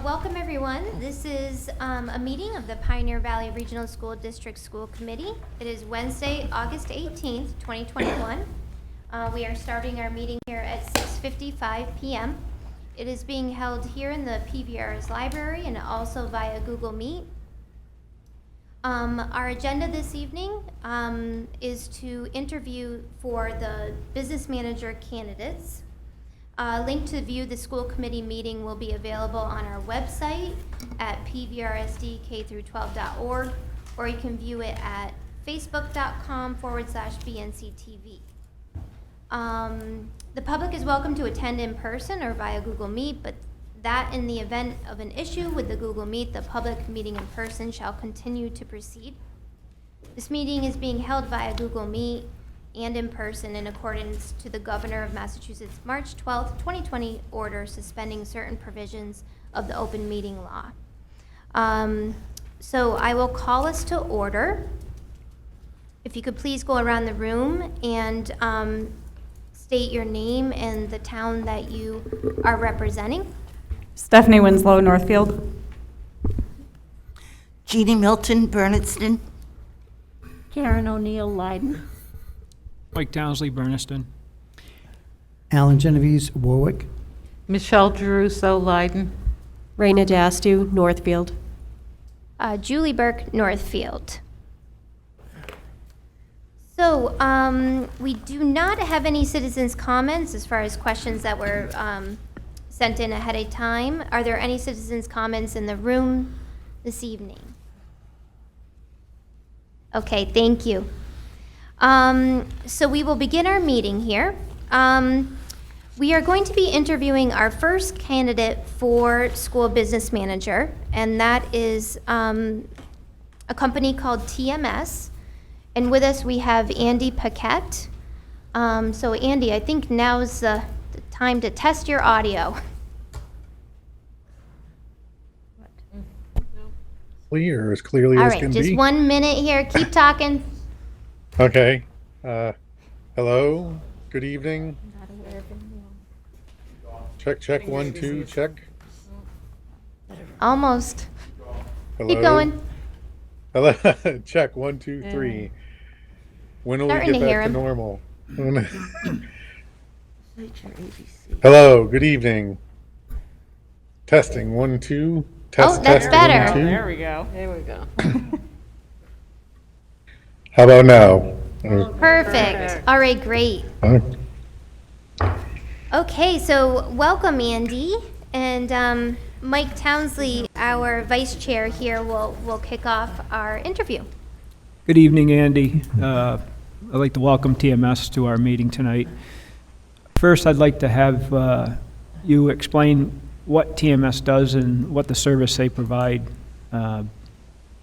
Welcome everyone. This is a meeting of the Pioneer Valley Regional School District School Committee. It is Wednesday, August 18th, 2021. We are starting our meeting here at 6:55 p.m. It is being held here in the PVRS library and also via Google Meet. Our agenda this evening is to interview for the business manager candidates. A link to view the school committee meeting will be available on our website at pvrsdk12.org, or you can view it at facebook.com/BNCTV. The public is welcome to attend in person or via Google Meet, but that in the event of an issue with the Google Meet, the public meeting in person shall continue to proceed. This meeting is being held via Google Meet and in person in accordance to the Governor of Massachusetts March 12th, 2020 order suspending certain provisions of the open meeting law. So I will call us to order. If you could please go around the room and state your name and the town that you are representing. Stephanie Winslow, Northfield. Jeannie Milton, Bernardston. Karen O'Neill, Leiden. Mike Townsley, Bernardston. Alan Genovese, Warwick. Michelle Geruso, Leiden. Raina Dastu, Northfield. Julie Burke, Northfield. So we do not have any citizens' comments as far as questions that were sent in ahead of time. Are there any citizens' comments in the room this evening? Okay, thank you. So we will begin our meeting here. We are going to be interviewing our first candidate for school business manager, and that is a company called TMS. And with us we have Andy Paquette. So Andy, I think now's the time to test your audio. Clear, as clearly All as right, can just be. 1 minute here. Keep talking. Okay. Hello. Good evening. Check, check. 1, 2, check. Almost. Hello. Keep going. Hello. Check. 1, 2, 3. When will Starting we to get hear back to him. normal? Hello. Good evening. Testing. 1, 2. Test. Oh, that's test, better. 1, 2. There we go. There we go. How about now? Perfect. All right, great. Uh, Okay, so welcome, Andy. And Mike Townsley, our vice chair here, will kick off our interview. Good evening, Andy. I'd like to welcome TMS to our meeting tonight. First, I'd like to have you explain what TMS does and what the service they provide on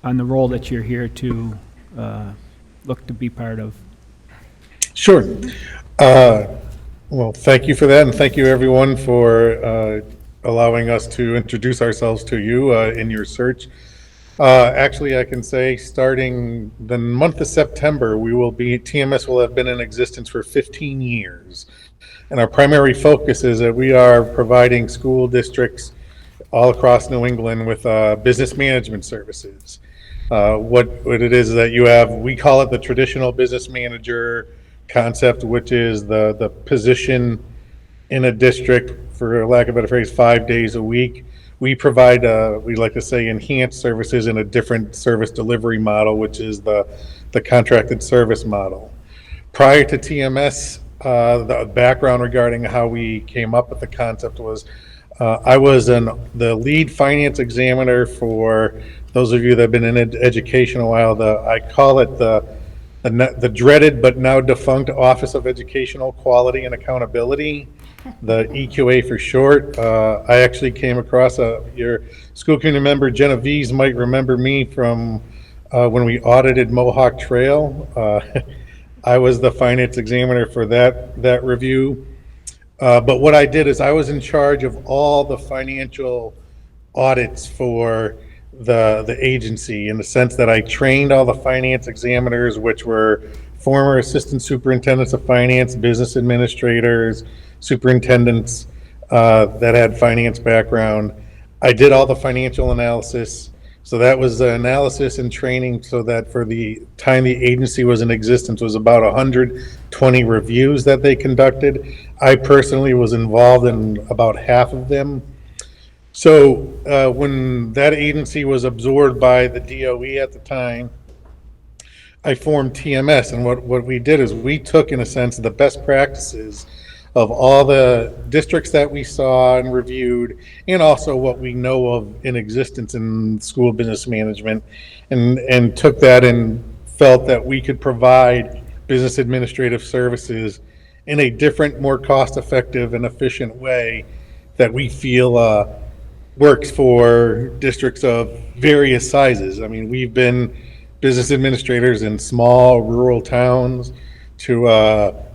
the role that you're here to look to be part of. Sure. Well, thank you for that, and thank you everyone for allowing us to introduce ourselves to you in your search. Actually, I can say starting the month of September, TMS will have been in existence for 15 years. And our primary focus is that we are providing school districts all across New England with business management services. What it is that you have, we call it the traditional business manager concept, which is the position in a district, for lack of a better phrase, 5 days a week. We provide, we like to say, enhanced services in a different service delivery model, which is the contracted service model. Prior to TMS, the background regarding how we came up with the concept was I was the lead finance examiner for those of you that have been in education a while. I call it the dreaded but now defunct Office of Educational Quality and Accountability, the EQA for short. I actually came across your school committee member Genovese might remember me from when we audited Mohawk Trail. I was the finance examiner for that review. But what I did is I was in charge of all the financial audits for the agency, in the sense that I trained all the finance examiners, which were former assistant superintendents of finance, business administrators, superintendents that had finance background. I did all the financial analysis. So that was the analysis and training, so that for the time the agency was in existence was about 120 reviews that they conducted. I personally was involved in about half of them. So when that agency was absorbed by the DOE at the time, I formed TMS, and what we did is we took, in a sense, the best practices of all the districts that we saw and reviewed, and also what we know of in existence in school business management, and took that and felt that we could provide business administrative services in a different, more cost-effective and efficient way that we feel works for districts of various sizes. I mean, we've been business administrators in small rural towns to,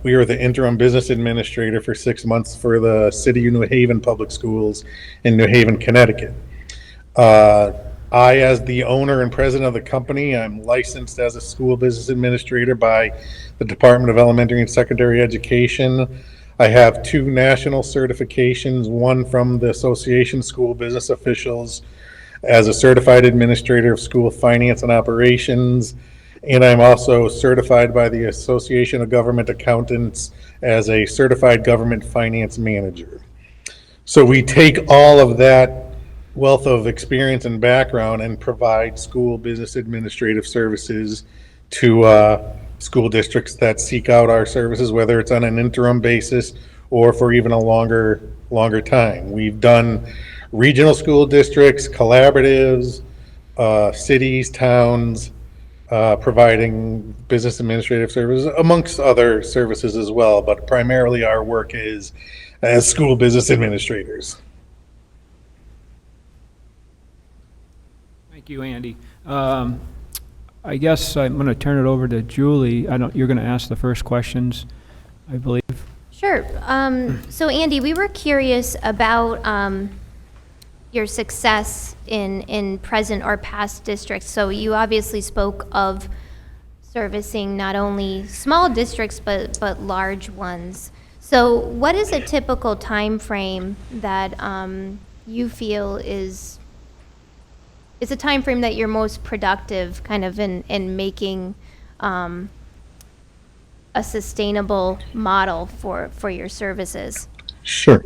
we were the interim business administrator for 6 months for the City of New Haven Public Schools in New Haven, Connecticut. I, as the owner and president of the company, I'm licensed as a school business administrator by the Department of Elementary and Secondary Education. I have 2 national certifications, one from the Association of School Business Officials as a certified administrator of school finance and operations, and I'm also certified by the Association of Government Accountants as a certified government finance manager. So we take all of that wealth of experience and background and provide school business administrative services to school districts that seek out our services, whether it's on an interim basis or for even a longer time. We've done regional school districts, collaboratives, cities, towns, providing business administrative services, amongst other services as well, but primarily our work is as school business administrators. Thank you, Andy. I guess I'm going to turn it over to Julie. You're going to ask the first questions, I believe. Sure. So Andy, we were curious about your success in present or past districts. So you obviously spoke of servicing not only small districts but large ones. So what is a typical time frame that you feel is a time frame that you're most productive kind of in making a sustainable model for your services? Sure.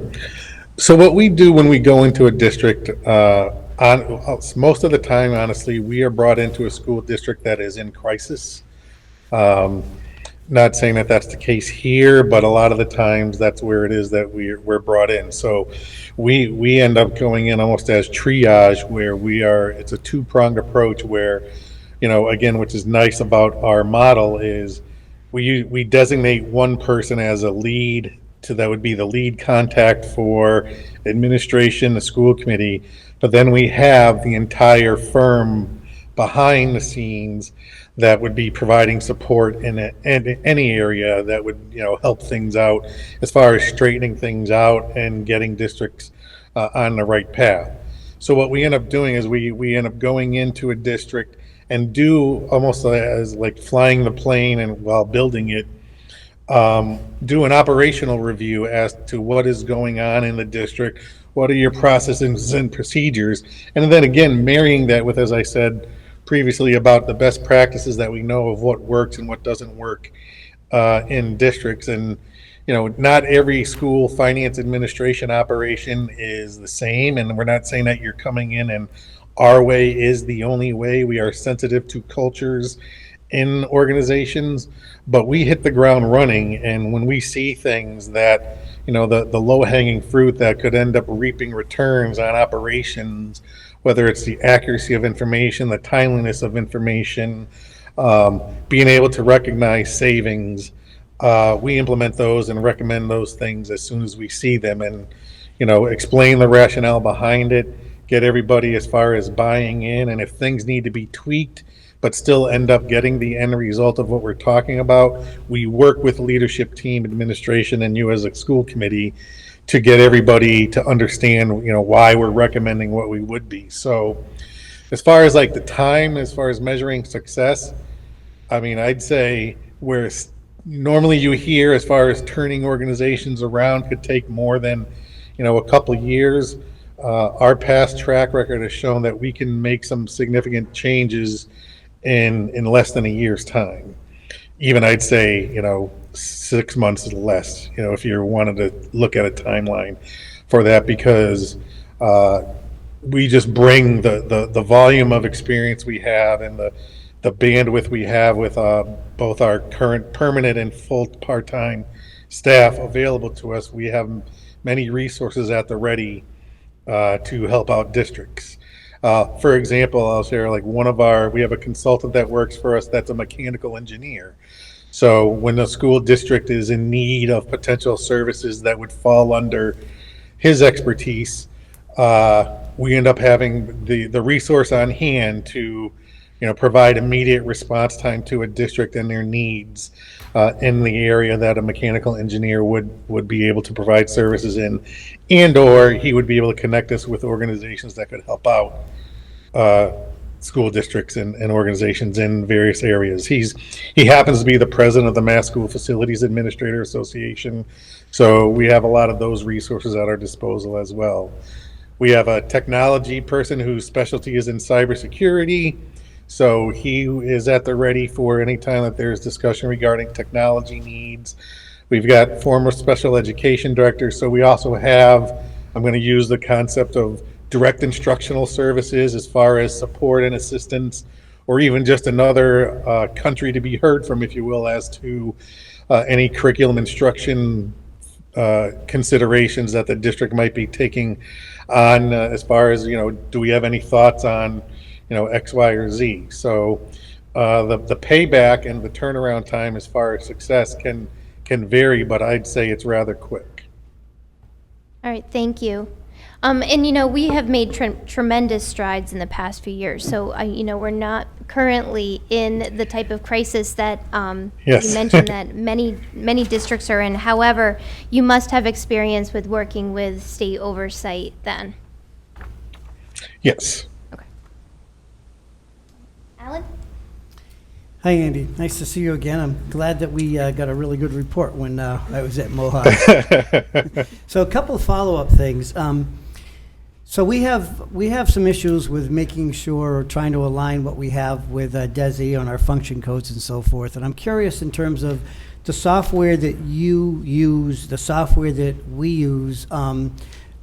So what we do when we go into a district, most of the time, honestly, we are brought into a school district that is in crisis. Not saying that that's the case here, but a lot of the times that's where it is that we're brought in. So we end up going in almost as triage, where it's a 2-pronged approach where, again, which is nice about our model is we designate one person as a lead, that would be the lead contact for administration, the school committee, but then we have the entire firm behind the scenes that would be providing support in any area that would, help things out as far as straightening things out and getting districts on the right path. So what we end up doing is we end up going into a district and do almost as like flying the plane and while building it, do an operational review as to what is going on in the district, what are your processes and procedures, and then again, marrying that with, as I said previously, about the best practices that we know of what works and what doesn't work in districts. And, not every school finance administration operation is the same, and we're not saying that you're coming in and our way is the only way. We are sensitive to cultures in organizations, but we hit the ground running, and when we see things that, the low-hanging fruit that could end up reaping returns on operations, whether it's the accuracy of information, the timeliness of information, being able to recognize savings, we implement those and recommend those things as soon as we see them, and, explain the rationale behind it, get everybody as far as buying in, and if things need to be tweaked, but still end up getting the end result of what we're talking about, we work with leadership team, administration, and you as a school committee to get everybody to understand, why we're recommending what we would be. So as far as like the time, as far as measuring success, I mean, I'd say where normally you hear as far as turning organizations around could take more than, a couple years. Our past track record has shown that we can make some significant changes in less than a year's time. Even I'd say, 6 months or less, if you wanted to look at a timeline for that, because we just bring the volume of experience we have and the bandwidth we have with both our current permanent and full part-time staff available to us. We have many resources at the ready to help out districts. For example, I'll share we have a consultant that works for us that's a mechanical engineer. So when a school district is in need of potential services that would fall under his expertise, we end up having the resource on hand to provide immediate response time to a district and their needs in the area that a mechanical engineer would be able to provide services in, and or he would be able to connect us with organizations that could help out school districts and organizations in various areas. He happens to be the president of the Mass School Facilities Administrator Association, so we have a lot of those resources at our disposal as well. We have a technology person whose specialty is in cybersecurity. So he is at the ready for any time that there's discussion regarding technology needs. We've got former special education directors. So we also have, I'm going to use the concept of direct instructional services as far as support and assistance, or even just another country to be heard from, if you will, as to any curriculum instruction considerations that the district might be taking on as far as, do we have any thoughts on X, Y, or Z. So the payback and the turnaround time as far as success can vary, but I'd say it's rather quick. All right, thank you. And we have made tremendous strides in the past few years. So we're not currently in the type of crisis that Yes. you mentioned that many districts are in. However, you must have experience with working with state oversight then. Yes. Alan? Hi, Andy. Nice to see you again. I'm glad that we got a really good report when I was at Mohawk. So a couple of follow-up things. So we have some issues with making sure, or trying to align what we have with DESI on our function codes and so forth. And I'm curious in terms of the software that you use, the software that we use.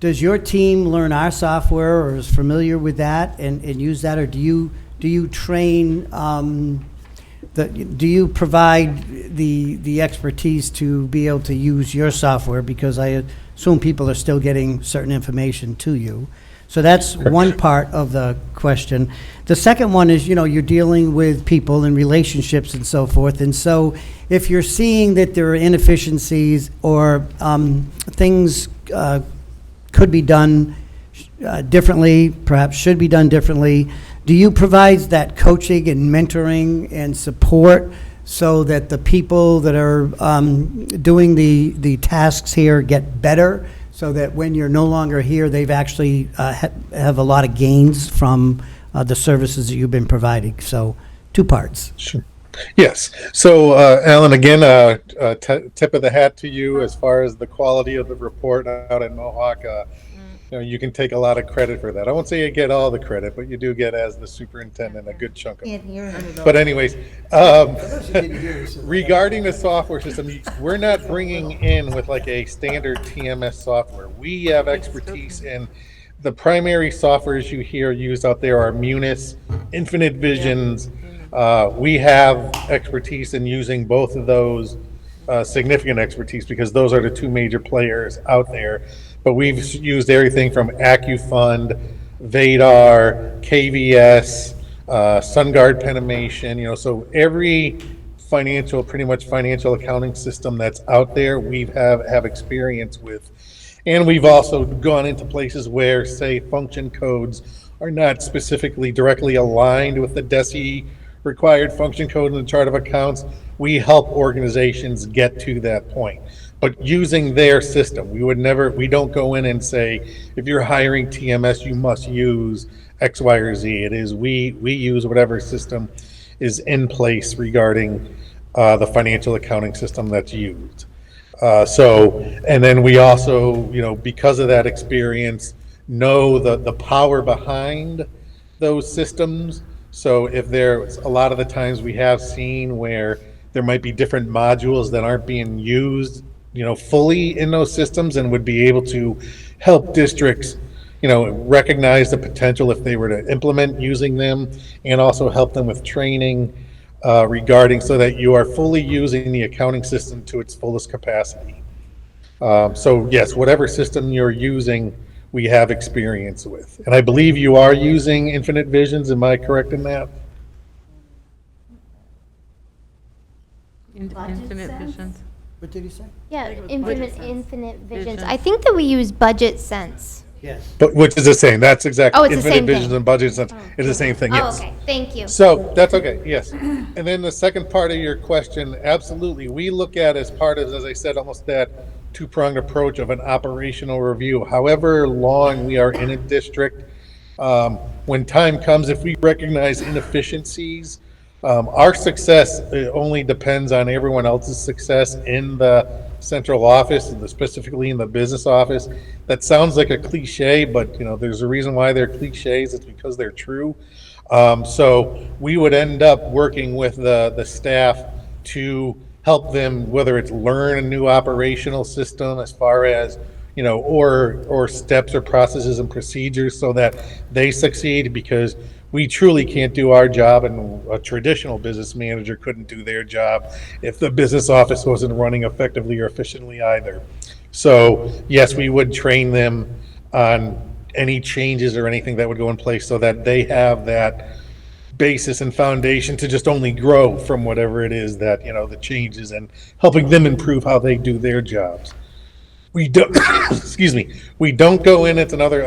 Does your team learn our software or is familiar with that and use that, or do you train? Do you provide the expertise to be able to use your software? Because I assume people are still getting certain information to you. So that's one part of the question. The second one is, you're dealing with people and relationships and so forth. And so if you're seeing that there are inefficiencies or things could be done differently, perhaps should be done differently, do you provide that coaching and mentoring and support so that the people that are doing the tasks here get better, so that when you're no longer here, they've actually have a lot of gains from the services that you've been providing? So 2 parts. Sure. Yes. So, Alan, again, tip of the hat to you as far as the quality of the report out at Mohawk. You can take a lot of credit for that. I won't say you get all the credit, but you do get, as the superintendent, a good chunk of it. But anyways, regarding the software system, we're not bringing in with like a standard TMS software. We have expertise in the primary softwares you hear used out there are Munis, Infinite Visions. We have expertise in using both of those, significant expertise, because those are the 2 major players out there. But we've used everything from AccuFund, Vadar, KVS, SunGuard Penimation, so every pretty much financial accounting system that's out there, we have experience with. And we've also gone into places where, say, function codes are not specifically directly aligned with the DESI required function code in the chart of accounts. We help organizations get to that point. But using their system, we don't go in and say, if you're hiring TMS, you must use X, Y, or Z. It is, we use whatever system is in place regarding the financial accounting system that's used. And then we also, because of that experience, know the power behind those systems. So if there's a lot of the times we have seen where there might be different modules that aren't being used, fully in those systems, and would be able to help districts, recognize the potential if they were to implement using them, and also help them with training regarding so that you are fully using the accounting system to its fullest capacity. So yes, whatever system you're using, we have experience with. And I believe you are using Infinite Visions, am I correct in that? Infinite Visions. What did he say? Yeah, Budget infinite visions. Vision. I think that we use budget sense. Yes. But which is the same, that's exactly. Oh, it's the same Infinite Visions thing. and Budget Sense is the same thing, Oh, yes. okay, thank you. So, that's okay, yes. And then the second part of your question, absolutely, we look at as part of, as I said, almost that two-pronged approach of an operational review. However long we are in a district, when time comes, if we recognize inefficiencies, our success only depends on everyone else's success in the central office, and specifically in the business office. That sounds like a cliche, but there's a reason why they're cliches. It's because they're true. So we would end up working with the staff to help them, whether it's learn a new operational system as far as, or steps or processes and procedures so that they succeed, because we truly can't do our job, and a traditional business manager couldn't do their job if the business office wasn't running effectively or efficiently either. So yes, we would train them on any changes or anything that would go in place so that they have that basis and foundation to just only grow from whatever it is that, the changes, and helping them improve how they do their jobs. We don't, excuse me, we don't go in, it's another,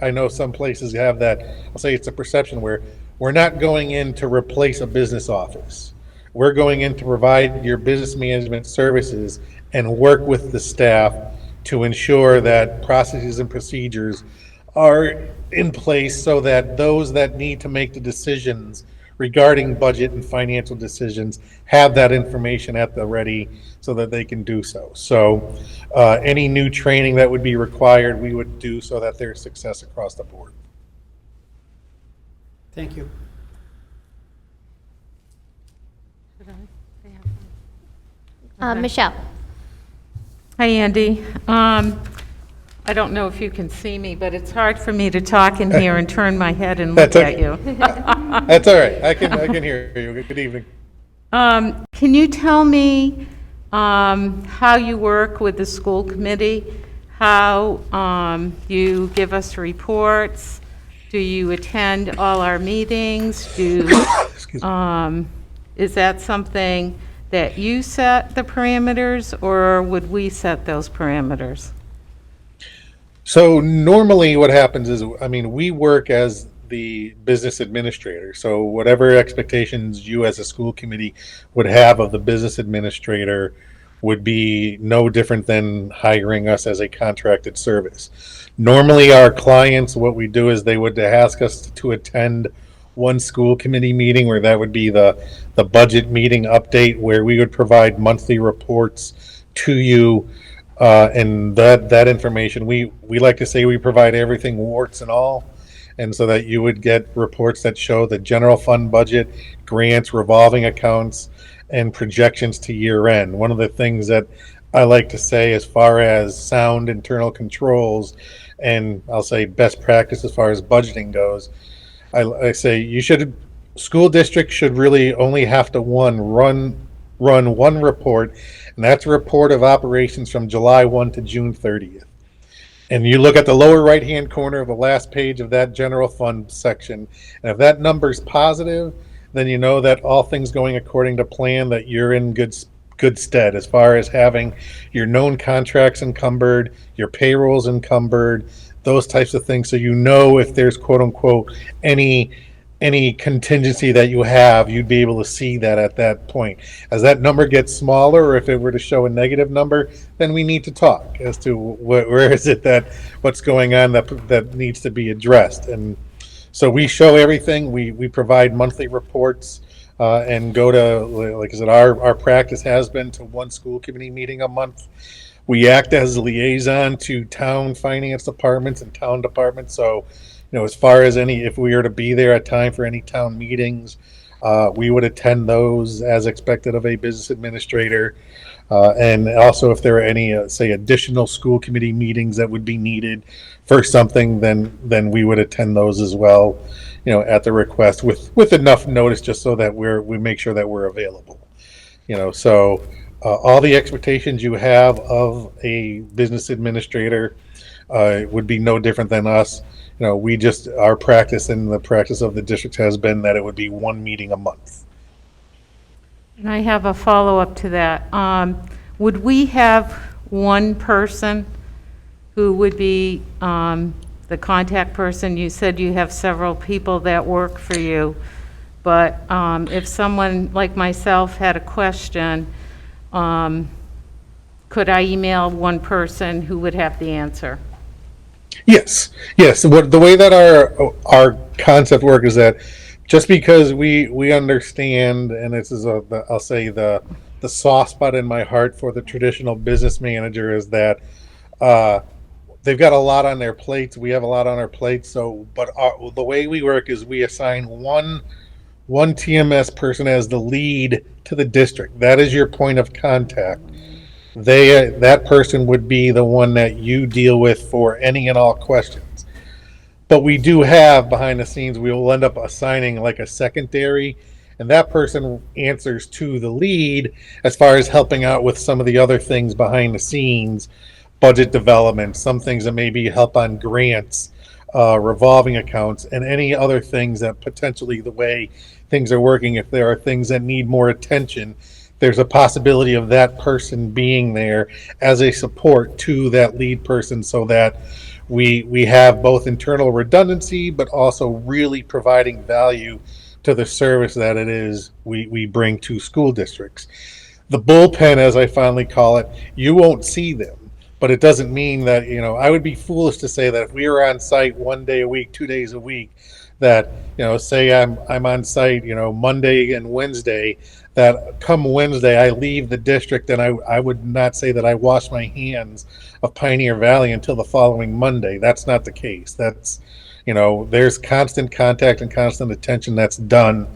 I know some places have that, I'll say it's a perception where we're not going in to replace a business office. We're going in to provide your business management services and work with the staff to ensure that processes and procedures are in place so that those that need to make the decisions regarding budget and financial decisions have that information at the ready so that they can do so. So any new training that would be required, we would do so that there's success across the board. Thank you. Michelle? Hi, Andy. I don't know if you can see me, but it's hard for me to talk in here and turn my head and look That's at okay. you. That's all right. I can hear you. Good evening. Can you tell me how you work with the school committee? How you give us reports? Do you attend all our meetings? Excuse me. Is that something that you set the parameters, or would we set those parameters? So normally what happens is, we work as the business administrator. So whatever expectations you as a school committee would have of the business administrator would be no different than hiring us as a contracted service. Normally our clients, what we do is they would ask us to attend one school committee meeting, where that would be the budget meeting update, where we would provide monthly reports to you. And that information, we like to say we provide everything, warts and all. And so that you would get reports that show the general fund budget, grants, revolving accounts, and projections to year end. One of the things that I like to say as far as sound internal controls, and I'll say best practice as far as budgeting goes, I say school districts should really only have to run one report, and that's a report of operations from July 1 to June 30th. And you look at the lower right-hand corner of the last page of that general fund section, and if that number's positive, then you know that all things going according to plan, that you're in good stead as far as having your known contracts encumbered, your payrolls encumbered, those types of things. So you know if there's quote unquote any contingency that you have, you'd be able to see that at that point. As that number gets smaller, or if it were to show a negative number, then we need to talk as to where is it what's going on that needs to be addressed. And so we show everything. We provide monthly reports and go to, like I said, our practice has been to one school committee meeting a month. We act as a liaison to town finance departments and town departments. So, as far as if we were to be there at time for any town meetings, we would attend those as expected of a business administrator. And also if there are any, say, additional school committee meetings that would be needed for something, then we would attend those as well, at the request with enough notice just so that we make sure that we're available. So all the expectations you have of a business administrator would be no different than us. Our practice and the practice of the district has been that it would be one meeting a month. And I have a follow-up to that. Would we have one person who would be the contact person? You said you have several people that work for you, but if someone like myself had a question, could I email one person who would have the answer? Yes. The way that our concept work is that just because we understand, and this is I'll say the soft spot in my heart for the traditional business manager is that they've got a lot on their plates. We have a lot on our plates. So, but the way we work is we assign one TMS person as the lead to the district. That is your point of contact. That person would be the one that you deal with for any and all questions. But we do have behind the scenes, we will end up assigning like a secondary, and that person answers to the lead as far as helping out with some of the other things behind the scenes, budget development, some things that maybe help on grants, revolving accounts, and any other things that potentially the way things are working, if there are things that need more attention, there's a possibility of that person being there as a support to that lead person so that we have both internal redundancy, but also really providing value to the service that it is we bring to school districts. The bullpen, as I finally call it, you won't see them, but it doesn't mean that, I would be foolish to say that if we were on site 1 day a week, 2 days a week, that, say I'm on site, Monday and Wednesday, that come Wednesday, I leave the district and I would not say that I wash my hands of Pioneer Valley until the following Monday. That's not the case. That's, there's constant contact and constant attention that's done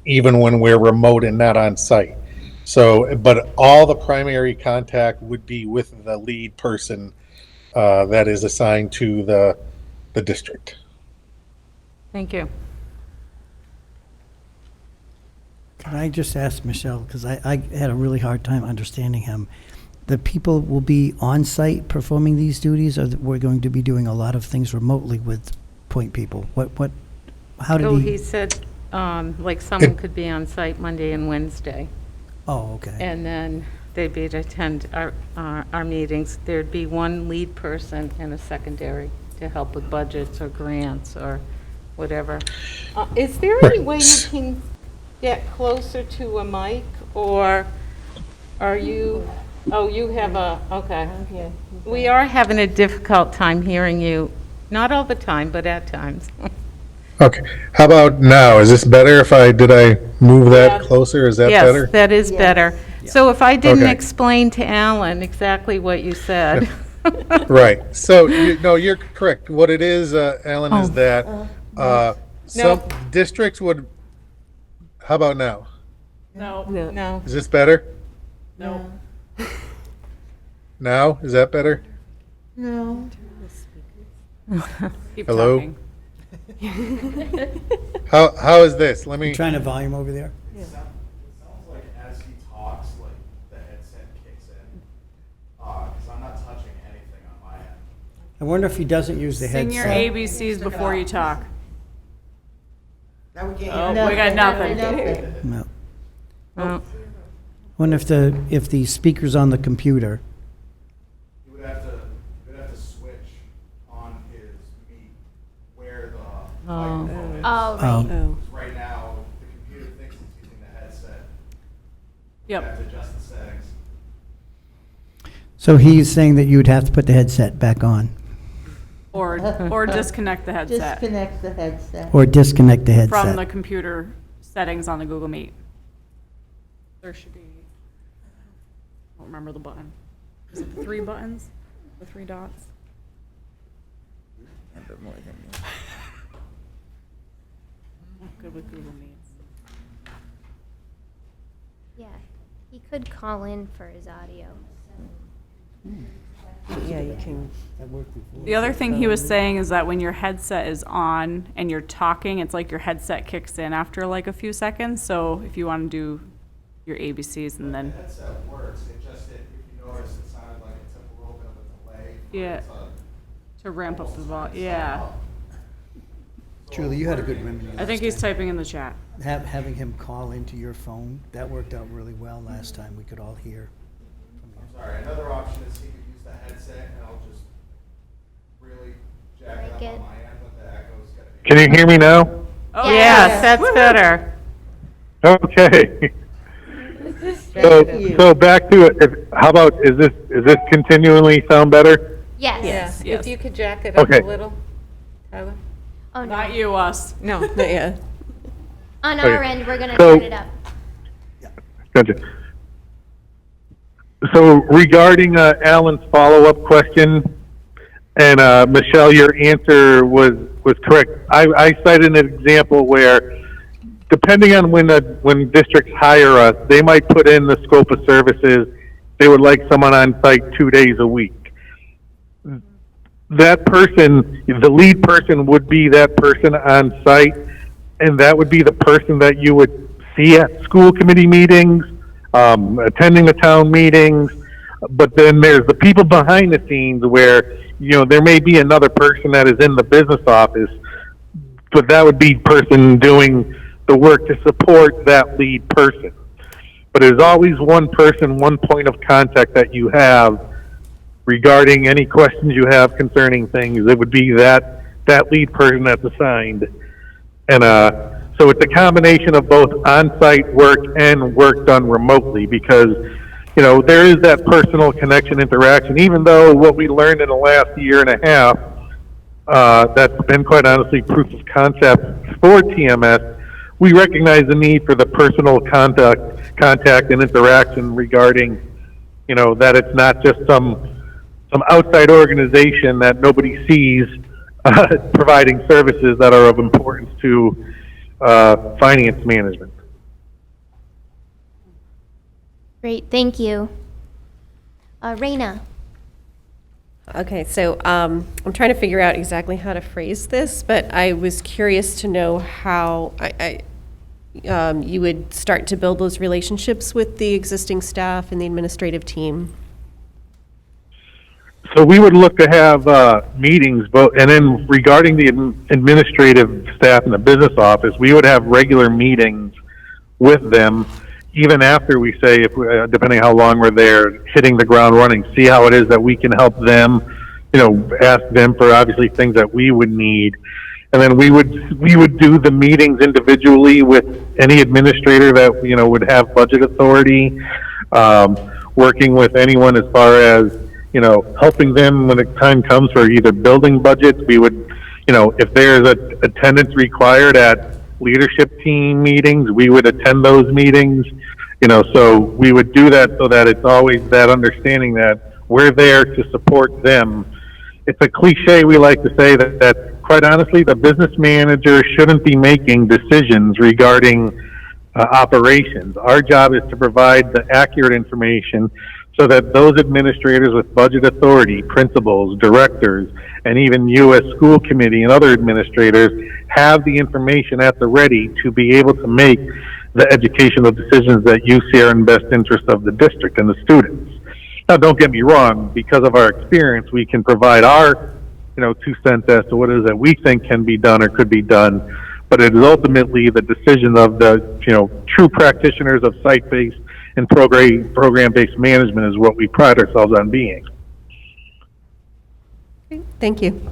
even when we're remote and not on site. So, but all the primary contact would be with the lead person that is assigned to the district. Thank you. Can I just ask Michelle, because I had a really hard time understanding him. The people will be on-site performing these duties, or we're going to be doing a lot of things remotely with point people? How did He said, like someone could be on site Monday and Wednesday, Oh, okay. and then they'd be to attend our meetings. There'd be one lead person and a secondary to help with budgets or grants or whatever. Is there any way you can get closer to a mic, or are you, you have okay. We are having a difficult time hearing you, not all the time, but at times. Okay. How about now? Is this better did I move that Yeah. closer? Is that better? Yes, that is better. So if I didn't Okay. explain to Alan exactly what you said. Right. So, you're correct. What it is, Alan, is that some districts would, how about now? No. Is this better? No. Now? Is that better? No. Keep Hello? talking. How is this? Let me, Trying to volume over there? It sounds like as he talks, like the headset kicks in, because I'm not touching anything on my end. I wonder if he doesn't use the Sing your headset. ABCs before you talk. Now we can't Oh, hear we got nothing. No. Oh. Wonder if the speaker's on the computer. You would have to switch on his meet where the microphone is. Oh, Oh. Because right now, the computer thinks it's using the headset. You have Yep. to adjust the settings. So he's saying that you would have to put the headset back on, Or disconnect the headset Disconnect the headset. or disconnect the from the headset. computer settings on the Google Meet. There should be, I don't remember the button. Is it the 3 buttons? The 3 dots? I'm good with Google Meets. Yeah, he could call in for his audio. Yeah, you can. The other thing he was saying is that when your headset is on and you're talking, it's like your headset kicks in after like a few seconds. So if you want to do your ABCs and then. Headset works, if you notice, it sounded like it took a little bit of a delay. Yeah. To ramp up the volume. Yeah. Julie, you had a good remedy. I think he's typing in the chat. Having him call into your phone, that worked out really well last time. We could all hear. I'm sorry, another option is he could use the headset and I'll just really jack it Break up it. on my end, but the echo's gonna be. Can you hear me now? Oh, Yes, that's better. Okay. So back to it. How about, is this continually sound better? Yes. Yes. If you could jack it up Okay. a little, Tyler? Oh, Not no. you, us. No, not yet. On Okay. our end, we're gonna So- turn it up. Gotcha. So regarding Alan's follow-up question, and Michelle, your answer was correct. I cited an example where, depending on when districts hire us, they might put in the scope of services. They would like someone on site 2 days a week. That person, the lead person, would be that person on site, and that would be the person that you would see at school committee meetings, attending the town meetings. But then there's the people behind the scenes where, there may be another person that is in the business office, but that would be person doing the work to support that lead person. But there's always one person, one point of contact that you have regarding any questions you have concerning things. It would be that lead person that's assigned. And so it's a combination of both on-site work and work done remotely, because there is that personal connection interaction. Even though what we learned in the last year and a half, that's been quite honestly proof of concept for TMS, we recognize the need for the personal contact and interaction regarding, that it's not just some outside organization that nobody sees providing services that are of importance to finance management. Great, thank you. Raina? Okay, so I'm trying to figure out exactly how to phrase this, but I was curious to know how you would start to build those relationships with the existing staff and the administrative team. So we would look to have meetings, and then regarding the administrative staff in the business office, we would have regular meetings with them, even after we say, if depending how long we're there, hitting the ground running, see how it is that we can help them, ask them for obviously things that we would need. And then we would do the meetings individually with any administrator that, would have budget authority, working with anyone as far as, helping them when the time comes for either building budgets. We would, if there's attendance required at leadership team meetings, we would attend those meetings. So we would do that so that it's always that understanding that we're there to support them. It's a cliche we like to say that quite honestly, the business manager shouldn't be making decisions regarding operations. Our job is to provide the accurate information so that those administrators with budget authority, principals, directors, and even you as school committee and other administrators have the information at the ready to be able to make the educational decisions that you see are in best interest of the district and the students. Now, don't get me wrong, because of our experience, we can provide our, 2 cents as to what it is that we think can be done or could be done, but it is ultimately the decision of the, true practitioners of site-based and program-based management is what we pride ourselves on being. Thank you.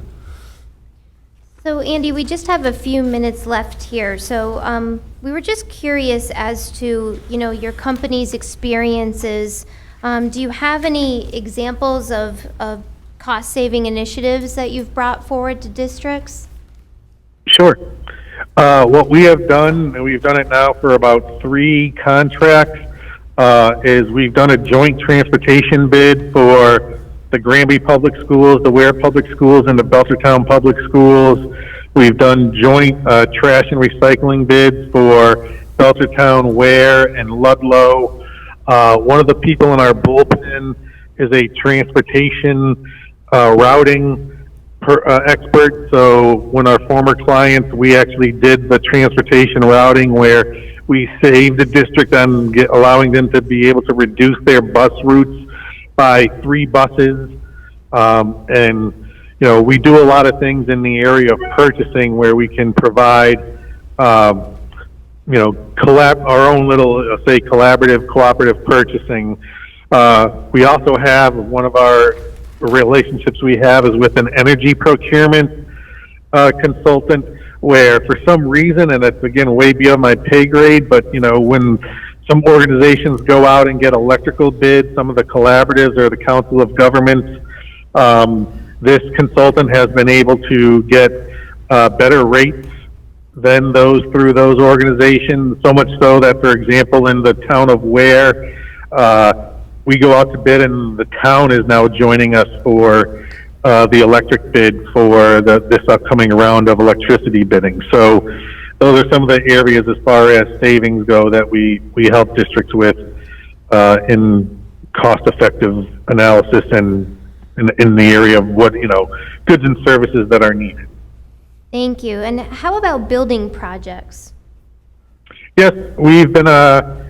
So Andy, we just have a few minutes left here. So we were just curious as to, your company's experiences. Do you have any examples of cost-saving initiatives that you've brought forward to districts? Sure. What we have done, and we've done it now for about 3 contracts, is we've done a joint transportation bid for the Granby Public Schools, the Ware Public Schools, and the Belchertown Public Schools. We've done joint trash and recycling bids for Belchertown, Ware, and Ludlow. One of the people in our bullpen is a transportation routing expert. So when our former clients, we actually did the transportation routing where we saved the district on allowing them to be able to reduce their bus routes by 3 buses. And, you know, we do a lot of things in the area of purchasing where we can provide, you know, our own little, say, cooperative purchasing. We also have one of our relationships we have is with an energy procurement consultant, where for some reason, and it's again way beyond my pay grade, but you know, when some organizations go out and get electrical bids, some of the collaboratives or the Council of Governments, this consultant has been able to get better rates than those through those organizations, so much so that, for example, in the town of Ware, we go out to bid and the town is now joining us for the electric bid for this upcoming round of electricity bidding. So those are some of the areas as far as savings go that we help districts with in cost-effective analysis and in the area of what, you know, goods and services that are needed. Thank you. And how about building projects? Yes, we've been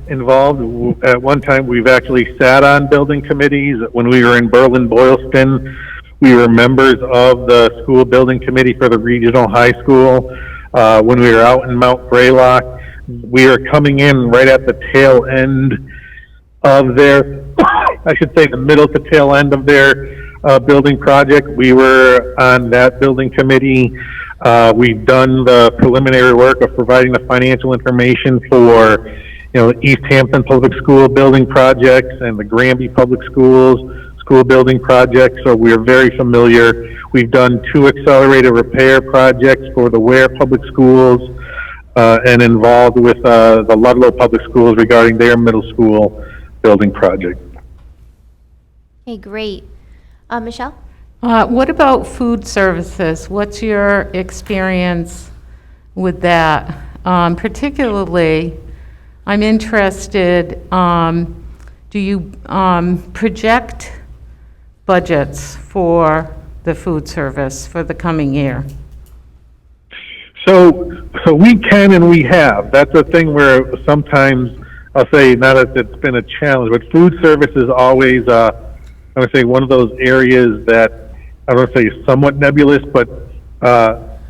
involved. At one time, we've actually sat on building committees. When we were in Berlin-Boylston, we were members of the school building committee for the regional high school. When we were out in Mount Greylock, we are coming in right at the tail end of their, I should say the middle to tail end of their building project. We were on that building committee. We've done the preliminary work of providing the financial information for, you know, East Hampton Public School building projects and the Granby Public Schools school building projects. So we're very familiar. We've done 2 accelerated repair projects for the Ware Public Schools and involved with the Ludlow Public Schools regarding their middle school building project. Okay, great. Michelle? What about food services? What's your experience with that? Particularly, I'm interested, do you project budgets for the food service for the coming year? So we can and we have. That's a thing where sometimes I'll say, not that it's been a challenge, but food service is always, I would say, one of those areas that I don't want to say somewhat nebulous, but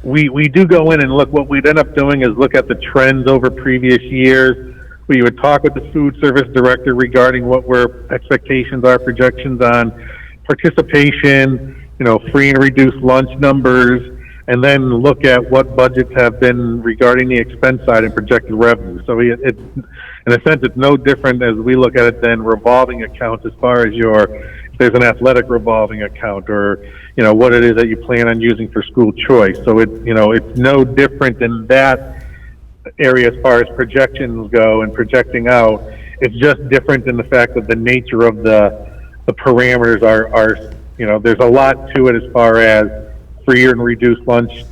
we do go in and look. What we'd end up doing is look at the trends over previous years. We would talk with the food service director regarding what expectations are, projections on participation, you know, free and reduced lunch numbers, and then look at what budgets have been regarding the expense side and projected revenue. So it's, in a sense, it's no different as we look at it than revolving accounts as far as if there's an athletic revolving account or, you know, what it is that you plan on using for school choice. So it's no different than that area as far as projections go and projecting out. It's just different in the fact that the nature of the parameters are, you know, there's a lot to it as far as free and reduced lunch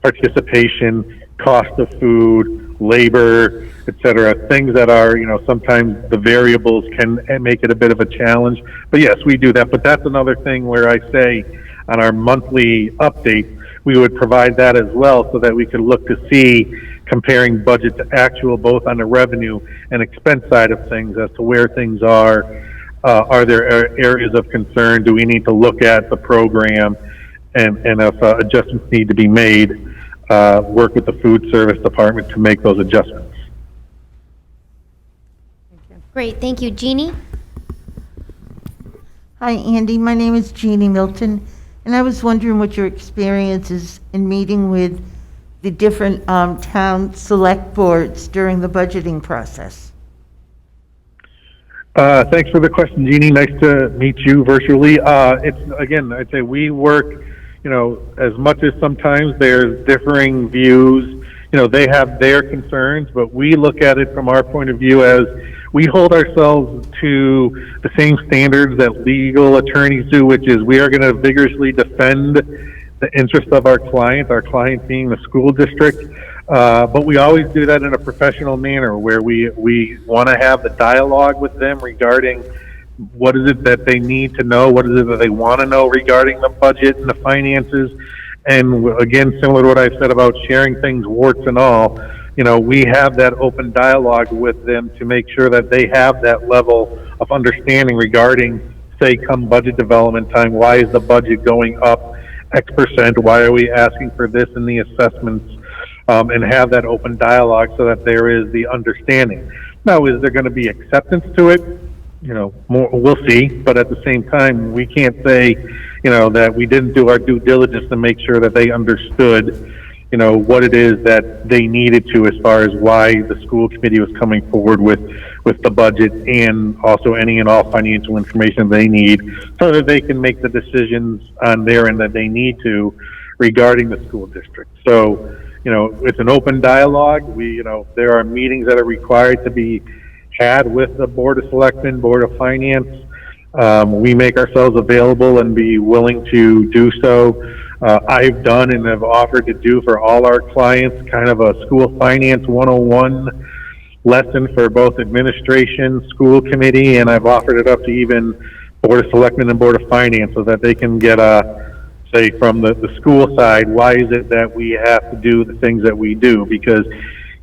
participation, cost of food, labor, et cetera, things that are, you know, sometimes the variables can make it a bit of a challenge. But yes, we do that. But that's another thing where I say on our monthly update, we would provide that as well so that we could look to see comparing budget to actual, both on the revenue and expense side of things as to where things are. Are there areas of concern? Do we need to look at the program? And if adjustments need to be made, work with the food service department to make those adjustments. Great, thank you. Jeannie? Hi, Andy. My name is Jeannie Milton, and I was wondering what your experience is in meeting with the different town select boards during the budgeting process. Thanks for the question, Jeannie. Nice to meet you virtually. It's, again, I'd say we work, you know, as much as sometimes there's differing views, you know, they have their concerns, but we look at it from our point of view as we hold ourselves to the same standards that legal attorneys do, which is we are going to vigorously defend the interest of our client being the school district. But we always do that in a professional manner where we want to have the dialogue with them regarding what is it that they need to know, what is it that they want to know regarding the budget and the finances. And again, similar to what I said about sharing things, warts and all, we have that open dialogue with them to make sure that they have that level of understanding regarding, say, come budget development time, why is the budget going up X percent, why are we asking for this in the assessments, and have that open dialogue so that there is the understanding. Now, is there going to be acceptance to it? More, we'll see, but at the same time, we can't say, that we didn't do our due diligence to make sure that they understood, what it is that they needed to as far as why the school committee was coming forward with the budget and also any and all financial information they need so that they can make the decisions on their end that they need to regarding the school district. So, it's an open dialogue. There are meetings that are required to be had with the Board of Selectmen, Board of Finance. We make ourselves available and be willing to do so. I've done and have offered to do for all our clients kind of a school finance 101 lesson for both administration, school committee, and I've offered it up to even Board of Selectmen and Board of Finance so that they can get say from the school side, why is it that we have to do the things that we do? Because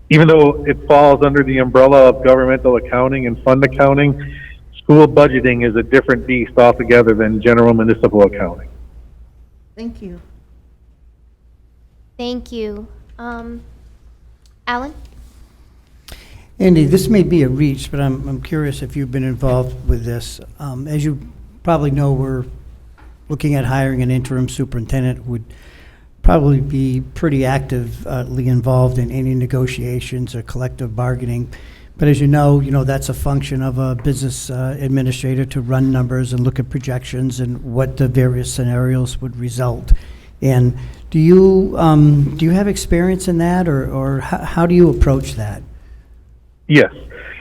even though it falls under the umbrella of governmental accounting and fund accounting, school budgeting is a different beast altogether than general municipal accounting. Thank you. Thank you. Alan? Andy, this may be a reach, but I'm curious if you've been involved with this. As you probably know, we're looking at hiring an interim superintendent, would probably be pretty actively involved in any negotiations or collective bargaining. But as you know, that's a function of a business administrator to run numbers and look at projections and what the various scenarios would result. And do you have experience in that, or how do you approach that? Yes.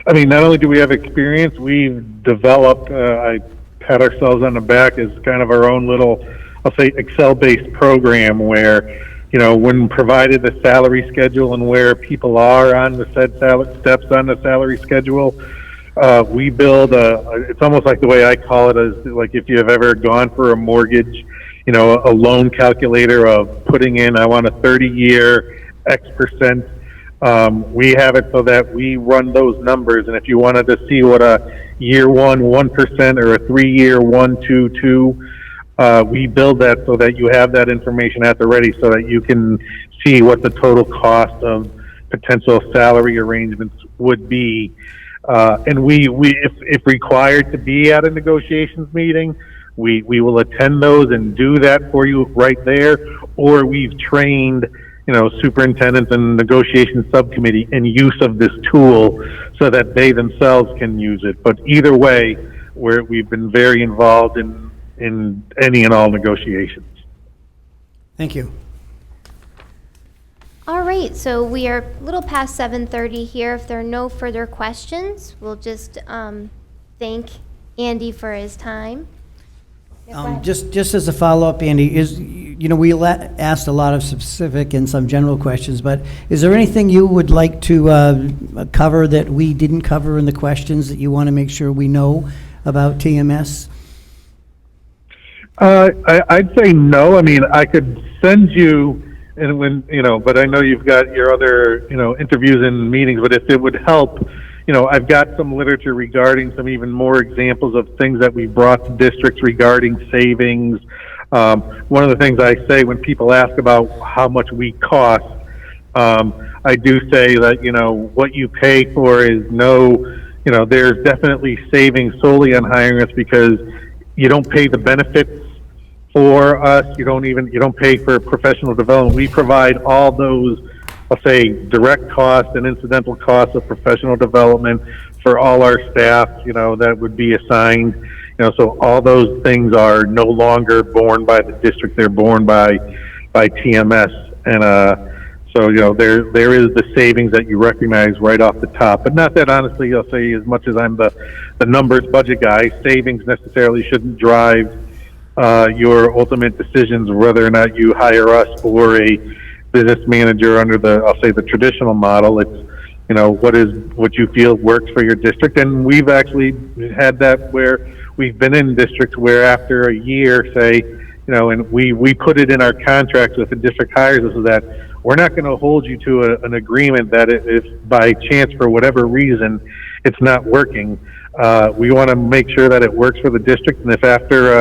I mean, not only do we have experience, we've developed, I pat ourselves on the back as kind of our own little, I'll say, Excel-based program where, when provided the salary schedule and where people are on the said steps on the salary schedule, we build it's almost like the way I call it is like if you have ever gone for a mortgage, a loan calculator of putting in, I want a 30-year X percent. We have it so that we run those numbers, and if you wanted to see what a year 1% or a 3-year 1.22, we build that so that you have that information at the ready so that you can see what the total cost of potential salary arrangements would be. And we if required to be at a negotiations meeting, we will attend those and do that for you right there, or we've trained superintendents and negotiation subcommittee in use of this tool so that they themselves can use it. But either way, we've been very involved in any and all negotiations. Thank you. All right, so we are a little past 7:30 here. If there are no further questions, we'll just thank Andy for his time. Yeah, go ahead. Just as a follow-up, Andy, we asked a lot of specific and some general questions, but is there anything you would like to cover that we didn't cover in the questions that you want to make sure we know about TMS? I'd say no. I mean, I could send you, and when but I know you've got your other interviews and meetings. But if it would help, I've got some literature regarding some even more examples of things that we brought to districts regarding savings. One of the things I say when people ask about how much we cost, I do say that what you pay for is there's definitely savings solely on hiring us because you don't pay the benefits for us. You don't pay for professional development. We provide all those, I'll say, direct costs and incidental costs of professional development for all our staff, that would be assigned. So all those things are no longer borne by the district. They're borne by TMS. And So, there is the savings that you recognize right off the top. But not that, honestly, I'll say, as much as I'm the numbers budget guy, savings necessarily shouldn't drive your ultimate decisions, whether or not you hire us or a business manager under I'll say, the traditional model. It's, what you feel works for your district. And we've actually had that where we've been in districts where after a year, say, and we put it in our contracts with the district hires us, is that we're not going to hold you to an agreement that if by chance, for whatever reason, it's not working. We want to make sure that it works for the district. And if after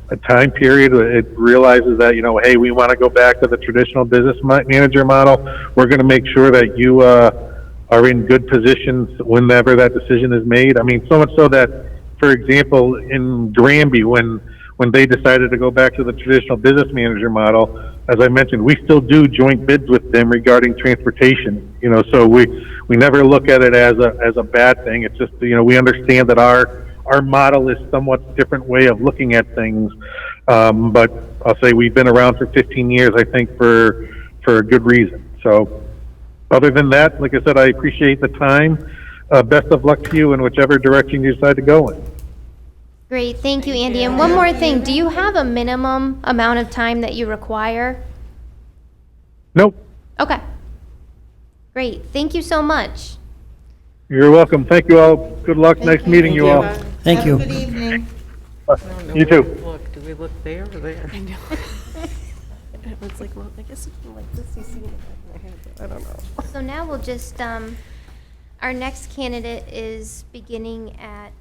a time period it realizes that, hey, we want to go back to the traditional business manager model, we're going to make sure that you are in good positions whenever that decision is made. I mean, so much so that, for example, in Granby, when they decided to go back to the traditional business manager model, as I mentioned, we still do joint bids with them regarding transportation. So we never look at it as a bad thing. It's just, we understand that our model is somewhat different way of looking at things. But I'll say we've been around for 15 years, I think, for a good reason. So other than that, like I said, I appreciate the time. Best of luck to you in whichever direction you decide to go in. Great, thank you, Andy. And one more thing, do you have a minimum amount of time that you require? Nope. Okay. Great, thank you so much. You're welcome. Thank you all. Good luck. Nice meeting you all. Thank you. Have a good evening. You too. Look, do we look there or there? I know. It's like, well, I guess it's like this, you see it in the back of my head, but I don't know. So now we'll just, our next candidate is beginning at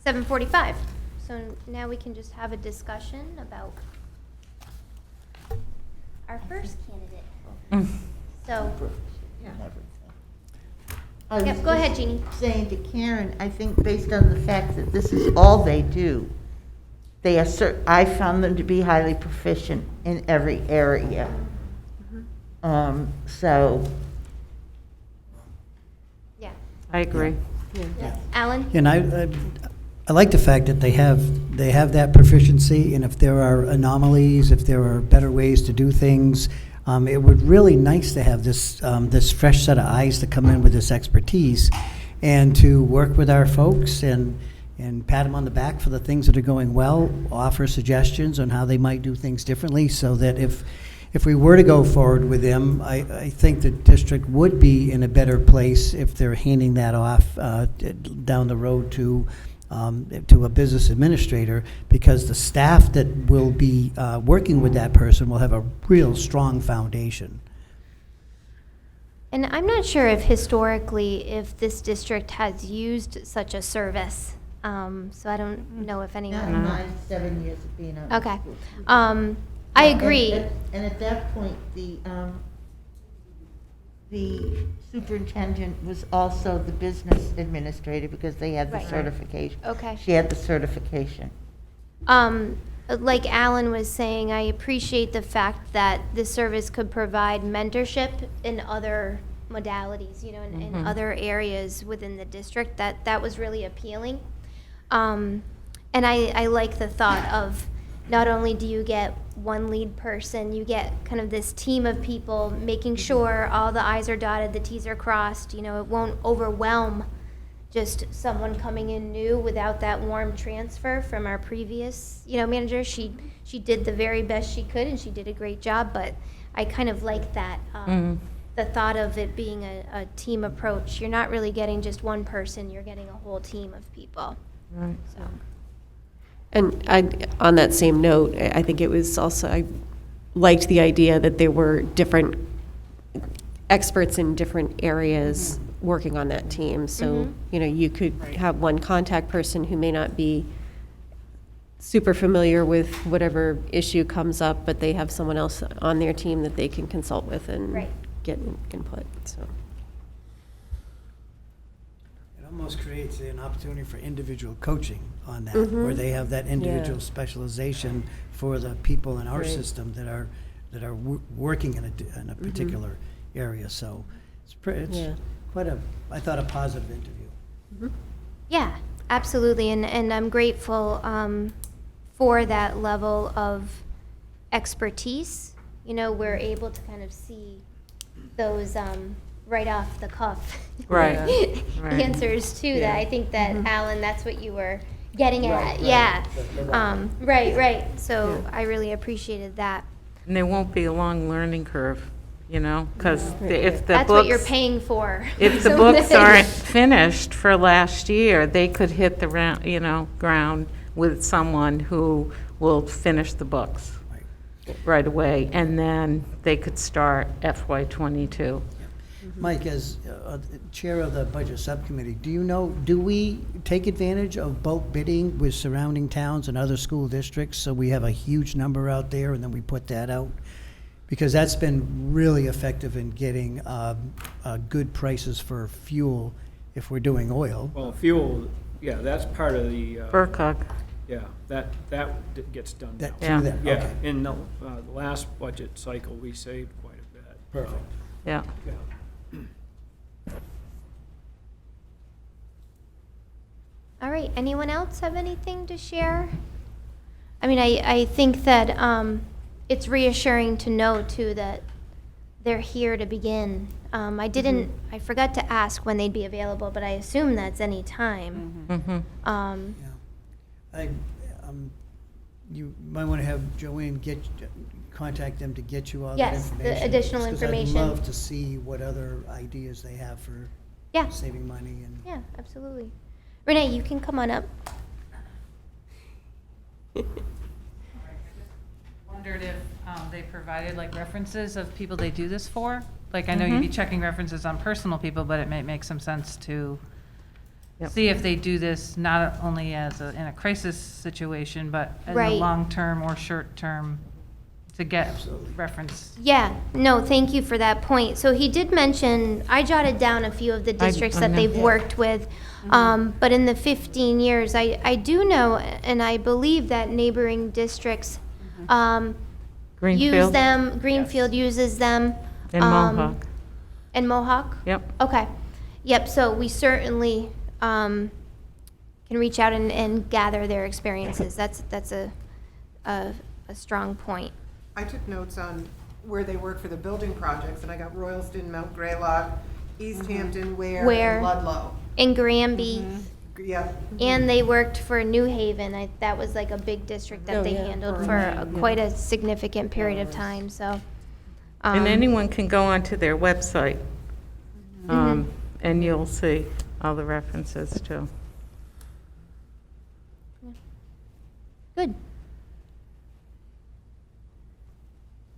7:45. So now we can just have a discussion about our first candidate. So, yep, go ahead, Jeannie. Saying to Karen, I think based on the fact that this is all they do, they are I found them to be highly proficient in every area. So, Yeah. I agree. Alan? And I like the fact that they have that proficiency, and if there are anomalies, if there are better ways to do things, it would really nice to have this fresh set of eyes to come in with this expertise and to work with our folks and pat them on the back for the things that are going well, offer suggestions on how they might do things differently, so that if we were to go forward with them, I think the district would be in a better place if they're handing that off down the road to a business administrator, because the staff that will be working with that person will have a real strong foundation. And I'm not sure if historically, if this district has used such a service. So I don't know if not in anyone. my 7 years of being on the Okay. school. I agree. And at that point, the superintendent was also the business administrator because they had the Right. certification. Okay. She had the certification. Like Alan was saying, I appreciate the fact that this service could provide mentorship in other modalities, in other areas within the district. That was really appealing. And I like the thought of not only do you get one lead person, you get kind of this team of people making sure all the I's are dotted, the T's are crossed. It won't overwhelm just someone coming in new without that warm transfer from our previous, manager. She did the very best she could, and she did a great job, but I kind of like that, the thought of it being a team approach. You're not really getting just one person, you're getting a whole team of people. Right. So. And on that same note, I think it was also, I liked the idea that there were different experts in different areas working on that team. So, you could have one contact person who may not be super familiar with whatever issue comes up, but they have someone else on their team that they can consult with and Right. get input, so. It almost creates an opportunity for individual coaching on that, where they have that individual specialization for the people in our Right. system that are working in a particular area. So it's Yeah. quite I thought, a positive interview. Yeah, absolutely, and I'm grateful for that level of expertise, you know, we're able to kind of see those right off the cuff Right, right. answers to that. I think that, Alan, that's what you were getting at. Right, right. Yeah. The Right. So I really appreciated that. And there won't be a long learning curve, you know, because if the That's what you're books, paying for. if the books aren't finished for last year, they could hit the ground with someone who will finish the books right away, and then they could start FY '22. Mike, as chair of the budget subcommittee, do we take advantage of bulk bidding with surrounding towns and other school districts? So we have a huge number out there and then we put that out? Because that's been really effective in getting good prices for fuel if we're doing oil. Well, fuel, yeah, that's part of the, FERCog, yeah, that gets done now. That, Yeah. through that, Yeah, okay, in the last budget cycle, we saved quite a bit. perfect. yeah. Yeah. All right, anyone else have anything to share? I mean, I think that it's reassuring to know, too, that they're here to begin. I forgot to ask when they'd be available, but I assume that's any time. Yeah. You might want to have Joanne contact them to get you all that Yes, information. the additional Because information. I'd love to see what other ideas they have for Yeah, saving money and. yeah, absolutely. Renee, you can come on up. Wondered if they provided like references of people they do this for? Like, I know you'd be checking references on personal people, but it may make some sense to Yep. see if they do this not only as in a crisis situation, but in the Right. long-term or short-term to get reference. Yeah, no, thank you for that point. So he did mention, I jotted down a few of the districts I that know. they've worked with. But in the 15 years, I do know, and I believe that neighboring districts use Greenfield them, Greenfield uses them. and Mohawk, And Mohawk? yep. Okay. Yep, so we certainly can reach out and gather their experiences. That's a strong point. I took notes on where they work for the building projects, and I got Royalston, Mount Greylock, East Hampton, Ware. and Ludlow. In Granby, Yeah, and they worked for New Haven. That was like a big district that Oh, they yeah. handled for quite a significant period of time, so. And anyone can go onto their website, and you'll see all the references too. Good.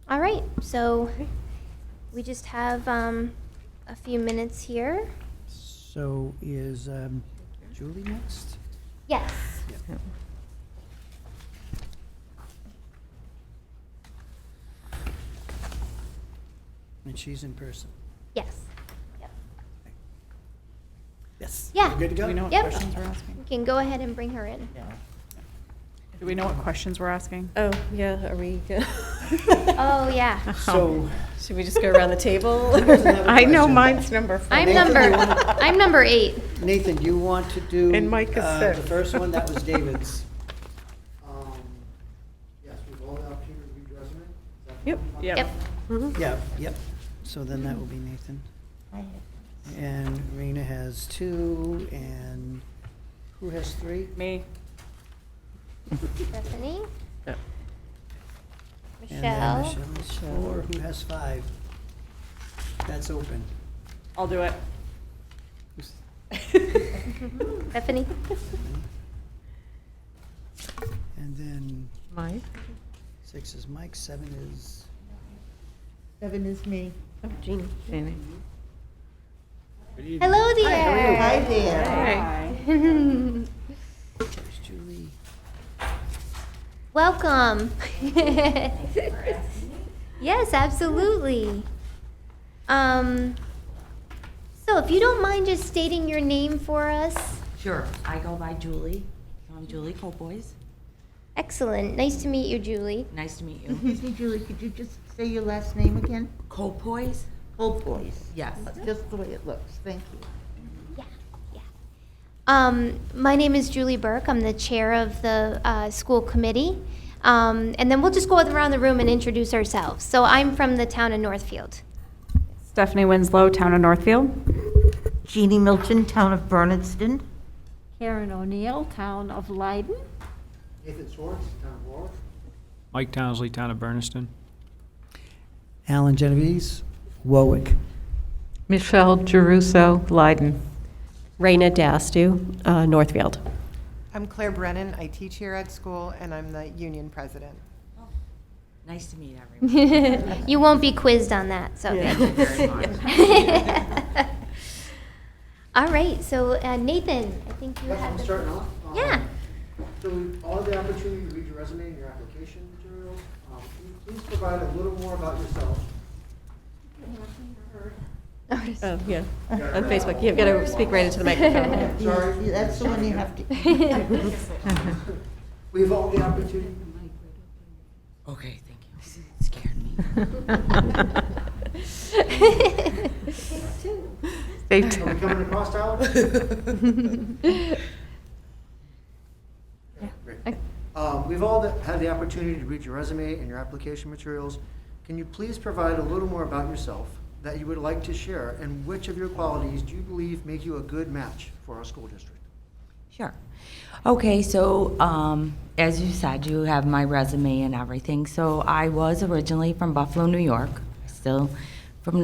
All right, so we just have a few minutes here. So is Julie next? Yes. And she's in person? Yes. Yep. Yes. Yeah. We're good to go? Do we know what Yep. questions we're asking? You can go ahead and bring her in. Do we know what questions we're asking? Oh, yeah, are we, Oh, yeah. So. should we just go around the table? I know mine's number 4. I'm number 8. Nathan, do you want to do? And Mike is The 6. first one, that was David's. Yes, we've all the opportunity to read your resume. Yep. Yep. Yeah, yep. So then that will be Nathan. And Rena has 2, and who has 3? Me? Stephanie? Yep. And then Michelle? Michelle's 4, who has 5? That's open. I'll do it. Stephanie? And then Mike? 6 is Mike, 7 is, 7 is me. Oh, Jeannie. Jeannie. Hello there. Hi there. Hey. there's Julie. Welcome. Yes, absolutely. So if you don't mind just stating your name for us. Sure. I go by Julie. I'm Julie Colboys. Excellent. Nice to meet you, Julie. Nice to meet you. Excuse me, Julie, could you just say your last name again? Colboys? Old Boys. Yes. Just the way it looks, thank you. My name is Julie Burke. I'm the chair of the school committee. And then we'll just go around the room and introduce ourselves. So I'm from the town of Northfield. Stephanie Winslow, Town of Northfield. Jeannie Milton, Town of Bernardston. Karen O'Neill, Town of Leiden. Nathan Swartz, Town of Warwick. Mike Townsley, Town of Bernardston. Alan Genovese, Warwick. Michelle Geruso, Leiden. Raina Dastu, Northfield. I'm Claire Brennan. I teach here at school, and I'm the union president. Nice to meet everyone. You won't be quizzed on that, so. Thank you very much. All right, so Nathan, I think you have. I'm starting off. Yeah. So we all had the opportunity to read your resume and your application materials. Can you please provide a little more about yourself? Oh, yeah, on Facebook. You've got to speak right into the microphone. Sorry. Yeah, that's the one you have to. We've all the opportunity. Okay, thank you. Scared me. They Are we coming across, Tyler? Great. We've all had the opportunity to read your resume and your application materials. Can you please provide a little more about yourself that you would like to share, and which of your qualities do you believe make you a good match for our school district? Sure. Okay, so as you said, you have my resume and everything. So I was originally from Buffalo, New York, still from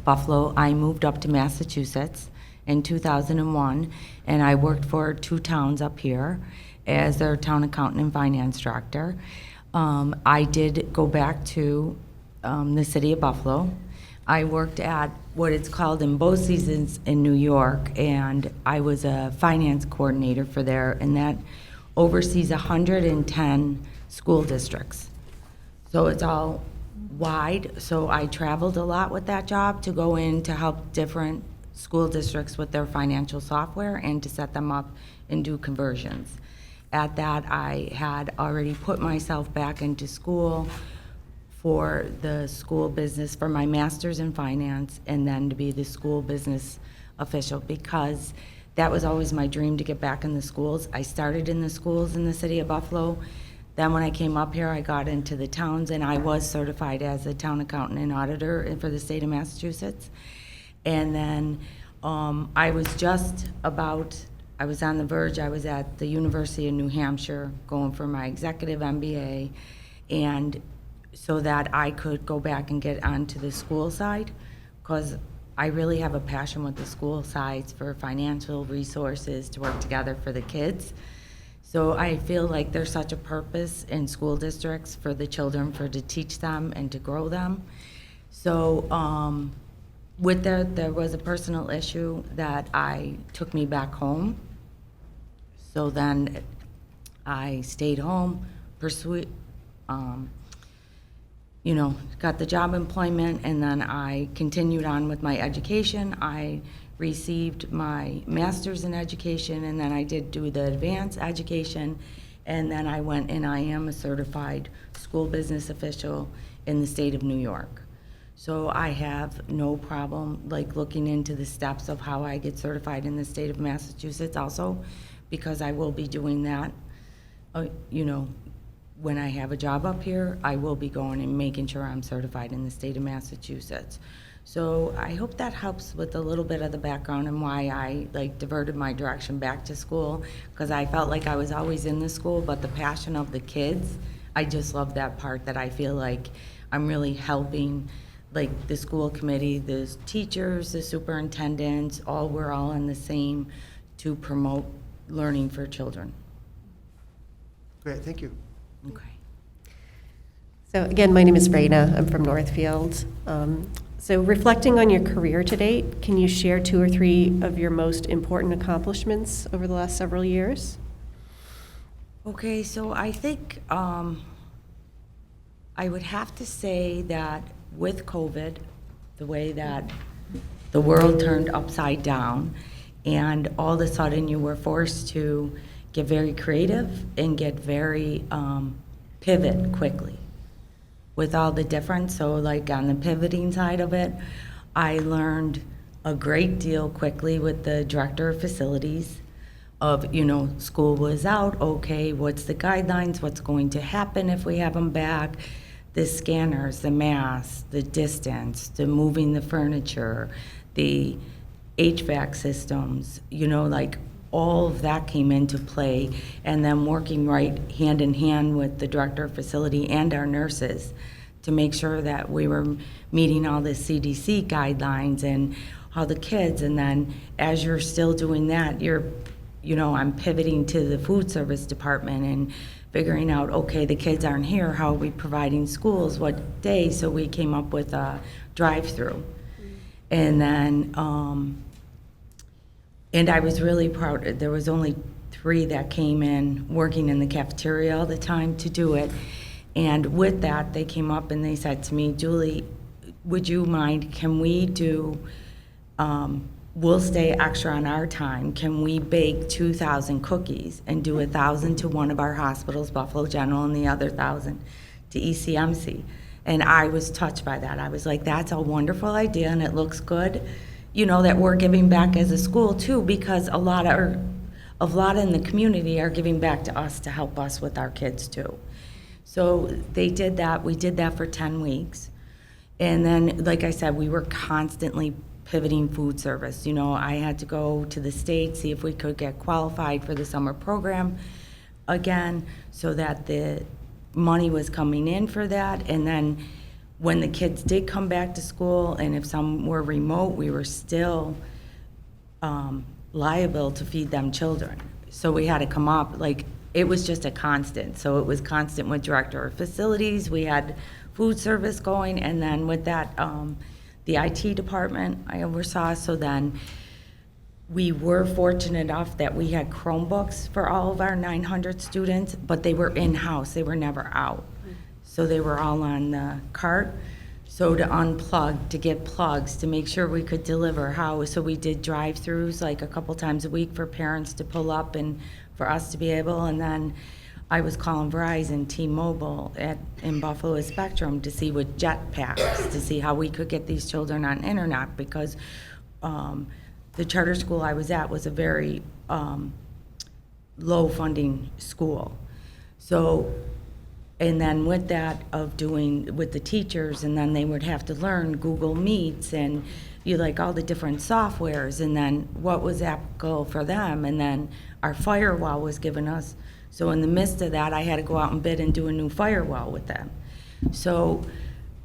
Buffalo. I moved up to Massachusetts in 2001, and I worked for 2 towns up here as their town accountant and finance director. I did go back to the city of Buffalo. I worked at what it's called in both seasons in New York, and I was a finance coordinator for there, and that oversees 110 school districts. So it's all wide, so I traveled a lot with that job to go in to help different school districts with their financial software and to set them up and do conversions. At that, I had already put myself back into school for the school business, for my master's in finance, and then to be the school business official, because that was always my dream, to get back in the schools. I started in the schools in the city of Buffalo. Then when I came up here, I got into the towns, and I was certified as a town accountant and auditor for the state of Massachusetts. And then I was I was on the verge. I was at the University of New Hampshire going for my executive MBA, and so that I could go back and get onto the school side, because I really have a passion with the school sides for financial resources to work together for the kids. So I feel like there's such a purpose in school districts for the children, to teach them and to grow them. So with there was a personal issue that took me back home. So then I stayed home, got the job employment, and then I continued on with my education. I received my master's in education, and then I did do the advanced education, and then I went and I am a certified school business official in the state of New York. So I have no problem looking into the steps of how I get certified in the state of Massachusetts also, because I will be doing that, when I have a job up here, I will be going and making sure I'm certified in the state of Massachusetts. So I hope that helps with a little bit of the background and why I diverted my direction back to school, because I felt like I was always in the school, but the passion of the kids, I just love that part, that I feel like I'm really helping the school committee, the teachers, the superintendents, we're all in the same to promote learning for children. Great, thank you. Okay. So again, my name is Raina. I'm from Northfield. So reflecting on your career to date, can you share 2 or 3 of your most important accomplishments over the last several years? Okay, so I think I would have to say that with COVID, the way that the world turned upside down, and all of a sudden you were forced to get very creative and get very pivot quickly with all the difference. So on the pivoting side of it, I learned a great deal quickly with the director of facilities. of, school was out, okay, what's the guidelines, what's going to happen if we have them back, the scanners, the masks, the distance, the moving the furniture, the HVAC systems, like all of that came into play, and then working right hand in hand with the director of facility and our nurses to make sure that we were meeting all the CDC guidelines and how the kids, and then as you're still doing that, I'm pivoting to the food service department and figuring out, okay, the kids aren't here, how are we providing schools, what day? So we came up with a drive-through. And then, and I was really proud, there was only 3 that came in working in the cafeteria all the time to do it. And with that, they came up and they said to me, Julie, would you mind, can we do, we'll stay extra on our time, can we bake 2,000 cookies and do 1,000 to one of our hospitals, Buffalo General, and the other 1,000 to ECMC? And I was touched by that. I was like, that's a wonderful idea, and it looks good, that we're giving back as a school too, because a lot in the community are giving back to us to help us with our kids too. So they did that. We did that for 10 weeks. And then, like I said, we were constantly pivoting food service. I had to go to the state, see if we could get qualified for the summer program again, so that the money was coming in for that. And then when the kids did come back to school, and if some were remote, we were still liable to feed them children. So we had to come up, it was just a constant. So it was constant with director of facilities. We had food service going, and then with that, the IT department I oversaw. So then we were fortunate enough that we had Chromebooks for all of our 900 students, but they were in-house. They were never out. So they were all on the cart. So to unplug, to get plugs, to make sure we could deliver so we did drive-throughs a couple times a week for parents to pull up and for us to be able. And then I was calling Verizon, T-Mobile in Buffalo Spectrum to see with jetpacks, to see how we could get these children on internet, because the charter school I was at was a very low funding school. So, and then with that of doing with the teachers, and then they would have to learn Google Meets and all the different softwares, and then what was applicable for them, and then our firewall was given us. So in the midst of that, I had to go out and bid and do a new firewall with them. So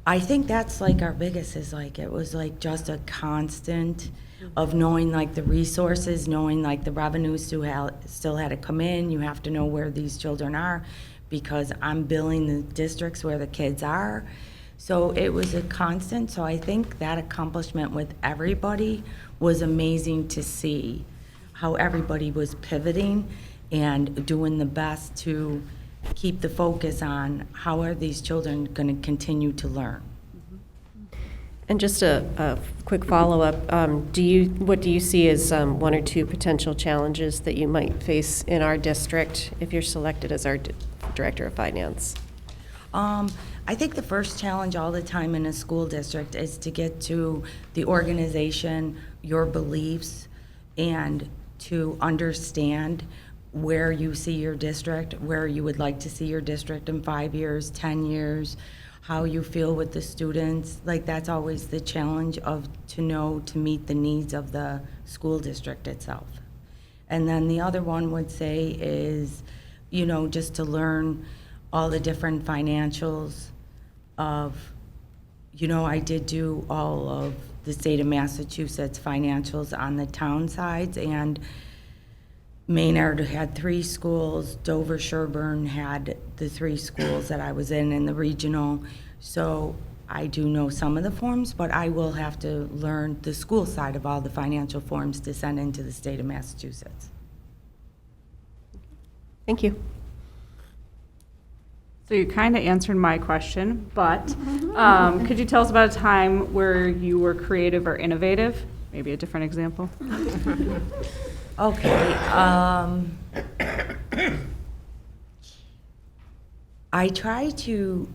I think that's our biggest is it was just a constant of knowing the resources, knowing the revenues still had to come in. You have to know where these children are, because I'm billing the districts where the kids are. So it was a constant. So I think that accomplishment with everybody was amazing to see how everybody was pivoting and doing the best to keep the focus on how are these children going to continue to learn. And just a quick follow-up, what do you see as 1 or 2 potential challenges that you might face in our district if you're selected as our Director of Finance? I think the first challenge all the time in a school district is to get to the organization, your beliefs, and to understand where you see your district, where you would like to see your district in 5 years, 10 years, how you feel with the students. That's always the challenge to meet the needs of the school district itself. And then the other one would say is, just to learn all the different financials of, I did do all of the state of Massachusetts financials on the town sides, and Maynard had 3 schools, Dover, Sherburne had the 3 schools that I was in the regional. So I do know some of the forms, but I will have to learn the school side of all the financial forms to send into the state of Massachusetts. Thank you. So you kind of answered my question, but could you tell us about a time where you were creative or innovative? Maybe a different example. Okay. I try to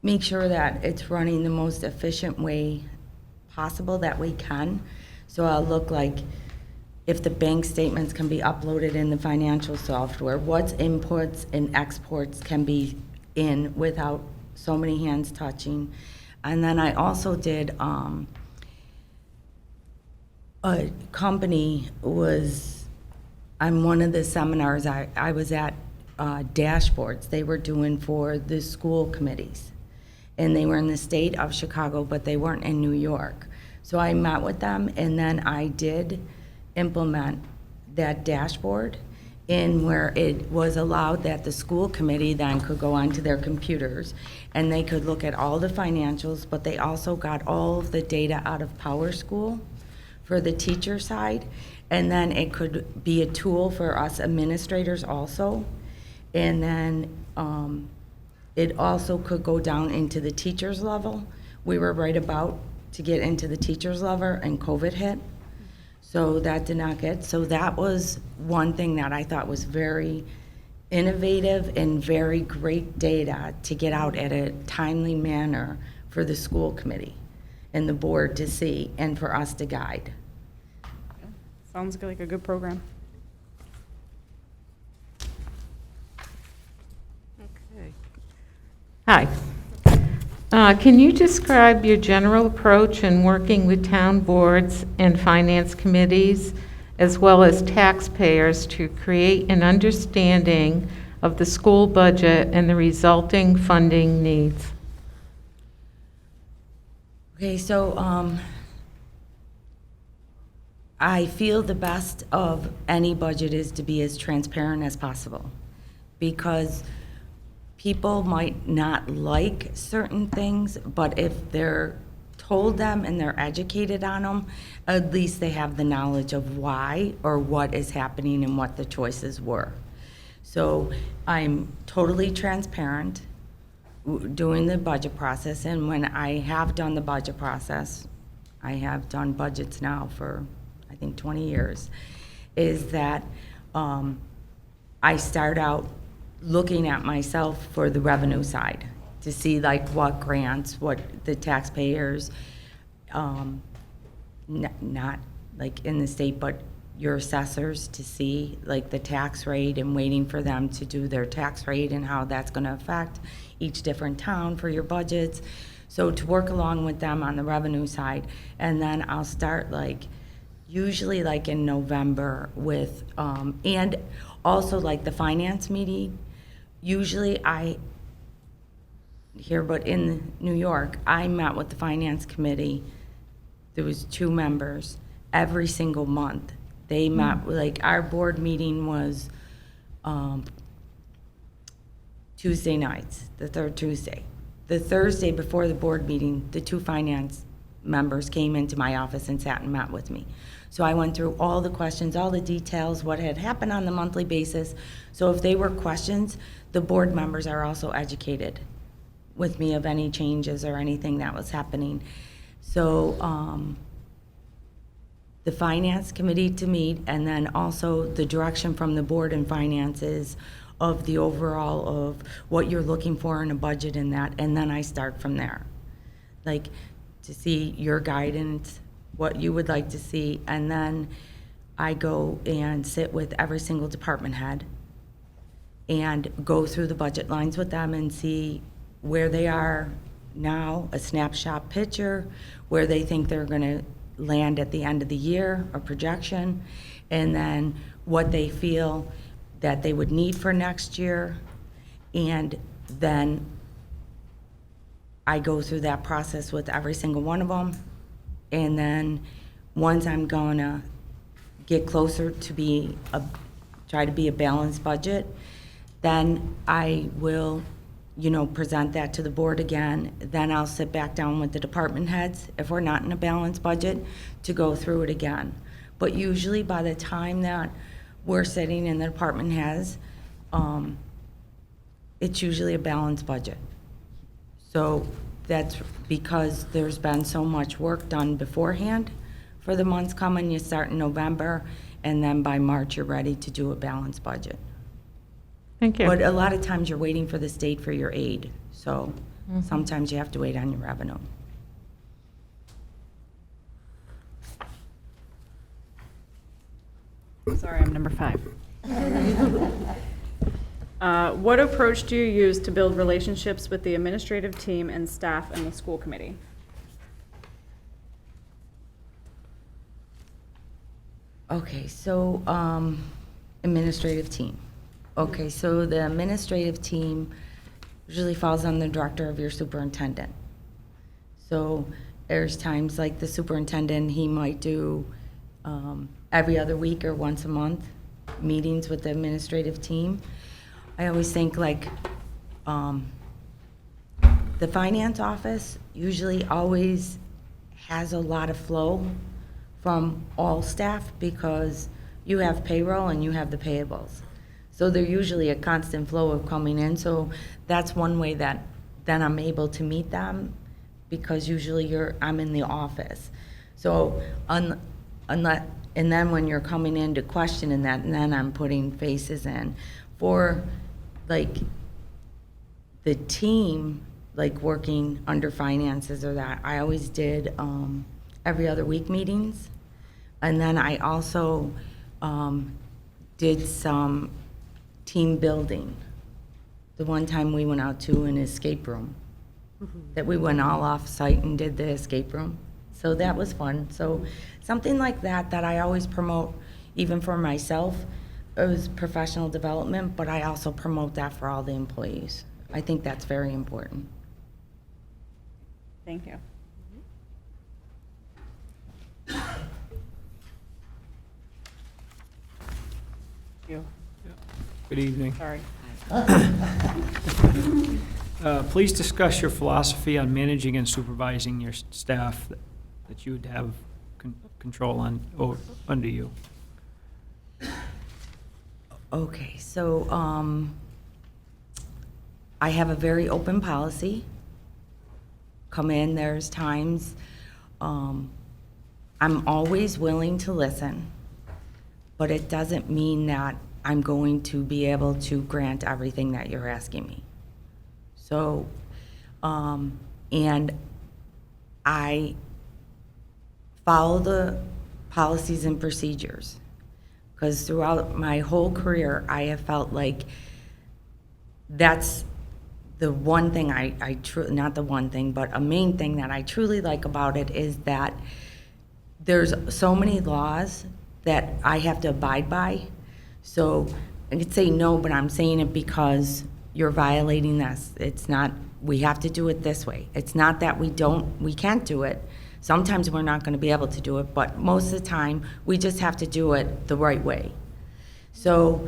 make sure that it's running the most efficient way possible that we can. So I'll look like if the bank statements can be uploaded in the financial software, what inputs and exports can be in without so many hands touching. And then I also did, a company was, on one of the seminars I was at, dashboards they were doing for the school committees. And they were in the state of Chicago, but they weren't in New York. So I met with them, and then I did implement that dashboard in where it was allowed that the school committee then could go onto their computers and they could look at all the financials, but they also got all of the data out of PowerSchool for the teacher side. And then it could be a tool for us administrators also. And then it also could go down into the teacher's level. We were right about to get into the teacher's level and COVID hit. So that did not get, so that was one thing that I thought was very innovative and very great data to get out at a timely manner for the school committee and the board to see and for us to guide. Sounds like a good program. Hi. Can you describe your general approach in working with town boards and finance committees, as well as taxpayers, to create an understanding of the school budget and the resulting funding needs? Okay, so I feel the best of any budget is to be as transparent as possible, because people might not like certain things, but if they're told them and they're educated on them, at least they have the knowledge of why or what is happening and what the choices were. So I'm totally transparent doing the budget process, and when I have done the budget process, I have done budgets now for, I think, 20 years, is that I start out looking at myself for the revenue side to see like what grants, what the taxpayers, not like in the state, but your assessors, to see like the tax rate and waiting for them to do their tax rate and how that's going to affect each different town for your budgets. So to work along with them on the revenue side, and then I'll start like usually like in November with, and also like the finance meeting. Usually here, but in New York, I met with the finance committee. There was 2 members every single month. They met, like our board meeting was Tuesday nights, the third Tuesday. The Thursday before the board meeting, the 2 finance members came into my office and sat and met with me. So I went through all the questions, all the details, what had happened on the monthly basis. So if they were questions, the board members are also educated with me of any changes or anything that was happening. So the finance committee to meet, and then also the direction from the board and finances of the overall of what you're looking for in a budget and that, and then I start from there. Like to see your guidance, what you would like to see, and then I go and sit with every single department head and go through the budget lines with them and see where they are now, a snapshot picture, where they think they're going to land at the end of the year, a projection, and then what they feel that they would need for next year. And then I go through that process with every single one of them. And then once I'm gonna get closer to try to be a balanced budget, then I will, present that to the board again. Then I'll sit back down with the department heads, if we're not in a balanced budget, to go through it again. But usually by the time that we're sitting in the department heads, it's usually a balanced budget. So that's because there's been so much work done beforehand for the months coming. You start in November, and then by March, you're ready to do a balanced budget. Thank you. But a lot of times, you're waiting for the state for your aid. So sometimes you have to wait on your revenue. Sorry, I'm number 5. What approach do you use to build relationships with the administrative team and staff and the school committee? Okay, so, administrative team. Okay, so the administrative team usually falls on the director of your superintendent. So there's times like the superintendent, he might do every other week or once a month meetings with the administrative team. I always think like the finance office usually always has a lot of flow from all staff because you have payroll and you have the payables. So they're usually a constant flow of coming in. So that's one way that then I'm able to meet them because usually I'm in the office. So unless, and then when you're coming in to question and that, and then I'm putting faces in. For like the team, like working under finances or that, I always did every other week meetings. And then I also did some team building. The one time we went out to an escape room, that we went all off-site and did the escape room. So that was fun. So something like that, that I always promote, even for myself, it was professional development, but I also promote that for all the employees. I think that's very important. Thank you. You. Good evening. Sorry. Please discuss your philosophy on managing and supervising your staff that you would have control on under you. Okay, so I have a very open policy. Come in, there's times I'm always willing to listen, but it doesn't mean that I'm going to be able to grant everything that you're asking me. So, and I follow the policies and procedures, because throughout my whole career, I have felt like that's the one thing not the one thing, but a main thing that I truly like about it is that there's so many laws that I have to abide by. So I could say no, but I'm saying it because you're violating this. It's not, we have to do it this way. It's not that we can't do it. Sometimes we're not going to be able to do it, but most of the time, we just have to do it the right way. So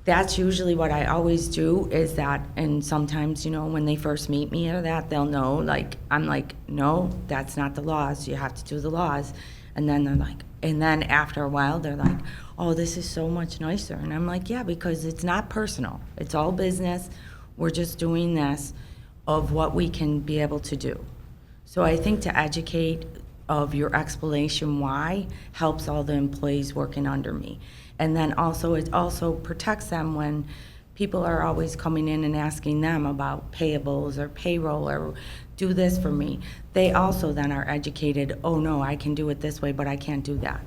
that's usually what I always do is that, and sometimes, you know, when they first meet me or that, they'll know, like, I'm like, no, that's not the laws. You have to do the laws. And then they're like, and then after a while, they're like, oh, this is so much nicer. And I'm like, yeah, because it's not personal. It's all business. We're just doing this of what we can be able to do. So I think to educate of your explanation why helps all the employees working under me. And then also, it also protects them when people are always coming in and asking them about payables or payroll or do this for me. They also then are educated, oh no, I can do it this way, but I can't do that.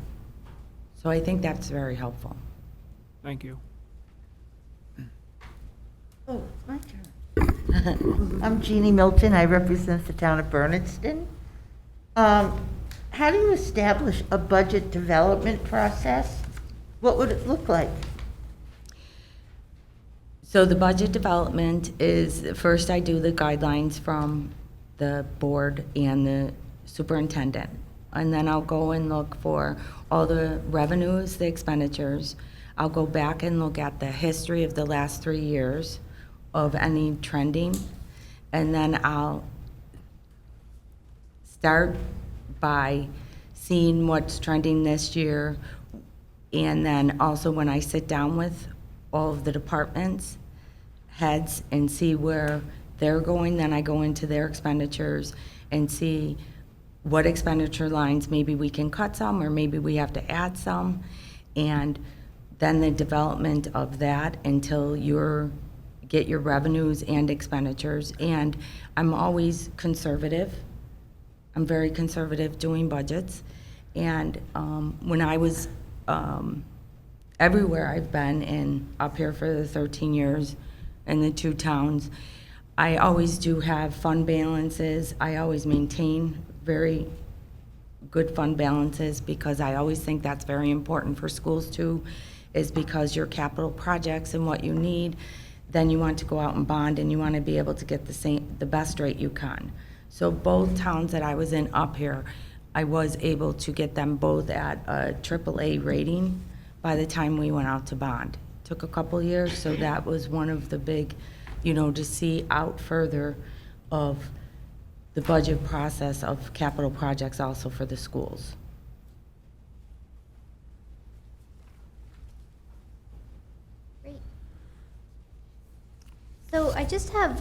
So I think that's very helpful. Thank you. Oh, it's my turn. I'm Jeannie Milton. I represent the town of Bernardston. How do you establish a budget development process? What would it look like? So the budget development is, first I do the guidelines from the board and the superintendent. And then I'll go and look for all the revenues, the expenditures. I'll go back and look at the history of the last 3 years of any trending. And then I'll start by seeing what's trending this year. And then also when I sit down with all of the departments, heads, and see where they're going, then I go into their expenditures and see what expenditure lines maybe we can cut some or maybe we have to add some. And then the development of that until you get your revenues and expenditures. And I'm always conservative. I'm very conservative doing budgets. And when I was everywhere I've been, and up here for the 13 years in the 2 towns, I always do have fund balances. I always maintain very good fund balances because I always think that's very important for schools too, is because your capital projects and what you need, then you want to go out and bond and you want to be able to get the best rate you can. So both towns that I was in up here, I was able to get them both at a AAA rating by the time we went out to bond. Took a couple years, so that was one of the big, to see out further of the budget process of capital projects also for the schools. Great. So I just have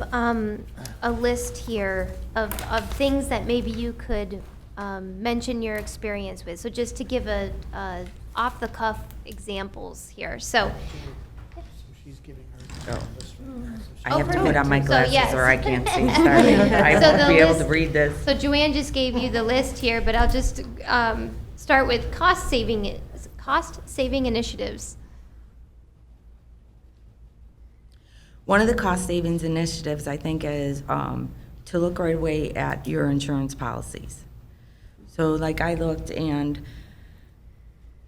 a list here of things that maybe you could mention your experience with. So just to give a off-the-cuff examples here. So She's giving her. I have to put on my So, glasses yes. or I can't see. Sorry, I So won't the be able to list- read this. So Joanne just gave you the list here, but I'll just start with cost-saving initiatives. One of the cost savings initiatives, I think, is to look right away at your insurance policies. So like I looked, and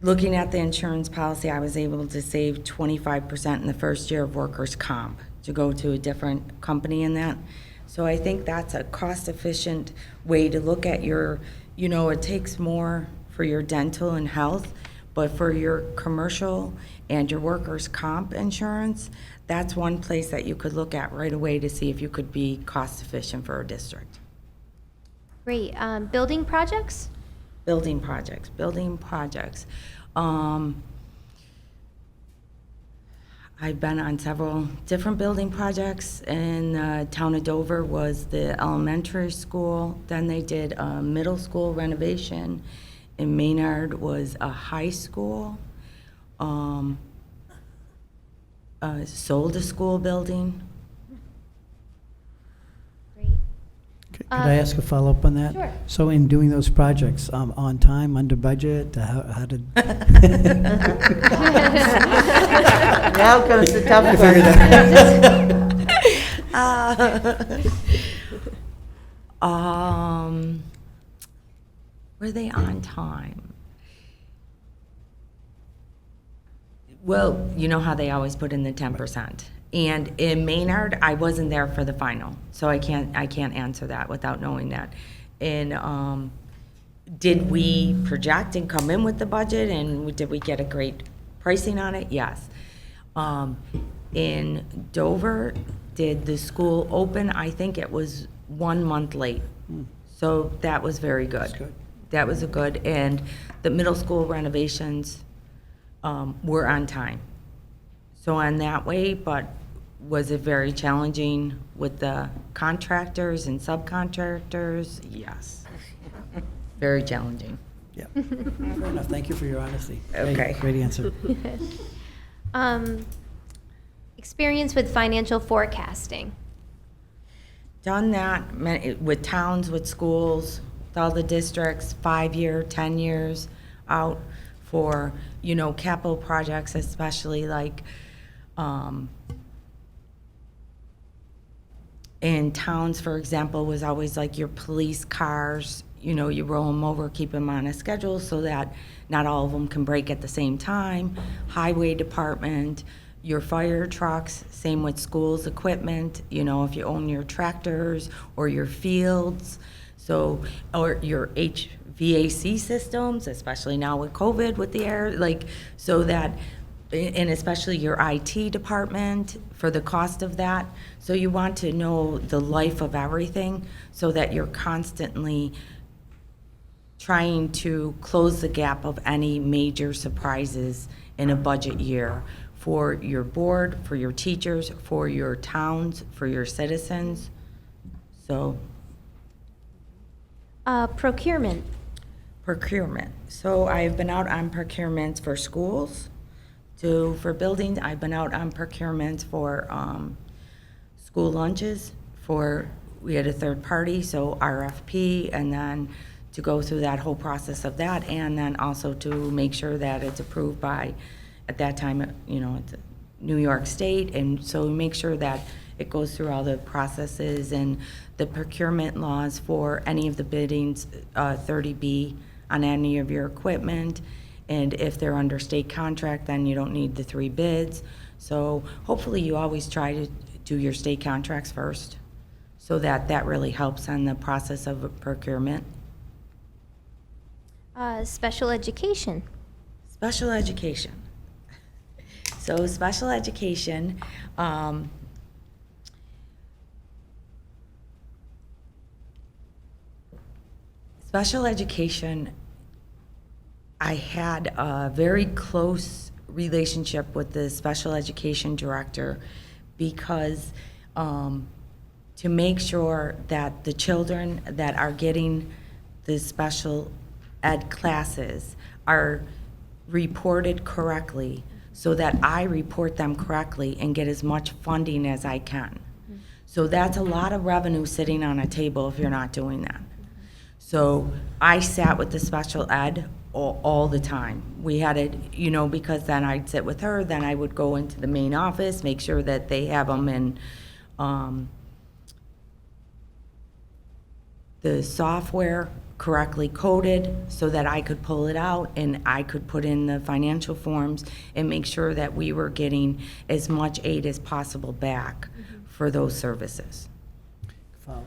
looking at the insurance policy, I was able to save 25% in the first year of workers' comp to go to a different company in that. So I think that's a cost-efficient way to look at your, it takes more for your dental and health, but for your commercial and your workers' comp insurance, that's one place that you could look at right away to see if you could be cost-efficient for a district. Great. Building projects? Building projects. I've been on several different building projects. In the town of Dover was the elementary school. Then they did a middle school renovation. In Maynard was a high school. Sold a school building. Great. Could I ask a follow-up on that? Sure. So in doing those projects, on time, under budget, how did? Now comes the tough I part. Were they on time? Well, you know how they always put in the 10%. And in Maynard, I wasn't there for the final, so I can't answer that without knowing that. And did we project and come in with the budget, and did we get a great pricing on it? Yes. In Dover, did the school open? I think it was 1 month late. So that was very good. That's good. That was a good, and the middle school renovations were on time. So on that way, but was it very challenging with the contractors and subcontractors? Yes. Very challenging. Yeah. Fair enough. Thank you for your honesty. Okay. Great answer. Experience with financial forecasting. Done that with towns, with schools, with all the districts, 5-year, 10 years out for, capital projects, especially like in towns, for example, was always like your police cars, you roll them over, keep them on a schedule so that not all of them can break at the same time. Highway department, your fire trucks, same with schools equipment, if you own your tractors or your fields, or your HVAC systems, especially now with COVID with the air, so that, and especially your IT department for the cost of that. So you want to know the life of everything so that you're constantly trying to close the gap of any major surprises in a budget year for your board, for your teachers, for your towns, for your citizens. So. Procurement. Procurement. So I've been out on procurements for schools, for buildings. I've been out on procurements for school lunches. We had a third party, so RFP, and then to go through that whole process of that, and then also to make sure that it's approved by, at that time, you know, it's New York State, and so we make sure that it goes through all the processes and the procurement laws for any of the biddings, 30B on any of your equipment. And if they're under state contract, then you don't need the 3 bids. So hopefully you always try to do your state contracts first, so that really helps on the process of procurement. Special education. Special education. So special education, special education, I had a very close relationship with the special education director because to make sure that the children that are getting the special ed classes are reported correctly so that I report them correctly and get as much funding as I can. So that's a lot of revenue sitting on a table if you're not doing that. So I sat with the special ed all the time. We had it, you know, because then I'd sit with her, then I would go into the main office, make sure that they have them in the software correctly coded so that I could pull it out and I could put in the financial forms and make sure that we were getting as much aid as possible back for those services. Sure.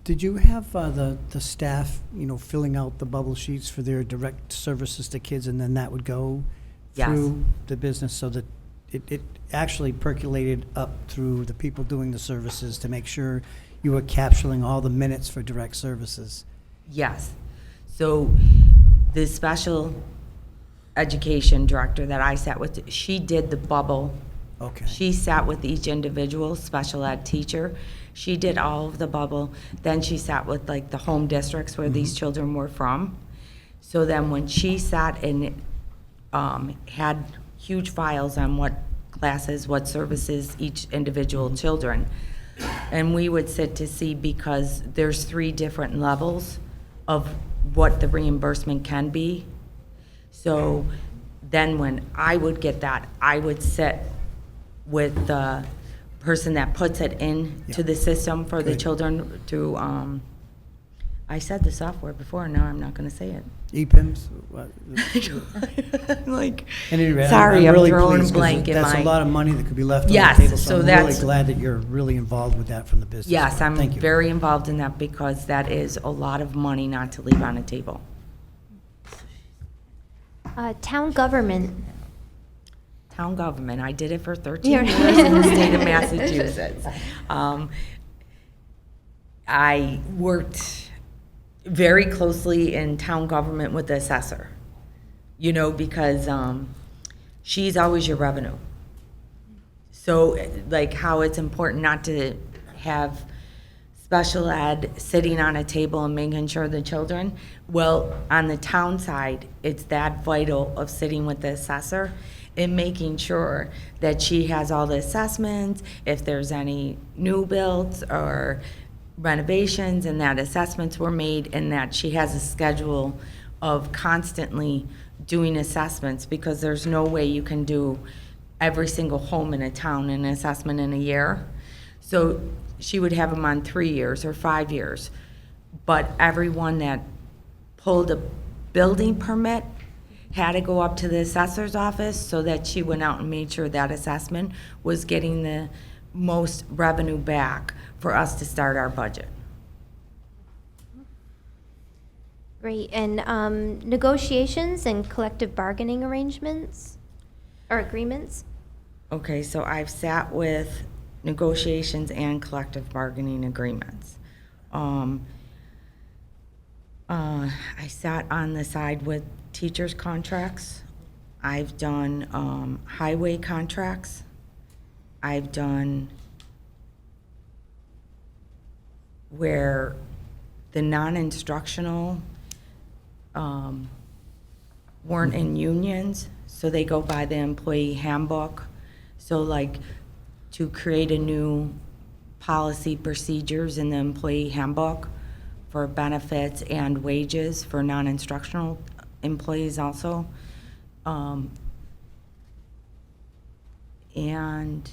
Did you have the staff, you know, filling out the bubble sheets for their direct services to kids, and then that would go Yes. through the business so that it actually percolated up through the people doing the services to make sure you were capturing all the minutes for direct services? Yes. So the special education director that I sat with, she did the bubble. Okay. She sat with each individual special ed teacher. She did all of the bubble. Then she sat with like the home districts where these children were from. So then when she sat and had huge files on what classes, what services each individual children, and we would sit to see, because there's 3 different levels of what the reimbursement can be. So then when I would get that, I would sit with the person that puts it in to the system for the Good. children through, I said the software before, now I'm not gonna say it. EPIMS? What? Like, At any rate, sorry, I'm really throwing a pleased 'cause blank in That's my. a lot of money that could be left on the Yes, table, so so I'm that's- really glad that you're really involved with that from the business. Yes, side. Thank I'm you. very involved in that because that is a lot of money not to leave on the table. Town government. Town government, I did it for 13 You're- years in the state of Massachusetts. I worked very closely in town government with the assessor, you know, because she's always your revenue. So like how it's important not to have special ed sitting on a table and making sure the children, well, on the town side, it's that vital of sitting with the assessor and making sure that she has all the assessments, if there's any new builds or renovations, and that assessments were made, and that she has a schedule of constantly doing assessments, because there's no way you can do every single home in a town an assessment in a year. So she would have them on 3 years or 5 years. But everyone that pulled a building permit had to go up to the assessor's office, so that she went out and made sure that assessment was getting the most revenue back for us to start our budget. Great. And negotiations and collective bargaining arrangements or agreements? Okay, so I've sat with negotiations and collective bargaining agreements. I sat on the side with teachers' contracts. I've done highway contracts. I've done where the non-instructional weren't in unions, so they go by the employee handbook. So like to create a new policy procedures in the employee handbook for benefits and wages for non-instructional employees also. And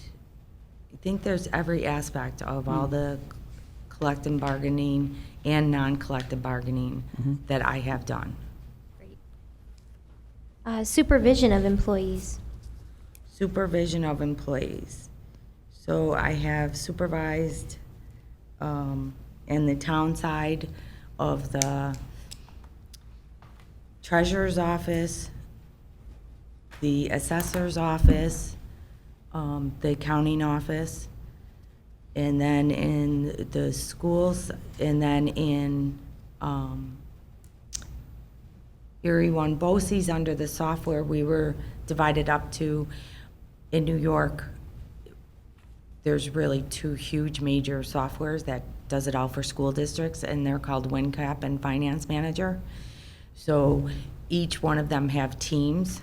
I think there's every aspect of all the collective bargaining and non-collective bargaining that I have done. Supervision of employees. Supervision of employees. So I have supervised in the town side of the treasurer's office, the assessor's office, the accounting office, and then in the schools, and then in Erie One BOCES under the software, we were divided up to, in New York, there's really two huge major softwares that does it all for school districts, and they're called WinCap and Finance Manager. So each one of them have teams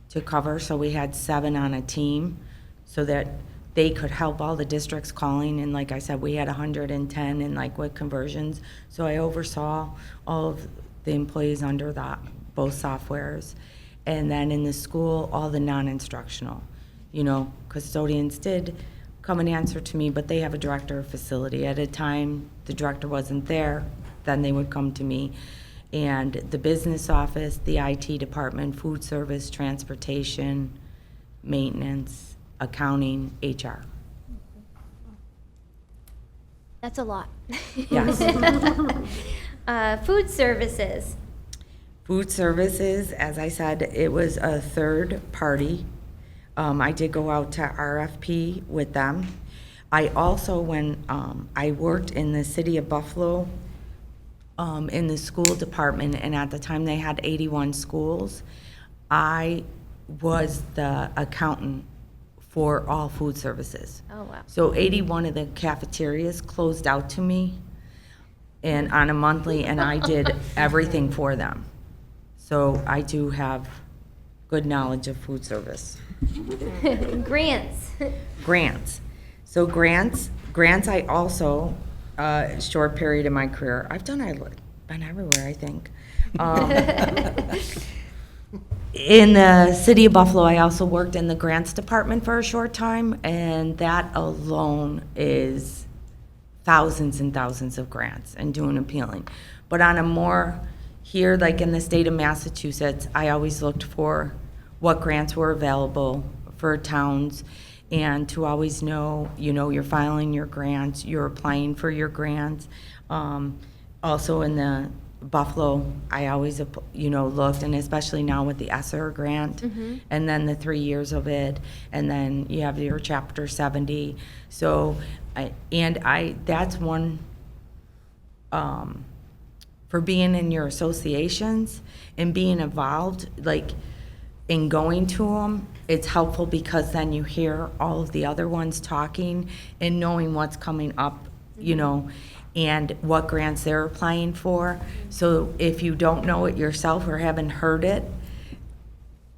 to cover, so we had 7 on a team so that they could help all the districts calling, and like I said, we had 110 in like with conversions. So I oversaw all of the employees under both softwares. And then in the school, all the non-instructional. You know, custodians did come and answer to me, but they have a director of facility. At a time, the director wasn't there, then they would come to me. And the business office, the IT department, food service, transportation, maintenance, accounting, HR. That's a lot. Yes. Food services. Food services, as I said, it was a third party. I did go out to RFP with them. I also, when I worked in the city of Buffalo, in the school department, and at the time they had 81 schools, I was the accountant for all food services. Oh, wow. So 81 of the cafeterias closed out to me and on a monthly, and I did everything for them. So I do have good knowledge of food service. Grants. Grants. So grants I also, short period in my career, I've been everywhere, I think. In the city of Buffalo, I also worked in the grants department for a short time, and that alone is thousands and thousands of grants and doing appealing. But on a more, here, like in the state of Massachusetts, I always looked for what grants were available for towns, and to always know, you know, you're filing your grants, you're applying for your grants. Also in the Buffalo, I always, you know, looked, and especially now with the ESSER grant, and then the 3 years of it, and then you have your Chapter 70. So, that's one, for being in your associations and being involved, like, in going to them, it's helpful because then you hear all of the other ones talking and knowing what's coming up, you know, and what grants they're applying for. So if you don't know it yourself or haven't heard it,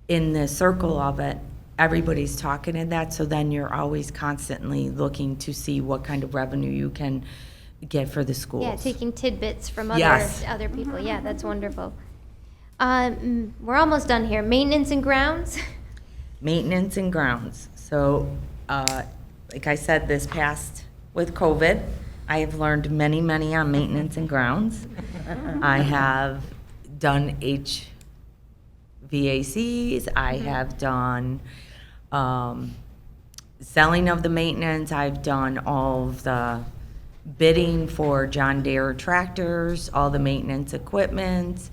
in the circle of it, everybody's talking in that, so then you're always constantly looking to see what kind of revenue you can get for the schools. Yeah, taking tidbits from Yes. other people. Yeah, that's wonderful. We're almost done here. Maintenance and grounds. Maintenance and grounds. So, like I said, this past, with COVID, I have learned many on maintenance and grounds. I have done HVACs, I have done selling of the maintenance, I've done all of the bidding for John Deere tractors, all the maintenance equipment,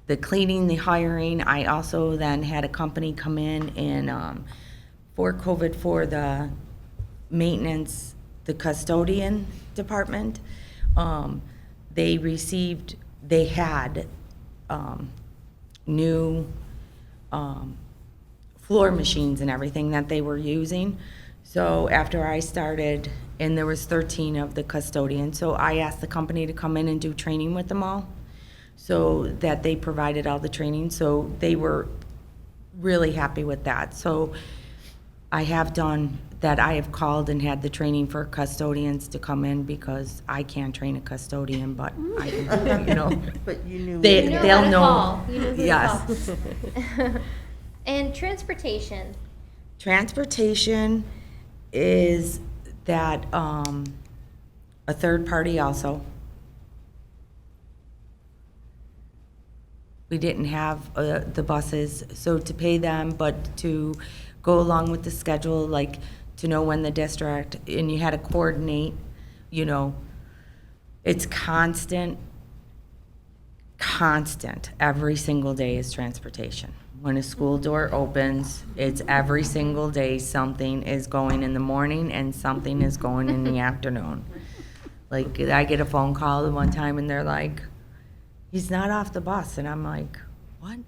the cleaning, the hiring. I also then had a company come in and for COVID for the maintenance, the custodian department. They had new floor machines and everything that they were using. So after I started, and there was 13 of the custodians, so I asked the company to come in and do training with them all, so that they provided all the training. So they were really happy with that. So I have done that. I have called and had the training for custodians to come in because I can't train a custodian, but I can, you know. But you knew. You They'll how to know. call. You know who to Yes. call. And transportation. Transportation is that, a third party also. We didn't have the buses, so to pay them, but to go along with the schedule, like to know when the district, and you had to coordinate, you know, it's constant, every single day is transportation. When a school door opens, it's every single day something is going in the morning and something is going in the afternoon. Like, I get a phone call the one time and they're like, he's not off the bus, and I'm like, what?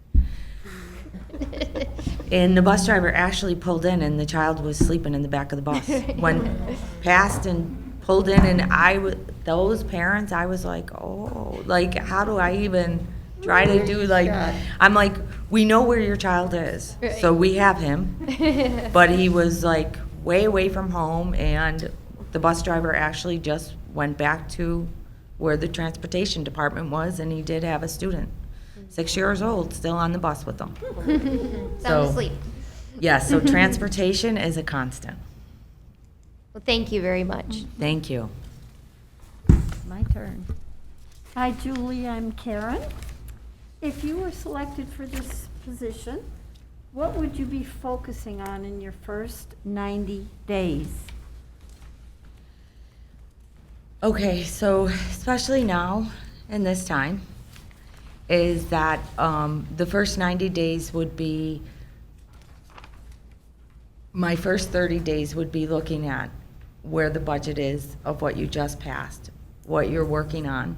And the bus driver actually pulled in and the child was sleeping in the back of the bus. Went past and pulled in, and those parents, I was like, oh, like, how do I even try to do, like, I'm like, we know where your child is, so we have him, but he was like way away from home, and the bus driver actually just went back to where the transportation department was, and he did have a student, 6 years old, still on the bus with them. Sound asleep. Yeah, so transportation is a constant. Well, thank you very much. Thank you. My turn. Hi, Julie, I'm Karen. If you were selected for this position, what would you be focusing on in your first 90 days? Okay, so especially now in this time, is that the first 90 days would be, my first 30 days would be looking at where the budget is of what you just passed, what you're working on,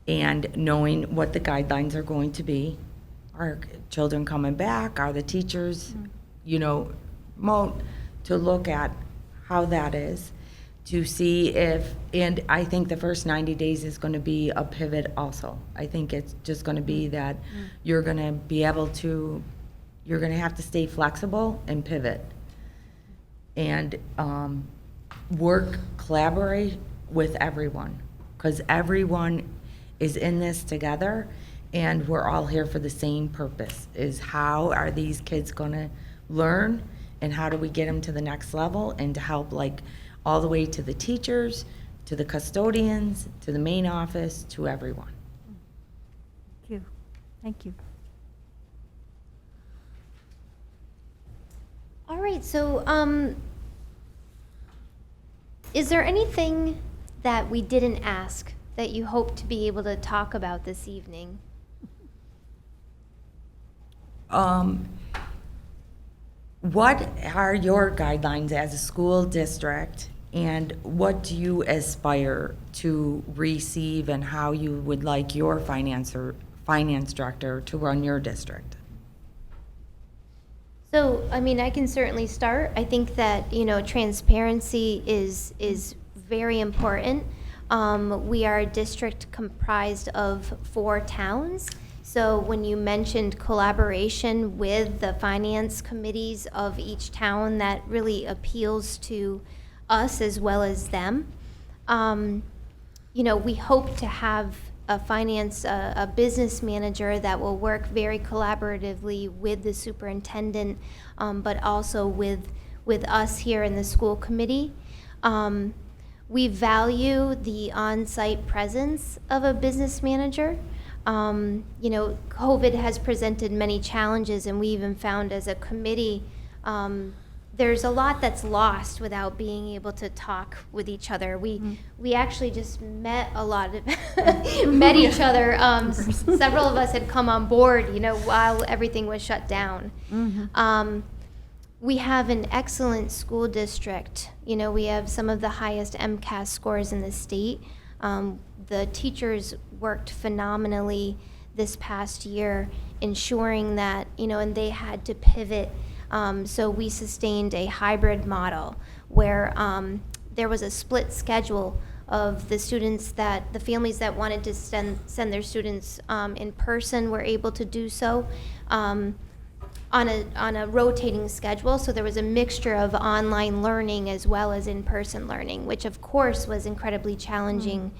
and knowing what the guidelines are going to be. Are children coming back? Are the teachers, you know, to look at how that is, to see if, and I think the first 90 days is going to be a pivot also. I think it's just going to be that you're going to be able to, you're going to have to stay flexible and pivot. And collaborate with everyone, because everyone is in this together, and we're all here for the same purpose, is how are these kids going to learn, and how do we get them to the next level, and to help, like, all the way to the teachers, to the custodians, to the main office, to everyone. Thank you. Thank you. All right, so is there anything that we didn't ask that you hope to be able to talk about this evening? What are your guidelines as a school district, and what do you aspire to receive, and how you would like your finance director to run your district? So, I mean, I can certainly start. I think that, you know, transparency is very important. We are a district comprised of 4 towns. So when you mentioned collaboration with the finance committees of each town, that really appeals to us as well as them. You know, we hope to have a business manager that will work very collaboratively with the superintendent, but also with us here in the school committee. We value the on-site presence of a business manager. You know, COVID has presented many challenges, and we even found as a committee, there's a lot that's lost without being able to talk with each other. We actually just met met each other. Several of us had come on board, you know, while everything was shut down. We have an excellent school district. You know, we have some of the highest MCAS scores in the state. The teachers worked phenomenally this past year, ensuring that, you know, and they had to pivot. So we sustained a hybrid model where there was a split schedule of the families that wanted to send their students in person were able to do so on a rotating schedule. So there was a mixture of online learning as well as in-person learning, which of course was incredibly challenging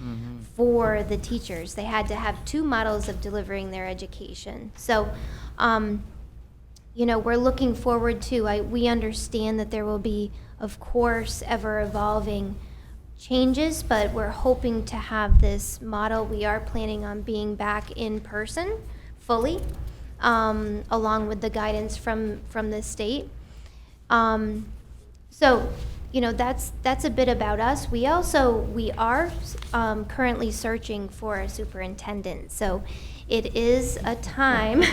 for the teachers. They had to have 2 models of delivering their education. So we're looking forward to. We understand that there will be, of course, ever-evolving changes, but we're hoping to have this model. We are planning on being back in person fully, along with the guidance from the state. So, that's a bit about us. We are currently searching for a superintendent, so it is a time. This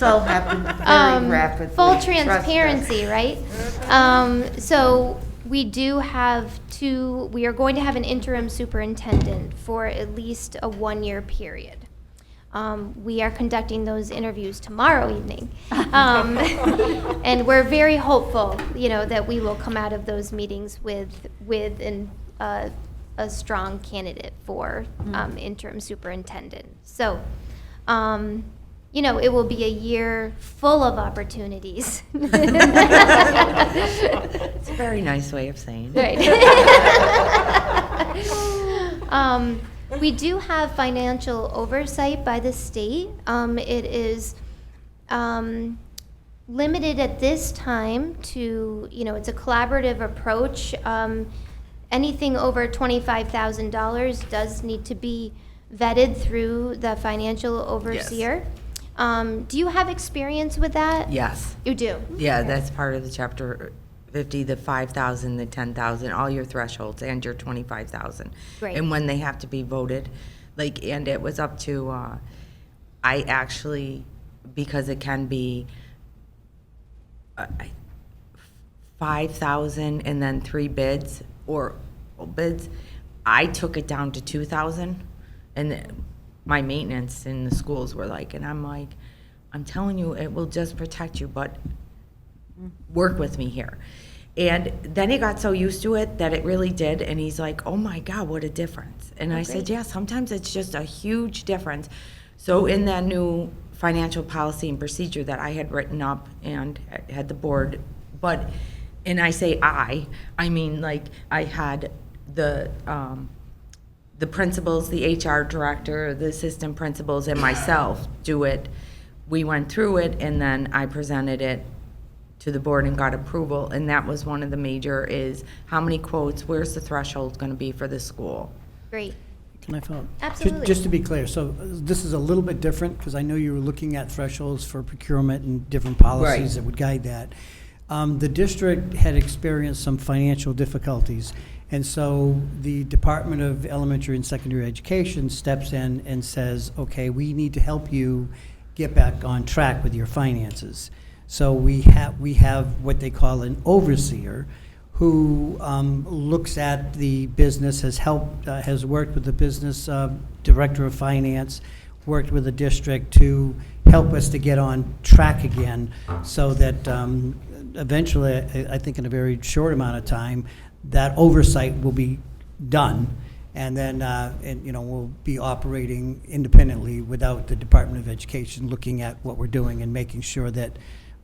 all happened very rapidly. Full Trust us. transparency, right? So we do have we are going to have an interim superintendent for at least a 1-year period. We are conducting those interviews tomorrow evening. And we're very hopeful, that we will come out of those meetings with a strong candidate for interim superintendent. So, it will be a year full of opportunities. It's a very nice way of saying it. Right. We do have financial oversight by the state. It is limited at this time to, it's a collaborative approach. Anything over $25,000 does need to be vetted through the financial overseer. Do you have experience with that? Yes. You do? Yeah, that's part of the Chapter 50, the 5,000, the 10,000, all your thresholds, and your 25,000. Great. And when they have to be voted, and it was up to, I actually, because it can be 5,000 and then 3 bids or bids, I took it down to 2,000, and my maintenance in the schools were like, and I'm like, I'm telling you, it will just protect you, but work with me here. And then he got so used to it that it really did, and he's like, oh my God, what a difference. And I said, yeah, sometimes it's just a huge difference. So in that new financial policy and procedure that I had written up and had the board, and I say I mean, I had the principals, the HR director, the assistant principals, and myself do it. We went through it, and then I presented it to the board and got approval, and that was one of the major is how many quotes, where's the threshold going to be for the school? Great. Can I follow? Absolutely. Just to be clear, so this is a little bit different, because I know you were looking at thresholds for procurement and different policies Right. that would guide that. The district had experienced some financial difficulties, and so the Department of Elementary and Secondary Education steps in and says, okay, we need to help you get back on track with your finances. So we have what they call an overseer, who looks at the business, has worked with the business director of finance, worked with the district to help us to get on track again, so that eventually, I think in a very short amount of time, that oversight will be done, and then we'll be operating independently without the Department of Education looking at what we're doing and making sure that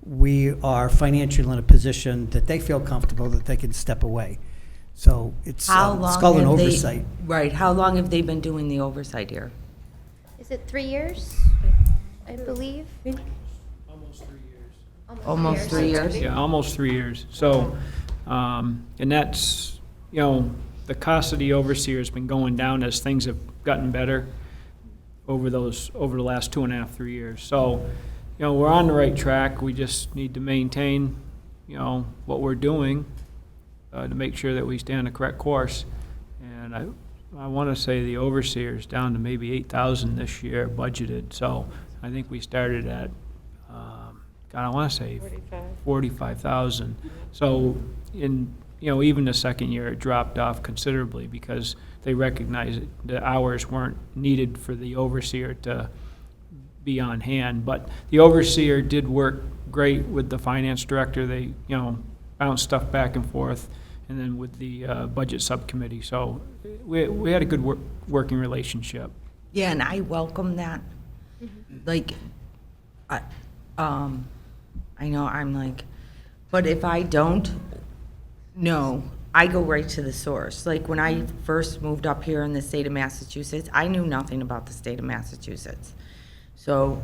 we are financially in a position that they feel comfortable that they can step away. So it's called an oversight. Right. How long have they been doing the oversight here? Is it 3 years, I believe? Almost 3 years? Yeah, almost 3 years. So, and that's, the cost of the overseer has been going down as things have gotten better over the last 2.5, 3 years. So, we're on the right track. We just need to maintain, what we're doing to make sure that we stay on the correct course. And I want to say the overseer is down to maybe 8,000 this year budgeted. So I think we started at, I want to say 45,000. So even the second year, it dropped off considerably because they recognized the hours weren't needed for the overseer to be on hand. But the overseer did work great with the finance director. They, bounced stuff back and forth, and then with the budget subcommittee. So we had a good working relationship. Yeah, and I welcome that. I know I'm like, but if I don't know I go right to the source. Like, when I first moved up here in the state of Massachusetts, I knew nothing about the state of Massachusetts. So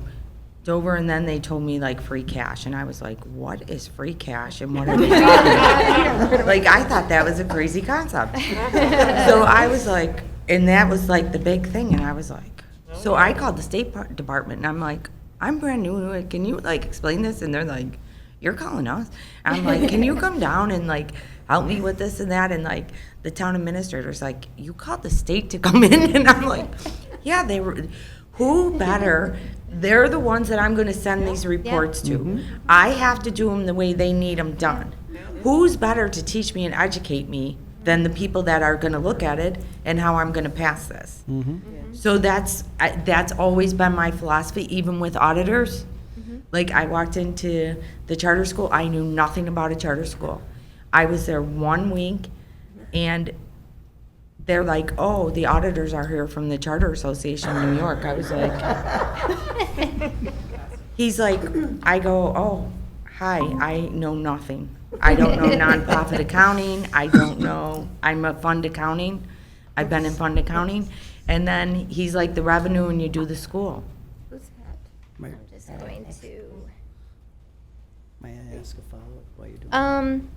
Dover, and then they told me like free cash, and I was like, what is free cash, and what are they talking about? Like, I thought that was a crazy concept. So I was like, and that was like the big thing, and I was like, so I called the State Department, and I'm like, I'm brand new, can you like explain this? And they're like, you're calling us. And I'm like, can you come down and like help me with this and that? And like the town administrator's like, you called the state to come in? And I'm like, yeah, they were, who better? They're the ones that I'm gonna send these reports to. I have to do them the way they need them done. Who's better to teach me and educate me than the people that are gonna look at it and how I'm gonna pass this? So that's always been my philosophy, even with auditors. Like, I walked into the charter school, I knew nothing about a charter school. I was there 1 week, and they're like, oh, the auditors are here from the Charter Association in New York. I was like, he's like, I go, oh, hi, I know nothing. I don't know nonprofit accounting, I don't know, I'm a fund accounting, I've been in fund accounting. And then he's like, the revenue, and you do the school. Who's that? Might I'm just going to. may I ask a follow-up while you're doing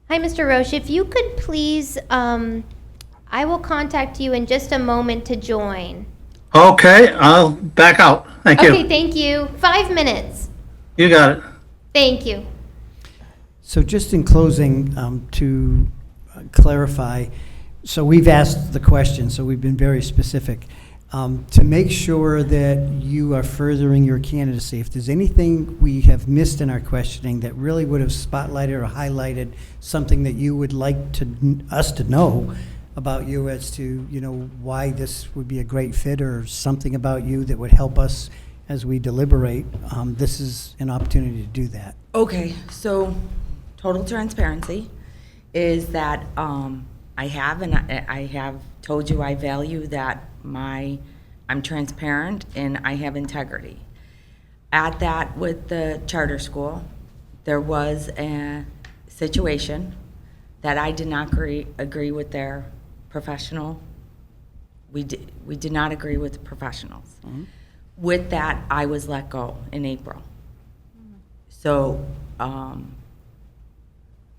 Hi, Mr. Roche. If you could please, I will contact you in just a moment to join. Okay, I'll back out. Thank you. Okay, thank you. 5 minutes. You got it. Thank you. So just in closing, to clarify, so we've asked the question, so we've been very specific. To make sure that you are furthering your candidacy, if there's anything we have missed in our questioning that really would have spotlighted or highlighted something that you would like us to know about you as to, why this would be a great fit, or something about you that would help us as we deliberate, this is an opportunity to do that. Okay, so total transparency is that I have told you I value that I'm transparent and I have integrity. At that, with the charter school, there was a situation that I did not agree with their professional. We did not agree with the professionals. With that, I was let go in April. So,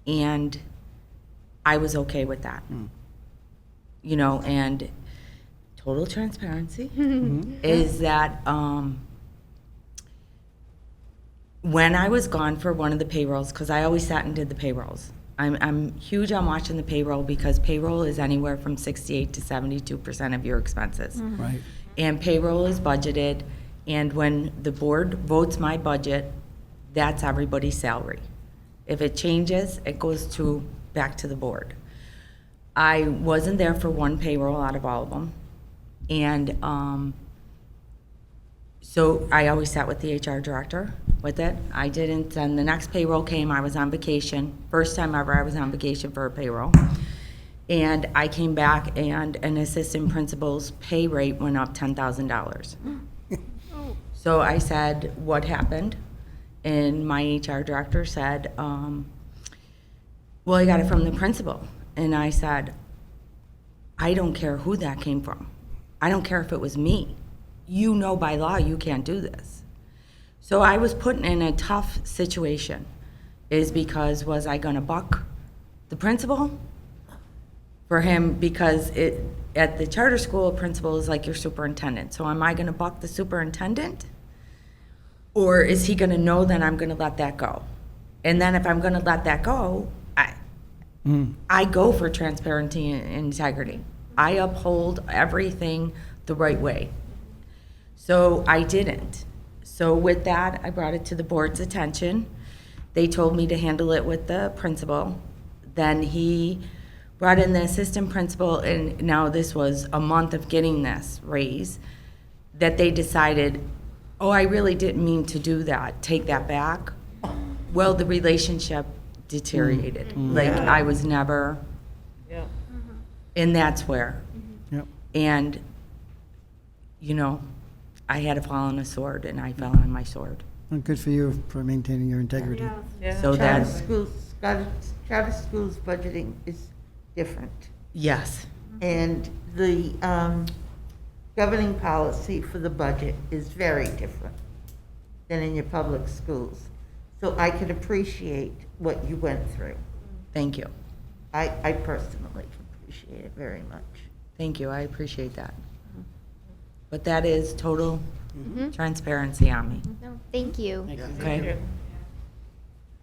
and I was okay with that. And total transparency is that when I was gone for one of the payrolls, because I always sat and did the payrolls. I'm huge on watching the payroll, because payroll is anywhere from 68 to 72% of your expenses. Right. And payroll is budgeted, and when the board votes my budget, that's everybody's salary. If it changes, it goes back to the board. I wasn't there for one payroll out of all of them. And so I always sat with the HR director with it. I didn't, and the next payroll came, I was on vacation. First time ever I was on vacation for a payroll. And I came back, and an assistant principal's pay rate went up $10,000. So I said, what happened? And my HR director said, well, I got it from the principal. And I said, I don't care who that came from. I don't care if it was me. You know by law you can't do this. So I was put in a tough situation, is because was I gonna buck the principal for him? Because at the charter school, principal is like your superintendent. So am I gonna buck the superintendent? Or is he gonna know that I'm gonna let that go? And then if I'm gonna let that go, I go for transparency and integrity. I uphold everything the right way. So I didn't. So with that, I brought it to the board's attention. They told me to handle it with the principal. Then he brought in the assistant principal, and now this was a month of getting this raise, that they decided, oh, I really didn't mean to do that, take that back. Well, the relationship deteriorated. Like, I was never, and that's where. And, I had to fall on a sword, and I fell on my sword. Well, good for you for maintaining your integrity. So Charter that's, schools, charter schools budgeting is different. yes. And the governing policy for the budget is very different than in your public schools. So I can appreciate what you went through. Thank you. I personally appreciate it very much. Thank you. I appreciate that. But that is total transparency on me. No, thank you. Okay?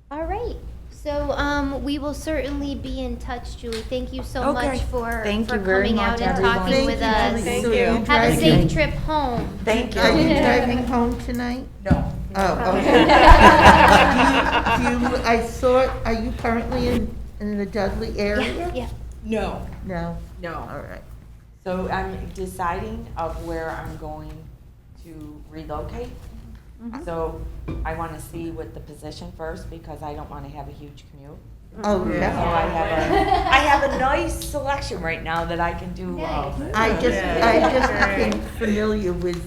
All right. So we will certainly be in touch, Julie. Thank you so Okay. much for Thank you for very coming much, out and everyone. talking with us. Thank you. Have a safe trip home. Thank Are you you. driving home tonight? No. Oh, okay. I saw, are you currently in the Dudley area? Yeah. No. No? No. All right. So I'm deciding of where I'm going to relocate. So I want to see with the position first because I don't want to have a huge commute. Oh, So yeah. I have a nice selection right now that I can do. I just became familiar with,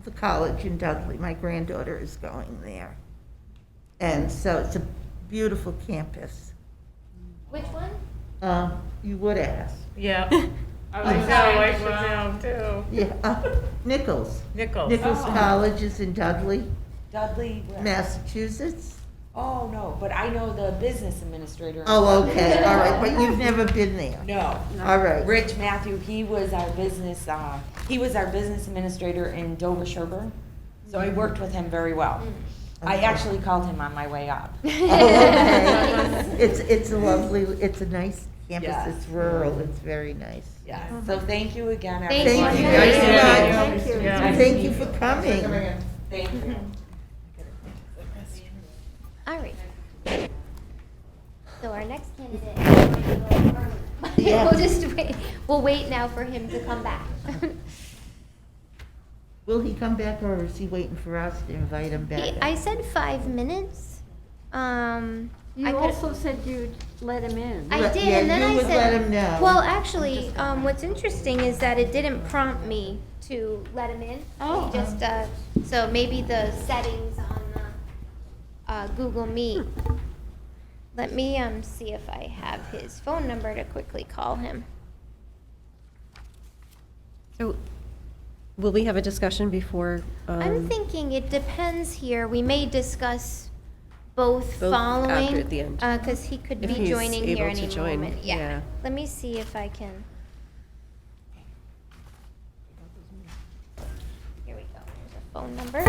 the college in Dudley. My granddaughter is going there. And so it's a beautiful campus. Which one? You would ask. Yeah. I was going down too. Yeah, Nichols. Nichols. Nichols College is in Dudley, Dudley, where? Massachusetts. Oh, no, but I know the business administrator. in Oh, Dudley. okay, all right, but you've never been there. No. All right. Rich Matthew, he was our business administrator in Dover Sherburne. So I worked with him very well. I actually called him on my way up. Oh, okay. It's a lovely, it's a nice campus, Yes. it's rural, it's very nice. Yeah, so thank you again, Thank everyone. Thank you very Thank much. you. And thank you for coming. Thank you. All right. So our next candidate. Yeah. We'll just wait. We'll wait now for him to come back. Will he come back, or is he waiting for us to invite him back? I said 5 minutes. You I could- also said you'd let him in. I Let- did, yeah, and then you I would said. let him know. Well, actually, what's interesting is that it didn't prompt me to let him in. Oh. It just, so maybe the settings on the Google Meet. Let me see if I have his phone number to quickly call him. So, will we have a discussion before? I'm thinking it depends here. We may discuss both Both following. after at the end. Because he could If be he's joining here able to any join, moment. yeah. Let me see if I can. Here we go. Here's a phone number.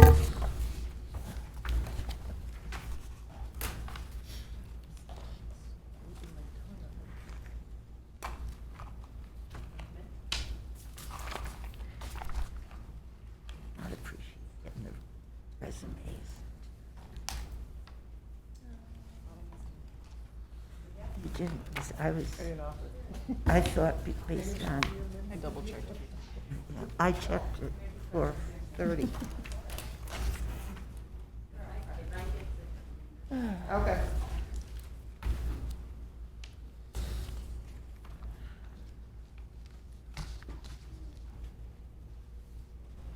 I'd appreciate getting the resumes. You didn't, 'cause I thought based on. I double checked. I checked it for 30. Okay.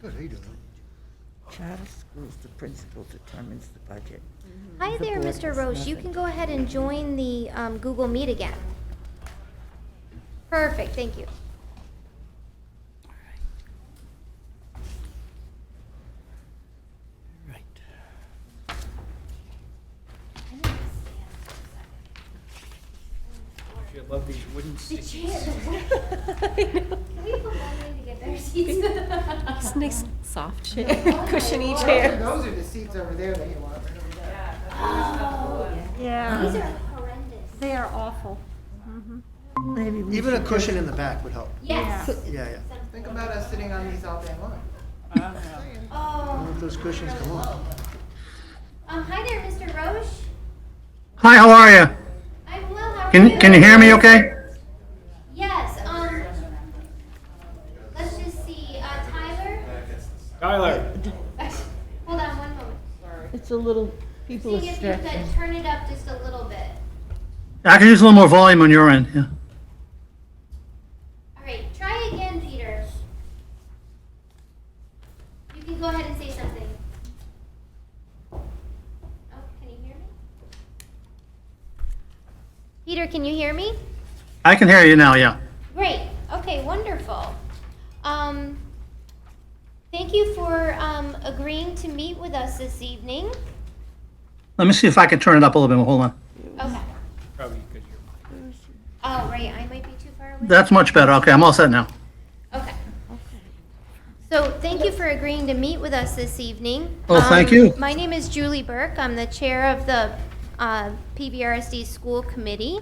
Good, how you doing? Charter schools, the principal determines the budget. Hi The there, board Mr. has Roche. You nothing. can go ahead and join the Google Meet again. Perfect, thank you. You love these wooden The seats. chair. Can we put one way to get better seats? It's a nice soft chair, cushiony chair. Those are the seats over there that you want. Oh, Yeah, these are horrendous. they are awful. Maybe we Even a should cushion just- in the back would help. Yes. Yeah, yeah. Think about us sitting on these all day long. I Oh, wonder if those cushions come off. hi there, Mr. Roche. Hi, how are you? I'm well, how are Can you hear me okay? Yes, let's just see, Tyler? Tyler. Hold on one moment. It's a little, people are Seeing if you stretching. could turn it up just a little bit. I can use a little more volume on your end, yeah. All right, try again, Peter. You can go Peter, can you hear me? I can hear you now, yeah. Great. Okay, wonderful. Thank you for agreeing to meet with us this evening. Let me see if I can turn it up a little bit more. Hold on. Okay. Probably good here. Oh, right, I might be too far away. That's much better. Okay, I'm all set now. Okay. So thank you for agreeing to meet with us this evening. Oh, thank you. My name is Julie Burke. I'm the chair of the PVRSD School Committee.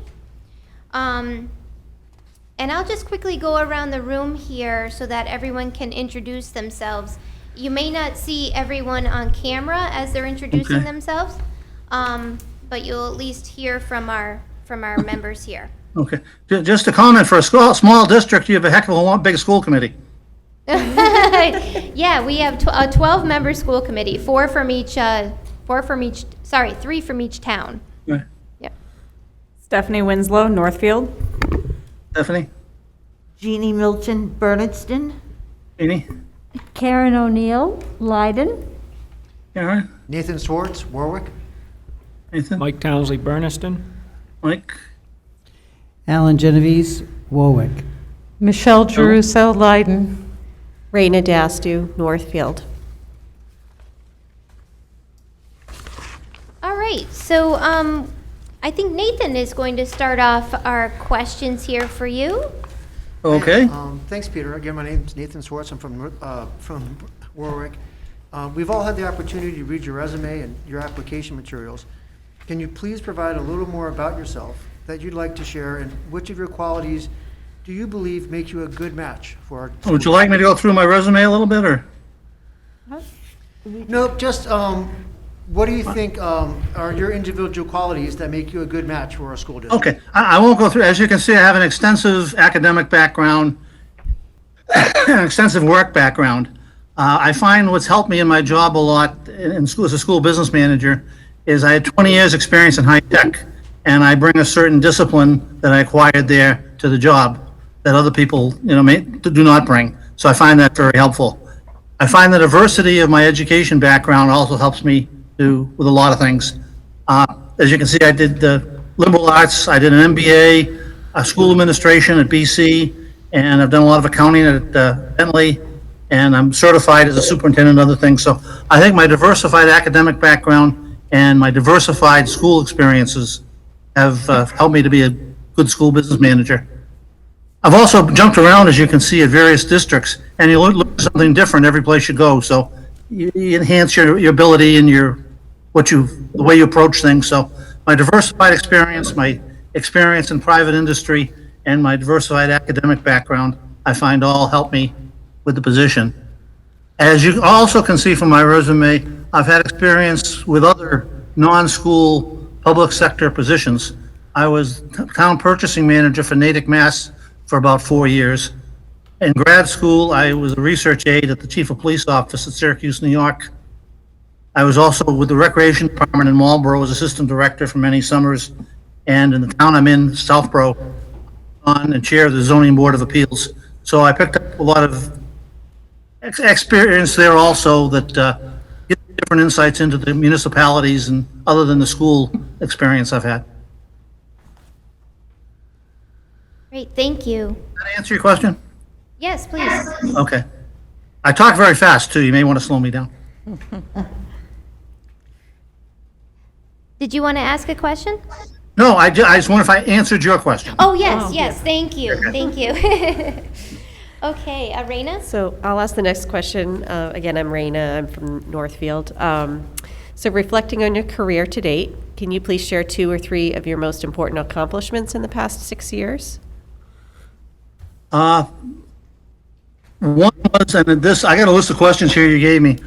And I'll just quickly go around the room here so that everyone can introduce themselves. You may not see everyone on camera as they're introducing Okay. themselves, but you'll at least hear from our members here. Okay. Just a comment, for a small district, you have a heck of a big school committee. Yeah, we have a 12-member school committee, three from each town. Right. Yep. Stephanie Winslow, Northfield. Stephanie? Jeannie Milton, Bernardston. Jeannie? Karen O'Neill, Leiden. Karen? Nathan Swartz, Warwick. Nathan? Mike Townsley, Bernardston. Mike? Alan Genovese, Warwick. Michelle Jeruso, Leiden. Raina Dastu, Northfield. All right, so I think Nathan is going to start off our questions here for you. Okay. Thanks, Peter. Again, my name's Nathan Swartz. I'm from Warwick. We've all had the opportunity to read your resume and your application materials. Can you please provide a little more about yourself that you'd like to share, and which of your qualities do you believe make you a good match for our school? Would you like me to go through my resume a little bit, or? No, just what do you think are your individual qualities that make you a good match for our school district? Okay, I won't go through. As you can see, I have an extensive academic background, an extensive work background. I find what's helped me in my job a lot in school as a school business manager is I had 20 years experience in high tech, and I bring a certain discipline that I acquired there to the job that other people, do not bring. So I find that very helpful. I find the diversity of my education background also helps me with a lot of things. As you can see, I did the liberal arts. I did an MBA, school administration at BC, and I've done a lot of accounting at Bentley, and I'm certified as a superintendent and other things. So I think my diversified academic background and my diversified school experiences have helped me to be a good school business manager. I've also jumped around, as you can see, at various districts, and you look at something different every place you go. So you enhance your ability and the way you approach things. So my diversified experience, my experience in private industry, and my diversified academic background, I find all help me with the position. As you also can see from my resume, I've had experience with other non-school public sector positions. I was town purchasing manager for Natick, Mass. For about 4 years. In grad school, I was a research aide at the Chief of Police Office at Syracuse, New York. I was also with the Recreation Department in Marlborough as Assistant Director for many summers. And in the town I'm in, Southborough, on and chair of the Zoning Board of Appeals. So I picked up a lot of experience there also that gives different insights into the municipalities and other than the school experience I've had. Great, thank you. Did that answer your question? Yes, please. Okay. I talk very fast, too. You may want to slow me down. Did you want to ask a question? No, I just wonder if I answered your question. Oh, yes, thank you, thank you. Okay, Raina? So I'll ask the next question. Again, I'm Raina. I'm from Northfield. So reflecting on your career to date, can you please share 2 or 3 of your most important accomplishments in the past 6 years? One was, and this, I got a list of questions here you gave me.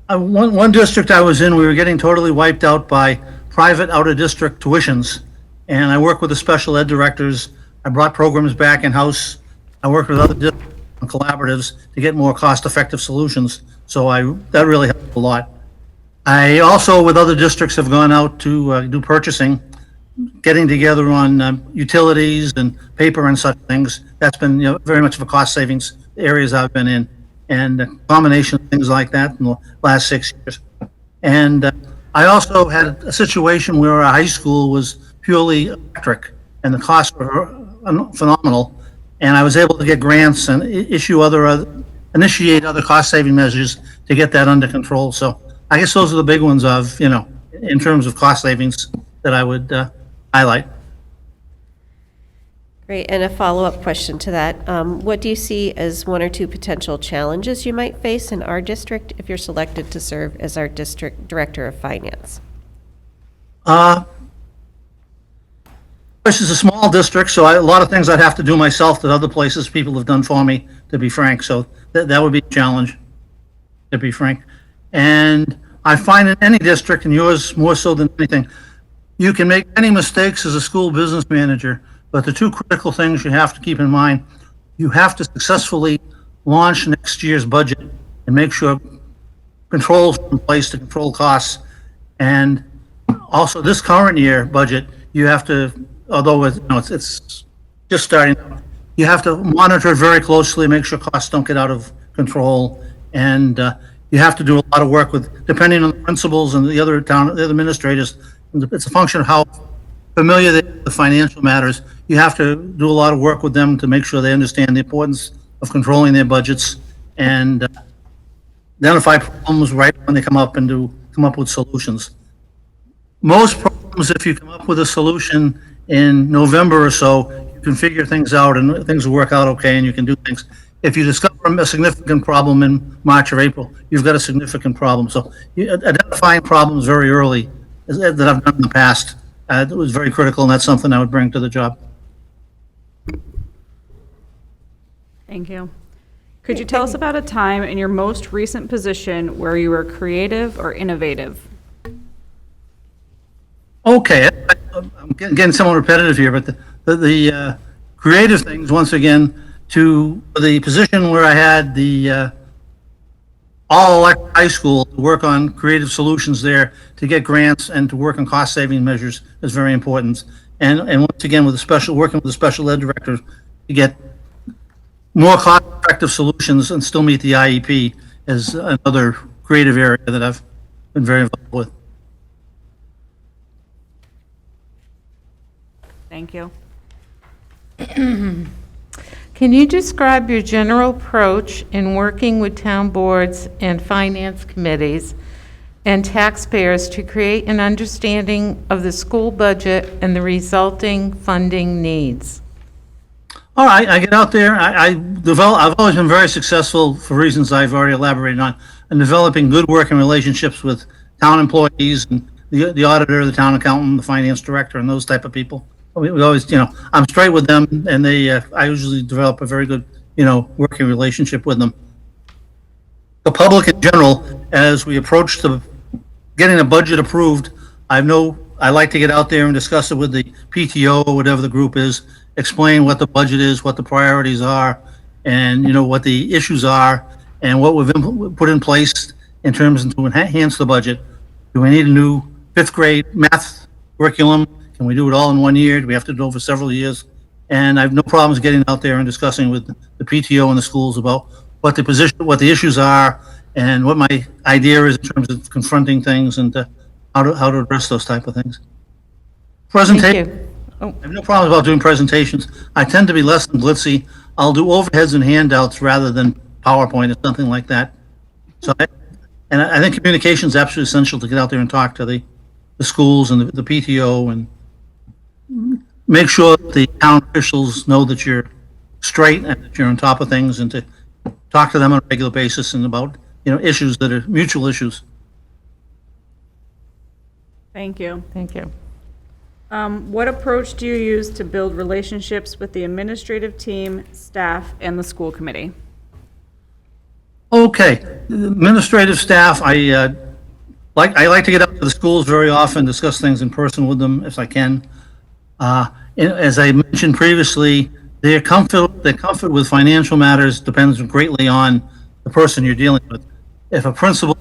One district I was in, we were getting totally wiped out by private out-of-district tuitions. And I worked with the special ed directors. I brought programs back in-house. I worked with other districts and collaboratives to get more cost-effective solutions. So that really helped a lot. I also, with other districts, have gone out to do purchasing, getting together on utilities and paper and such things. That's been very much of a cost savings areas I've been in, and a combination of things like that in the last 6 years. And I also had a situation where our high school was purely electric, and the costs were phenomenal. And I was able to get grants and initiate other cost-saving measures to get that under control. So I guess those are the big ones in terms of cost savings that I would highlight. Great, and a follow-up question to that. What do you see as one or two potential challenges you might face in our district if you're selected to serve as our district director of finance? This is a small district, so a lot of things I'd have to do myself that other places people have done for me, to be frank. So that would be a challenge, to be frank. And I find in any district, and yours more so than anything, you can make any mistakes as a school business manager, but the two critical things you have to keep in mind, you have to successfully launch next year's budget and make sure controls are in place to control costs. And also this current year budget, you have to, although it's just starting, you have to monitor it very closely, make sure costs don't get out of control. And you have to do a lot of work with, depending on the principals and the other administrators, it's a function of how familiar they are with the financial matters. You have to do a lot of work with them to make sure they understand the importance of controlling their budgets and identify problems right when they come up and come up with solutions. Most problems, if you come up with a solution in November or so, you can figure things out and things will work out okay and you can do things. If you discover a significant problem in March or April, you've got a significant problem. So identifying problems very early that I've done in the past, it was very critical, and that's something I would bring to the job. Thank you. Could you tell us about a time in your most recent position where you were creative or innovative? Okay, I'm getting somewhat repetitive here, but the creative things, once again, to the position where I had the all-electric high school to work on creative solutions there, to get grants and to work on cost-saving measures is very important. And once again, working with the special ed director to get more cost-effective solutions and still meet the IEP is another creative area that I've been very involved with. Thank you. Can you describe your general approach in working with town boards and finance committees and taxpayers to create an understanding of the school budget and the resulting funding needs? All right, I get out there. I've always been very successful for reasons I've already elaborated on, in developing good working relationships with town employees and the auditor, the town accountant, the finance director, and those type of people. We always, I'm straight with them, and I usually develop a very good, working relationship with them. The public in general, as we approach getting a budget approved, I like to get out there and discuss it with the PTO or whatever the group is, explain what the budget is, what the priorities are, and what the issues are, and what we've put in place in terms to enhance the budget. Do we need a new 5th grade math curriculum? Can we do it all in 1 year? Do we have to do it over several years? And I have no problems getting out there and discussing with the PTO and the schools about what the issues are, and what my idea is in terms of confronting things and how to address those type of things. Presentation. I have no problems about doing presentations. I tend to be less than glitzy. I'll do overheads and handouts rather than PowerPoint or something like that. So, I think communication is absolutely essential to get out there and talk to the schools and the PTO and make sure that the town officials know that you're straight and that you're on top of things, and to talk to them on a regular basis and about, issues that are mutual issues. Thank you. Thank you. What approach do you use to build relationships with the administrative team, staff, and the school committee? Okay, the administrative staff, I like to get up to the schools very often, discuss things in person with them if I can. As I mentioned previously, their comfort with financial matters depends greatly on the person you're dealing with. If a principal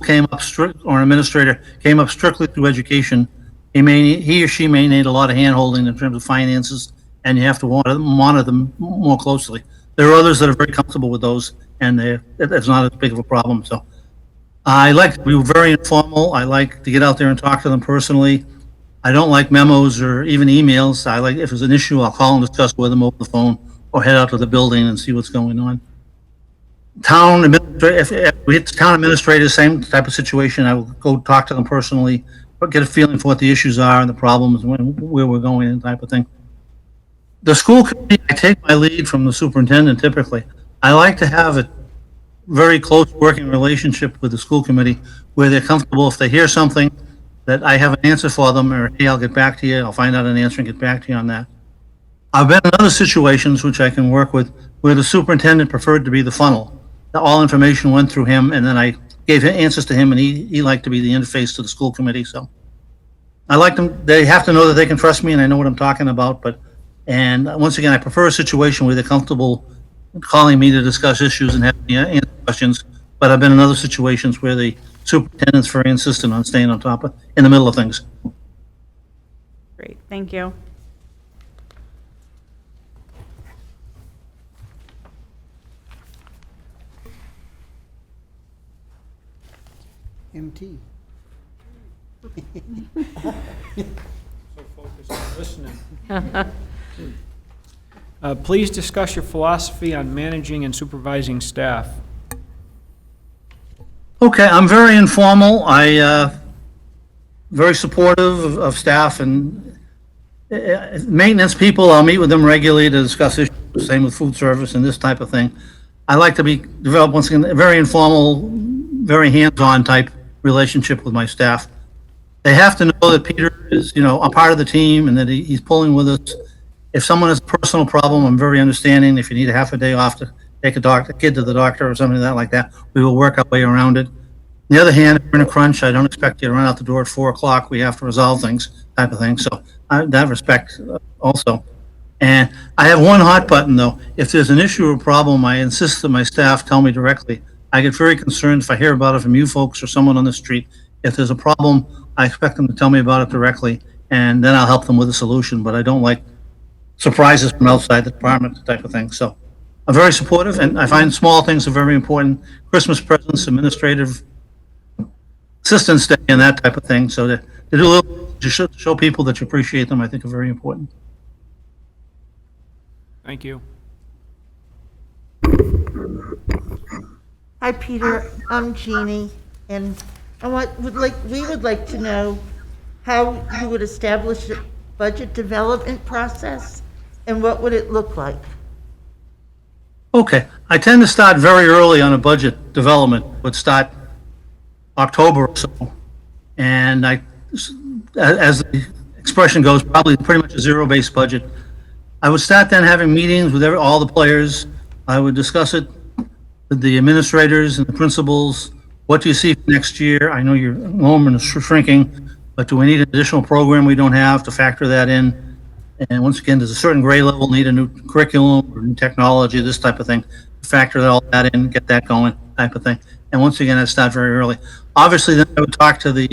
or an administrator came up strictly through education, he or she may need a lot of hand-holding in terms of finances, and you have to monitor them more closely. There are others that are very comfortable with those, and it's not as big of a problem. So I like to be very informal. I like to get out there and talk to them personally. I don't like memos or even emails. I like, if there's an issue, I'll call and discuss with them over the phone or head out to the building and see what's going on. Town administrator, if we hit the town administrator, same type of situation, I will go talk to them personally, but get a feeling for what the issues are and the problems, where we're going and type of thing. The school committee, I take my lead from the superintendent typically. I like to have a very close working relationship with the school committee where they're comfortable if they hear something that I have an answer for them, or hey, I'll get back to you, I'll find out an answer and get back to you on that. I've been in other situations which I can work with where the superintendent preferred to be the funnel. All information went through him, and then I gave answers to him, and he liked to be the interface to the school committee. So I like them. They have to know that they can trust me, and I know what I'm talking about. And once again, I prefer a situation where they're comfortable calling me to discuss issues and having me answer questions. But I've been in other situations where the superintendent's very insistent on staying on top of, in the middle of things. Great, thank you. MT. So focused on listening. Please discuss your philosophy on managing and supervising staff. Okay, I'm very informal. Very supportive of staff and maintenance people. I'll meet with them regularly to discuss issues. Same with food service and this type of thing. I like to develop, once again, a very informal, very hands-on type relationship with my staff. They have to know that Peter is, a part of the team and that he's pulling with us. If someone has a personal problem, I'm very understanding. If you need a half a day off to take a kid to the doctor or something like that, we will work our way around it. On the other hand, if we're in a crunch, I don't expect you to run out the door at 4 o'clock. We have to resolve things, type of thing. So that respect also. And I have one hot button though. If there's an issue or problem, I insist that my staff tell me directly. I get very concerned if I hear about it from you folks or someone on the street. If there's a problem, I expect them to tell me about it directly, and then I'll help them with a solution. But I don't like surprises from outside the department, type of thing. So I'm very supportive, and I find small things are very important. Christmas presents, administrative assistance day, and that type of thing. So to do a little, to show people that you appreciate them, I think are very important. Thank you. Hi, Peter. I'm Jeannie, and we would like to know how you would establish a budget development process, and what would it look like? Okay, I tend to start very early on a budget development. Would start October or so, and as the expression goes, probably pretty much a zero-based budget. I would start then having meetings with all the players. I would discuss it with the administrators and the principals. What do you see for next year? I know your enrollment is shrinking, but do we need an additional program we don't have to factor that in? And once again, does a certain grade level need a new curriculum or new technology, this type of thing? Factor all that in, get that going, type of thing. And once again, I'd start very early. Obviously, then I would talk to the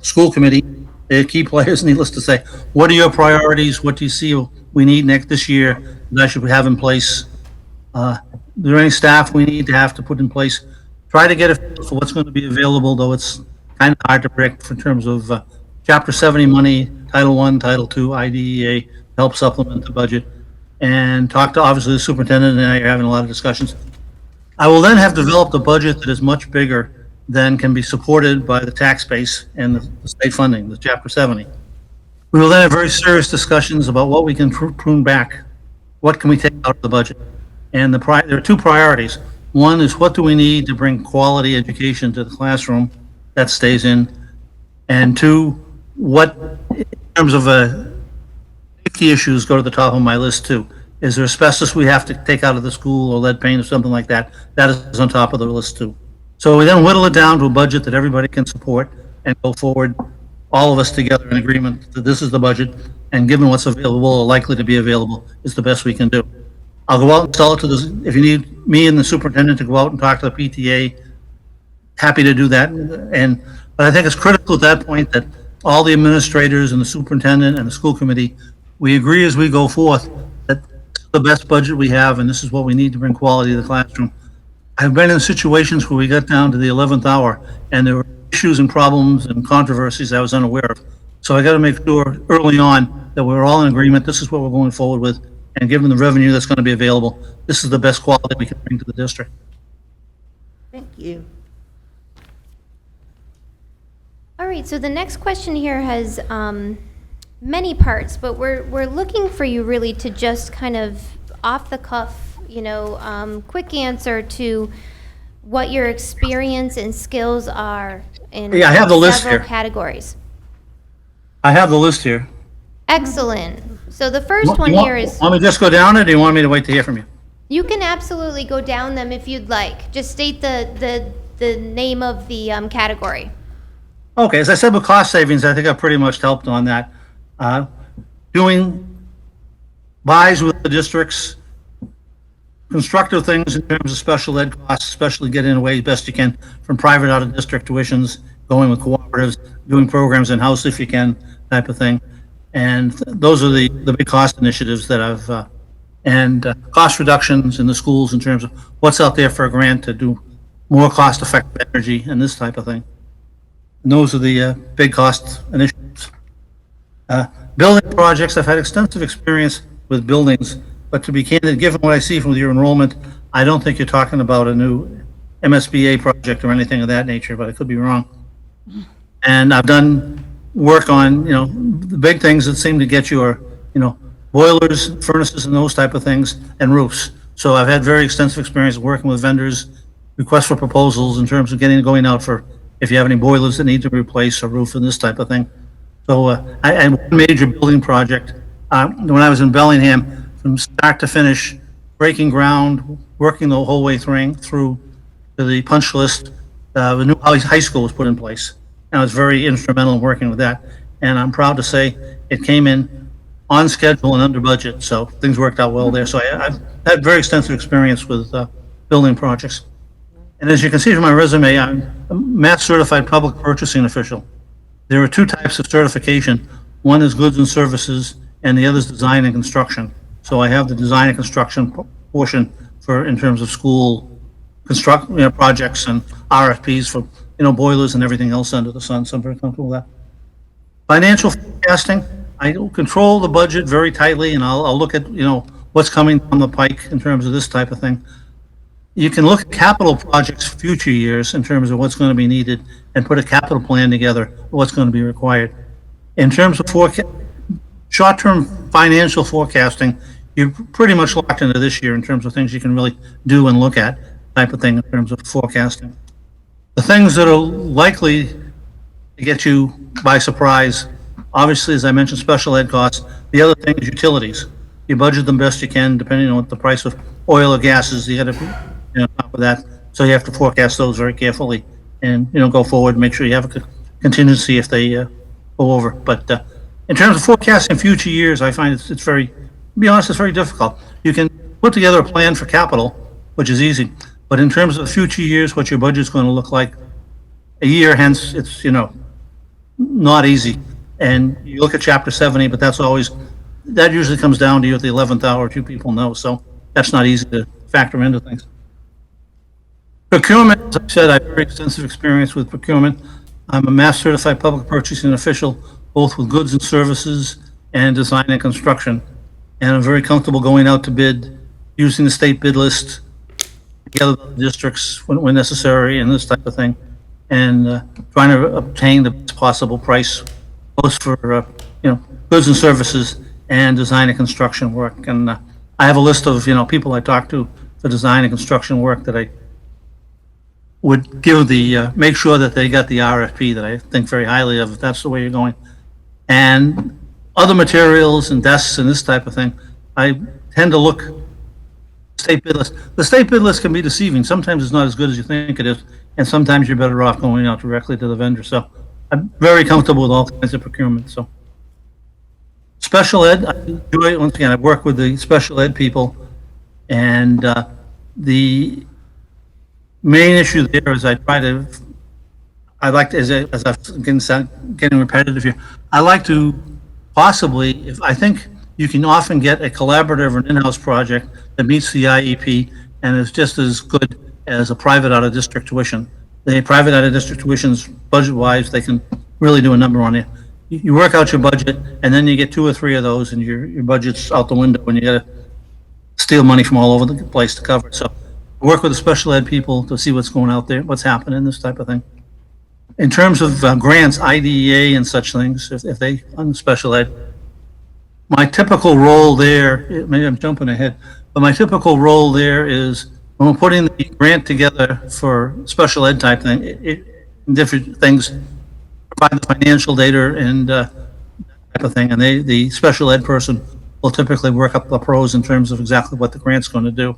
school committee, the key players, needless to say. What are your priorities? What do you see we need this year that I should have in place? Is there any staff we need to have to put in place? Try to get a feel for what's going to be available, though it's kind of hard to predict in terms of Chapter 70 money, Title I, Title II, IDEA, help supplement the budget, and talk to, obviously, the superintendent, and I are having a lot of discussions. I will then have developed a budget that is much bigger than can be supported by the tax base and the state funding, the Chapter 70. We will then have very serious discussions about what we can prune back. What can we take out of the budget? And there are two priorities. One is, what do we need to bring quality education to the classroom? That stays in. And two, what, in terms of safety issues, go to the top of my list too. Is there asbestos we have to take out of the school, or lead paint or something like that? That is on top of the list too. So we then whittle it down to a budget that everybody can support and go forward, all of us together in agreement that this is the budget, and given what's available or likely to be available, is the best we can do. I'll go out and sell it to if you need me and the superintendent to go out and talk to the PTA, happy to do that. But I think it's critical at that point that all the administrators and the superintendent and the school committee, we agree as we go forth that this is the best budget we have and this is what we need to bring quality to the classroom. I've been in situations where we got down to the 11th hour and there were issues and problems and controversies I was unaware of. So I got to make sure early on that we're all in agreement, this is what we're going forward with, and given the revenue that's going to be available, this is the best quality we can bring to the district. Thank you. All right, so the next question here has many parts, but we're looking for you really to just kind of off the cuff, quick answer to what your experience and skills are in Yeah, I have the list several here. categories. I have the list here. Excellent. So the first one You want- here is, Want me to just go down it, or do you want me to wait to hear from you? you can absolutely go down them if you'd like. Just state the name of the category. Okay, as I said with cost savings, I think I pretty much helped on that. Doing buys with the districts, constructive things in terms of special ed costs, especially getting away best you can from private out-of-district tuitions, going with cooperatives, doing programs in-house if you can, type of thing. And those are the big cost initiatives that I've, cost reductions in the schools in terms of what's out there for a grant to do more cost-effective energy and this type of thing. And those are the big cost initiatives. Building projects, I've had extensive experience with buildings, but to be candid, given what I see from your enrollment, I don't think you're talking about a new MSBA project or anything of that nature, but I could be wrong. And I've done work on, the big things that seem to get you are, boilers, furnaces and those type of things, and roofs. So I've had very extensive experience working with vendors, requests for proposals in terms of going out for, if you have any boilers that need to replace a roof and this type of thing. So I had one major building project when I was in Bellingham, from start to finish, breaking ground, working the whole way through to the punch list. The new high school was put in place, and I was very instrumental in working with that. And I'm proud to say it came in on schedule and under budget, so things worked out well there. So I've had very extensive experience with building projects. And as you can see from my resume, I'm a Mass Certified Public Purchasing Official. There are two types of certification. One is goods and services, and the other is design and construction. So I have the design and construction portion in terms of school projects and RFPs for, boilers and everything else under the sun, so I'm very comfortable with that. Financial forecasting, I control the budget very tightly, and I'll look at, what's coming down the pike in terms of this type of thing. You can look at capital projects for future years in terms of what's going to be needed and put a capital plan together, what's going to be required. In terms of short-term financial forecasting, you're pretty much locked into this year in terms of things you can really do and look at, type of thing in terms of forecasting. The things that are likely to get you by surprise, obviously, as I mentioned, special ed costs. The other thing is utilities. You budget them best you can, depending on what the price of oil or gas is. You got to on top of that, so you have to forecast those very carefully, and go forward. Make sure you have a contingency if they go over. But in terms of forecasting future years, I find it's very, to be honest, it's very difficult. You can put together a plan for capital, which is easy, but in terms of future years, what your budget's going to look like a year hence, it's not easy. And you look at Chapter 70, but that usually comes down to you at the 11th hour. Two people know, so that's not easy to factor into things. Procurement, as I said, I have very extensive experience with procurement. I'm a Mass Certified Public Purchasing Official, both with goods and services and design and construction. And I'm very comfortable going out to bid, using the state bid list, together with the districts when necessary, and this type of thing, and trying to obtain the best possible price, both for goods and services and design and construction work. And I have a list of people I talk to for design and construction work that I would give make sure that they got the RFP that I think very highly of, if that's the way you're going. And other materials and desks and this type of thing, I tend to look state bid list. The state bid list can be deceiving. Sometimes it's not as good as you think it is, and sometimes you're better off going out directly to the vendor. So I'm very comfortable with all kinds of procurement. So special ed, I enjoy it. Once again, I work with the special ed people, and the main issue there is as I've getting repetitive here, I like to possibly, I think you can often get a collaborative or an in-house project that meets the IEP and is just as good as a private out-of-district tuition. The private out-of-district tuitions, budget-wise, they can really do a number on you. you work out your budget, and then you get 2 or 3 of those, and your budget's out the window, and you gotta steal money from all over the place to cover it. So work with the special ed people to see what's going out there, what's happening, this type of thing. In terms of grants, IDEA and such things, if they, on special ed, my typical role there, maybe I'm jumping ahead, but my typical role there is when we're putting the grant together for special ed type thing, different things, provide the financial data and that type of thing, and the special ed person will typically work up the pros in terms of exactly what the grant's going to do.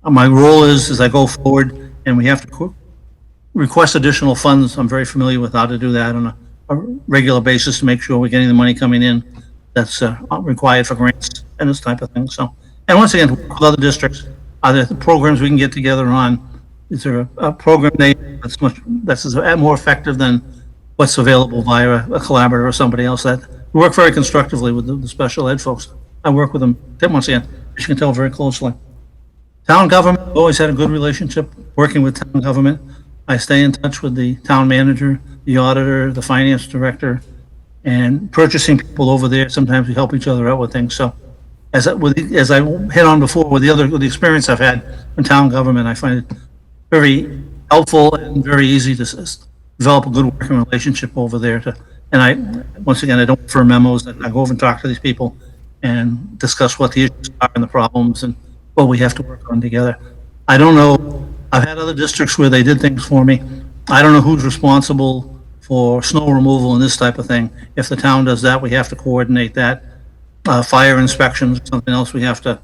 My role is, as I go forward and we have to request additional funds, I'm very familiar with how to do that on a regular basis to make sure we're getting the money coming in that's required for grants and this type of thing. So, and once again, with other districts, are there programs we can get together on? Is there a program name that's more effective than what's available via a collaborator or somebody else? That we work very constructively with the special ed folks. I work with them, once again, as you can tell, very closely. Town government, always had a good relationship working with town government. I stay in touch with the town manager, the auditor, the finance director, and purchasing people over there. Sometimes we help each other out with things. So as I hit on before with the experience I've had in town government, I find it very helpful and very easy to develop a good working relationship over there. Once again, I don't refer memos. I go over and talk to these people and discuss what the issues are and the problems and what we have to work on together. I don't know, I've had other districts where they did things for me. I don't know who's responsible for snow removal and this type of thing. If the town does that, we have to coordinate that. Fire inspections, something else we have to,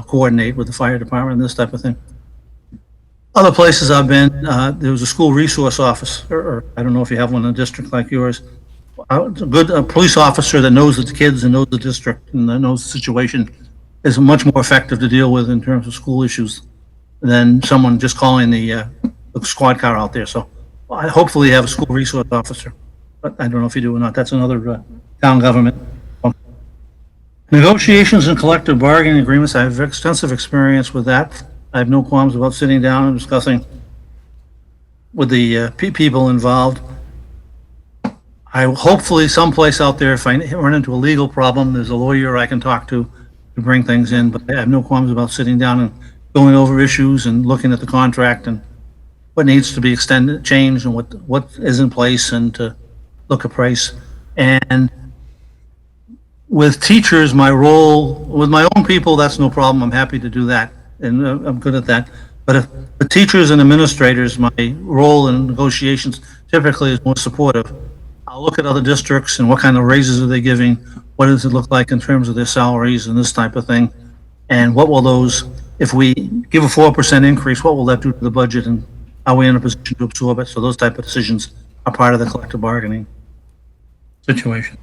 coordinate with the fire department and this type of thing. Other places I've been, there was a school resource officer, or I don't know if you have one in a district like yours. A good police officer that knows the kids and knows the district and knows the situation is much more effective to deal with in terms of school issues than someone just calling the squad car out there. So I hopefully have a school resource officer, but I don't know if you do or not. That's another town government. Negotiations and collective bargaining agreements. I have extensive experience with that. I have no qualms about sitting down and discussing with the people involved. Hopefully someplace out there, if I run into a legal problem, there's a lawyer I can talk to bring things in, but I have no qualms about sitting down and going over issues and looking at the contract and what needs to be extended, changed, and what is in place, and to look at price. And with teachers, my role, with my own people, that's no problem. I'm happy to do that, and I'm good at that. But if the teachers and administrators, my role in negotiations typically is more supportive. I'll look at other districts and what kind of raises are they giving? What does it look like in terms of their salaries and this type of thing? And what will those, if we give a 4% increase, what will that do to the budget, and are we in a position to absorb it? So those type of decisions are part of the collective bargaining situation.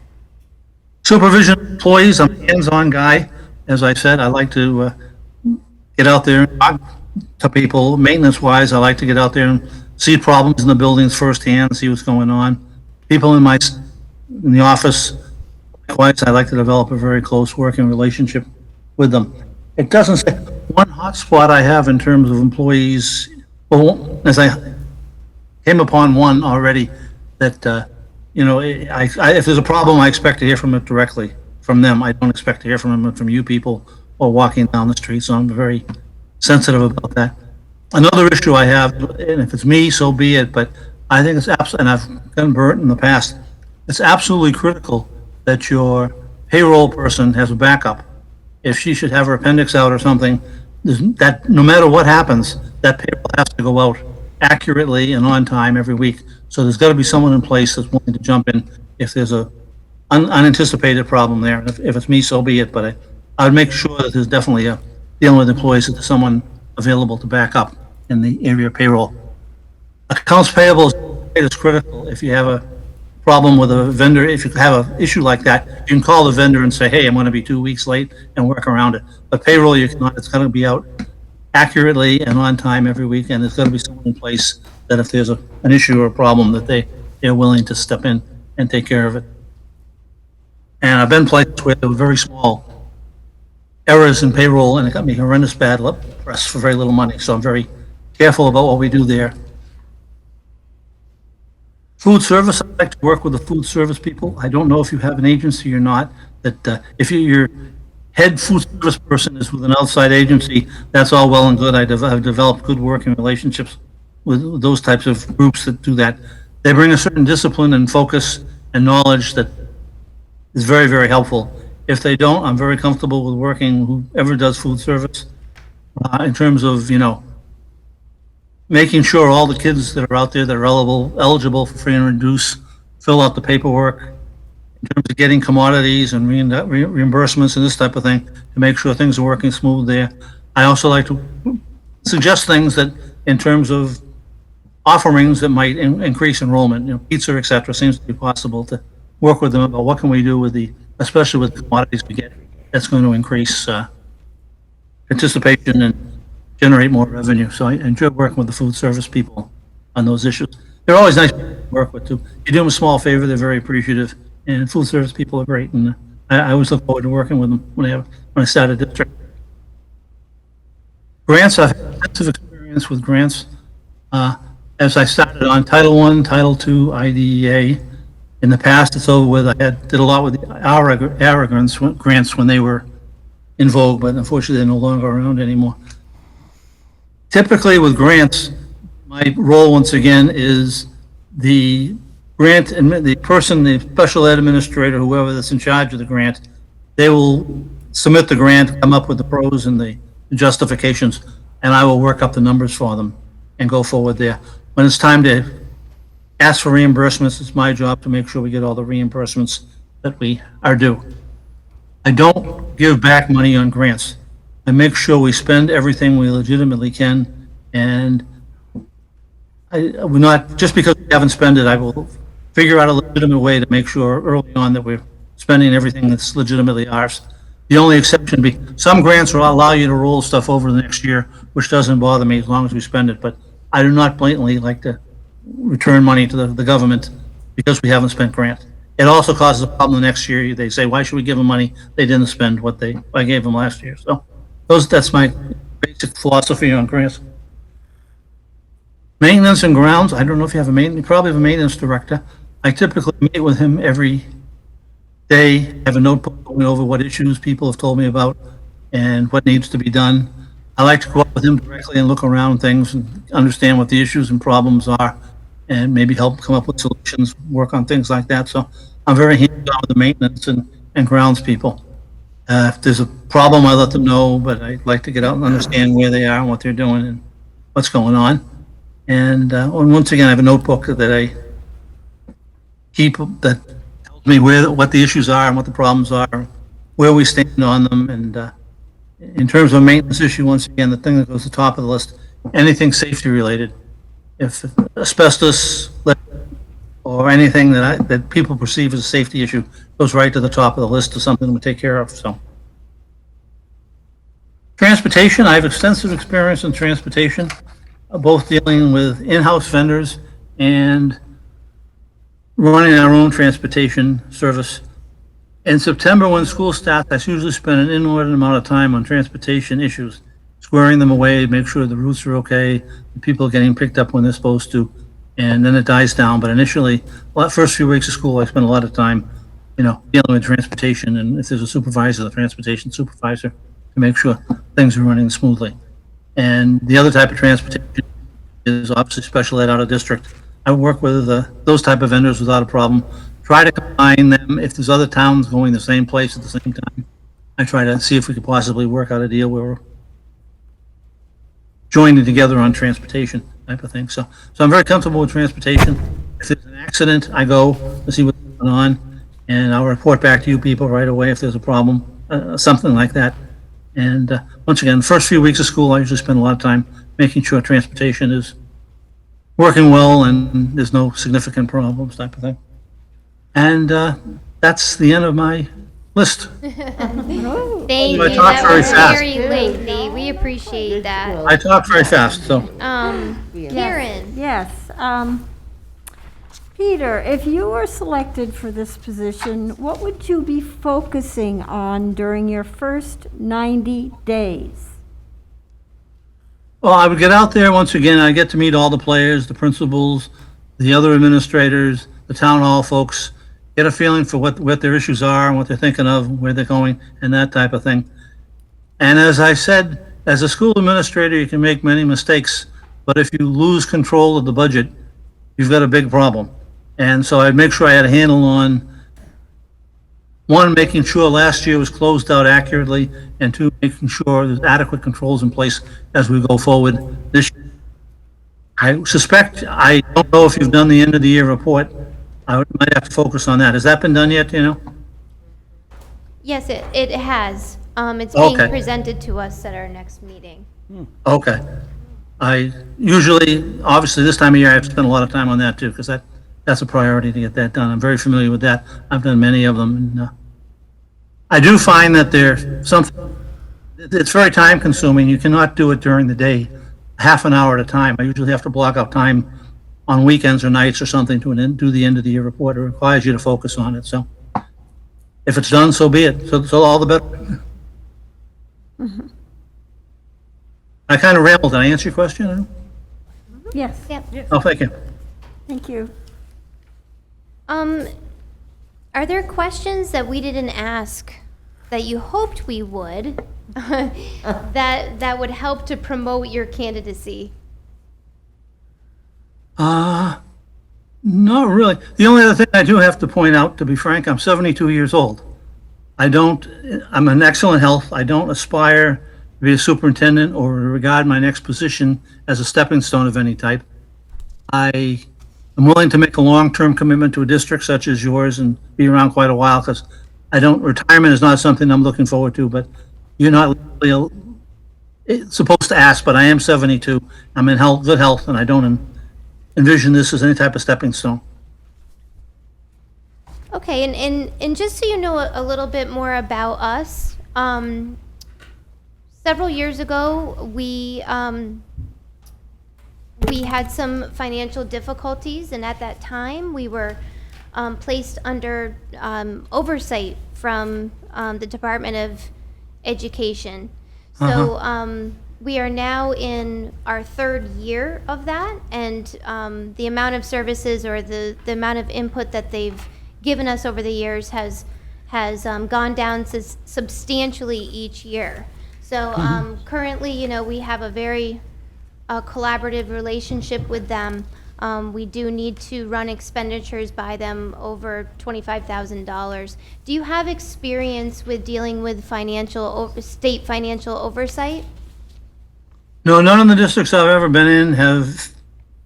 Supervision employees, I'm a hands-on guy. As I said, I like to get out there and talk to people. Maintenance-wise, I like to get out there and see problems in the buildings firsthand, see what's going on. People in the office, likewise, I like to develop a very close working relationship with them. It doesn't say one hot spot I have in terms of employees. Well, as I came upon one already, that if there's a problem, I expect to hear from it directly from them. I don't expect to hear from them from you people or walking down the street. So I'm very sensitive about that. Another issue I have, and if it's me, so be it. But I think it's absolutely, and I've gotten burnt in the past, it's absolutely critical that your payroll person has a backup. If she should have her appendix out or something, that no matter what happens, that payroll has to go out accurately and on time every week. So there's got to be someone in place that's willing to jump in if there's a unanticipated problem there. And if it's me, so be it. But I would make sure that there's definitely dealing with employees, that there's someone available to back up in the area of payroll. Accounts payable is critical. If you have a problem with a vendor, if you have an issue like that, you can call the vendor and say, hey, I'm going to be 2 weeks late, and work around it. But payroll, you cannot. It's going to be out accurately and on time every week, and there's got to be someone in place that if there's an issue or a problem, that they're willing to step in and take care of it. And I've been places where there were very small errors in payroll, and it got me horrendous bad press for very little money. So I'm very careful about what we do there. Food service, I like to work with the food service people. I don't know if you have an agency or not, that if your head food service person is with an outside agency, that's all well and good. I've developed good working relationships with those types of groups that do that. They bring a certain discipline and focus and knowledge that is very, very helpful. If they don't, I'm very comfortable with working whoever does food service in terms of, making sure all the kids that are out there that are eligible for free and reduced fill out the paperwork in terms of getting commodities and reimbursements and this type of thing to make sure things are working smooth there. I also like to suggest things that in terms of offerings that might increase enrollment, pizza, et cetera, seems to be possible to work with them about what can we do with especially with the commodities we get, that's going to increase participation and generate more revenue. So I enjoy working with the food service people on those issues. They're always nice to work with too. You do them a small favor, they're very appreciative, and food service people are great. And I always look forward to working with them when I start a district. Grants, I've had extensive experience with grants. As I started on Title I, Title II, IDEA. In the past, it's over with. I did a lot with the ARA grants when they were in vogue, but unfortunately they're no longer around anymore. Typically with grants, my role once again is the grant and the special ed administrator, whoever that's in charge of the grant, they will submit the grant, come up with the pros and the justifications, and I will work up the numbers for them and go forward there. When it's time to ask for reimbursements, it's my job to make sure we get all the reimbursements that we are due. I don't give back money on grants. I make sure we spend everything we legitimately can, and I will not, just because we haven't spent it, I will figure out a legitimate way to make sure early on that we're spending everything that's legitimately ours. The only exception be, some grants will allow you to roll stuff over the next year, which doesn't bother me as long as we spend it, but I do not blatantly like to return money to the government because we haven't spent grants. It also causes a problem the next year. They say, why should we give them money? They didn't spend what I gave them last year. So that's my basic philosophy on grants. Maintenance and grounds, I don't know if you probably have a maintenance director. I typically meet with him every day, have a notebook going over what issues people have told me about and what needs to be done. I like to go up with him directly and look around things and understand what the issues and problems are and maybe help come up with solutions, work on things like that. So I'm very hands-on with the maintenance and grounds people. If there's a problem, I let them know, but I like to get out and understand where they are and what they're doing and what's going on. And once again, I have a notebook that I keep that tells me what the issues are and what the problems are, where we stand on them. And in terms of a maintenance issue, once again, the thing that goes to the top of the list, anything safety related. If asbestos or anything that people perceive as a safety issue goes right to the top of the list of something we take care of. So, transportation, I have extensive experience in transportation, both dealing with in-house vendors and running our own transportation service. In September, when school starts, I usually spend an inordinate amount of time on transportation issues, squaring them away, make sure the routes are okay, the people are getting picked up when they're supposed to, and then it dies down. But initially, first few weeks of school, I spend a lot of time, dealing with transportation, and if there's a supervisor, the transportation supervisor, to make sure things are running smoothly. And the other type of transportation is obviously special ed out of district. I work with those type of vendors without a problem. Try to combine them. If there's other towns going the same place at the same time, I try to see if we could possibly work out a deal where we're joining together on transportation type of thing. So I'm very comfortable with transportation. If there's an accident, I go to see what's going on, and I'll report back to you people right away if there's a problem, something like that. And once again, the first few weeks of school, I usually spend a lot of time making sure transportation is working well and there's no significant problems type of thing. And that's the end of my list. Thank you. I talk That very was fast. very lengthy. We appreciate that. I talk very fast, so. Karen. Yes. Peter, if you were selected for this position, what would you be focusing on during your first 90 days? Well, I would get out there once again. I get to meet all the players, the principals, the other administrators, the town hall folks, get a feeling for what their issues are and what they're thinking of, where they're going, and that type of thing. And as I said, as a school administrator, you can make many mistakes, but if you lose control of the budget, you've got a big problem. And so I'd make sure I had a handle on, one, making sure last year was closed out accurately, and two, making sure there's adequate controls in place as we go forward this year. I suspect, I don't know if you've done the end of the year report. Might have to focus on that. Has that been done yet, do you know? Yes, it has. It's being Okay. presented to us at our next meeting. Okay. I usually, obviously, this time of year, I have to spend a lot of time on that too, because that's a priority to get that done. I'm very familiar with that. I've done many of them. And I do find that there's something, it's very time consuming. You cannot do it during the day, half an hour at a time. I usually have to block out time on weekends or nights or something to do the end of the year report. It requires you to focus on it. So if it's done, so be it. So all the better. I kind of rambled. Did I answer your question? Yes, Yep. Oh, thank you. thank you. Are there questions that we didn't ask that you hoped we would, that would help to promote your candidacy? Not really. The only other thing I do have to point out, to be frank, I'm 72 years old. I'm in excellent health. I don't aspire to be a superintendent or regard my next position as a stepping stone of any type. I am willing to make a long-term commitment to a district such as yours and be around quite a while, because retirement is not something I'm looking forward to, but you're not really supposed to ask, but I am 72. I'm in good health, and I don't envision this as any type of stepping stone. Okay, and just so you know a little bit more about us, several years ago, we had some financial difficulties, and at that time, we were placed under oversight from the Department of Education. So we are now in our third year of that, and the amount of services or the amount of input that they've given us over the years has gone down substantially each year. So currently, we have a very collaborative relationship with them. We do need to run expenditures by them over $25,000. Do you have experience with dealing with state financial oversight? No, none of the districts I've ever been in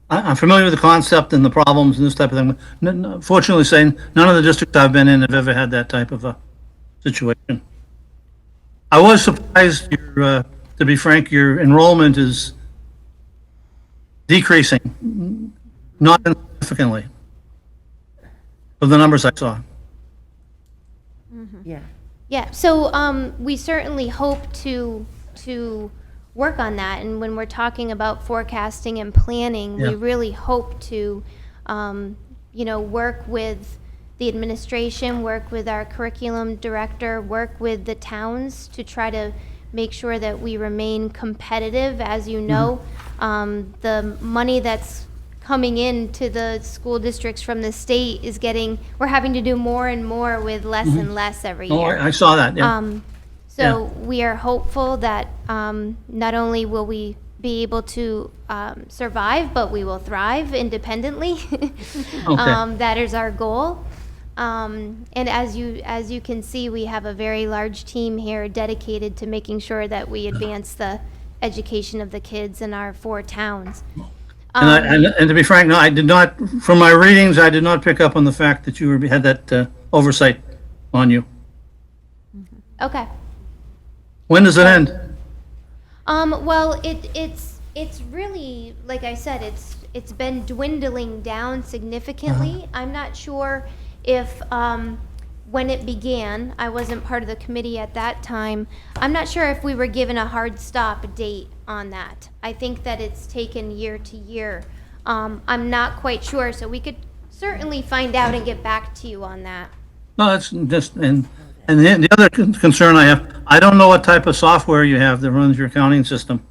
I'm familiar with the concept and the problems and this type of thing. Fortunately, none of the districts I've been in have ever had that type of a situation. I was surprised, to be frank, your enrollment is decreasing, not significantly, of the numbers I saw. Yeah. Yeah, so we certainly hope to work on that, and when we're talking about forecasting and planning, we Yeah. really hope to, work with the administration, work with our curriculum director, work with the towns to try to make sure that we remain competitive. As you know, the money that's coming into the school districts from the state we're having to do more and more with less and less every Oh, year. I saw that, yeah. So we are hopeful that not only will we be able to survive, but we will thrive independently. That is our goal. And as you can see, we have a very large team here dedicated to making sure that we advance the education of the kids in our 4 towns. And to be frank, no, I did not, from my readings, I did not pick up on the fact that you had that oversight on you. Okay. When does it end? Well, it's really, like I said, it's been dwindling down significantly. I'm not sure if, when it began, I wasn't part of the committee at that time. I'm not sure if we were given a hard stop date on that. I think that it's taken year to year. I'm not quite sure, so we could certainly find out and get back to you on that. No, that's just, and the other concern I have, I don't know what type of software you have that runs your accounting system.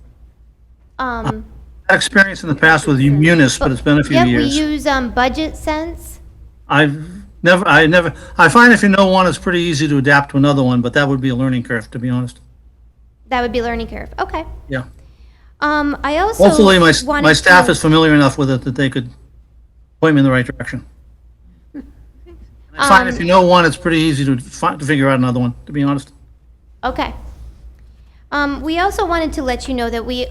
had experience in the past with Munis, but it's been a few Yep, we years. use Budget Sense. I find if you know one, it's pretty easy to adapt to another one, but that would be a learning curve, to be honest. That would be learning curve. Okay. Yeah. I also Hopefully, my wanted staff to- is familiar enough with it that they could point me in the right direction. I find if you know one, it's pretty easy to figure out another one, to be honest. Okay. We also wanted to let you know that we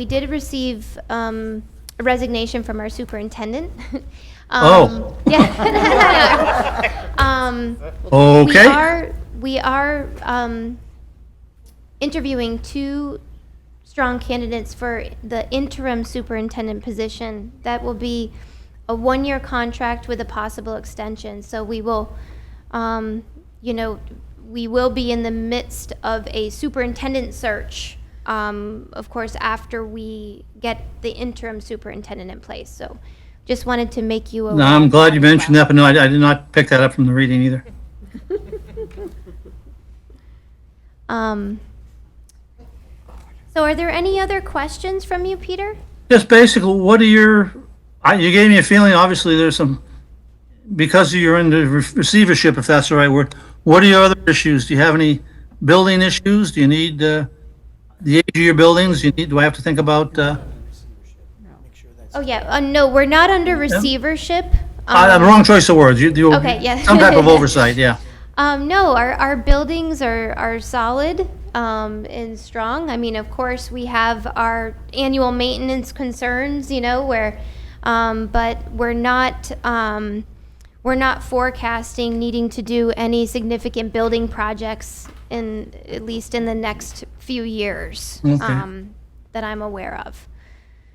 did receive a resignation from our superintendent. Oh. Yeah. Okay. We are interviewing two strong candidates for the interim superintendent position. That will be a one-year contract with a possible extension. So we will, we will be in the midst of a superintendent search, of course, after we get the interim superintendent in place. So just wanted to make you aware. No, I'm glad you mentioned that, but no, I did not pick that up from the reading either. So are there any other questions from you, Peter? Just basically, what are you gave me a feeling, obviously, there's some, because you're in the receivership, if that's the right word, what are your other issues? Do you have any building issues? Do you need the age of your buildings? Do I have to think about, Oh, yeah, no, we're not under receivership. wrong choice of words. Okay, yeah. Some type of oversight, yeah. No, our buildings are solid and strong. I mean, of course, we have our annual maintenance concerns, where, but we're not forecasting needing to do any significant building projects at least in the next few years, Okay. that I'm aware of.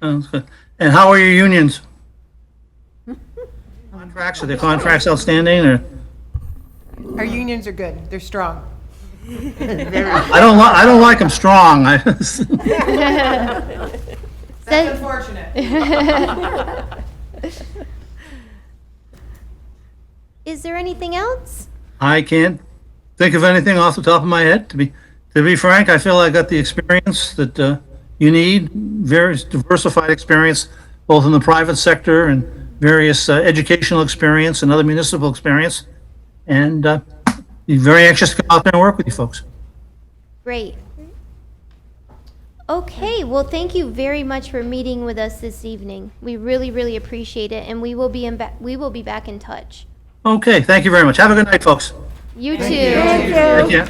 Sounds good. And how are your unions? Contracts, are the contracts outstanding, or? Our unions are good. They're strong. I don't like them strong. That's unfortunate. Is there anything else? I can't think of anything off the top of my head. To be frank, I feel I got the experience that you need, very diversified experience, both in the private sector and various educational experience and other municipal experience. And be very anxious to come out there and work with you folks. Great. Okay, well, thank you very much for meeting with us this evening. We really, really appreciate it, and we will be back in touch. Okay, thank you very much. Have a good night, folks. You too. Thank you.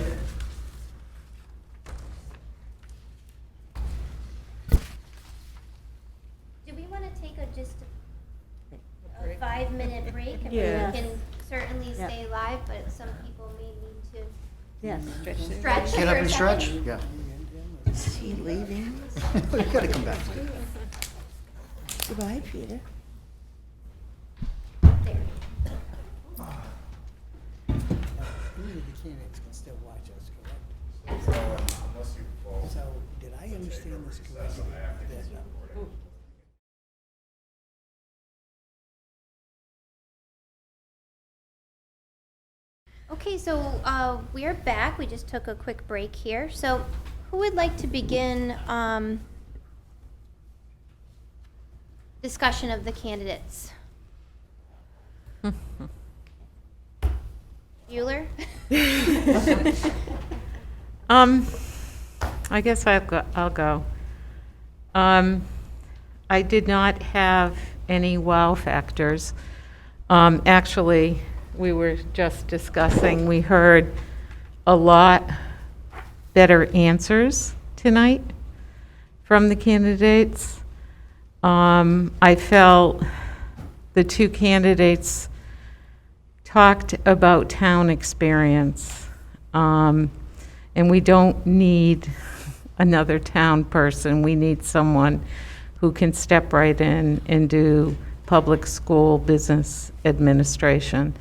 Do we want to take just a 5-minute break? I mean, Yes. we can certainly stay live, but some people may need to Yes. stretch. Get for up a and second. stretch? Yeah. Is he leaving? You gotta come back. Goodbye, Peter. There. The candidates can still watch us, correct? So, did I understand this correctly? Okay, so we are back. We just took a quick break here. So who would like to begin discussion of the candidates? Bueller? I guess I'll go. I did not have any wow factors. Actually, we were just discussing, we heard a lot better answers tonight from the candidates. I felt the two candidates talked about town experience. And we don't need another town person. We need someone who can step right in and do public school business administration.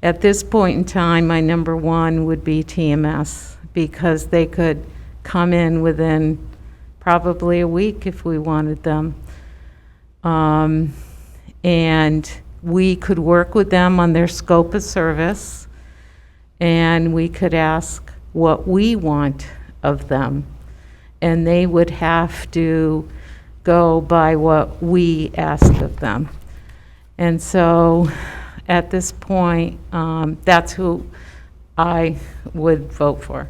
At this point in time, my number one would be TMS, because they could come in within probably a week if we wanted them. And we could work with them on their scope of service, and we could ask what we want of them. And they would have to go by what we asked of them. And so, at this point, that's who I would vote for.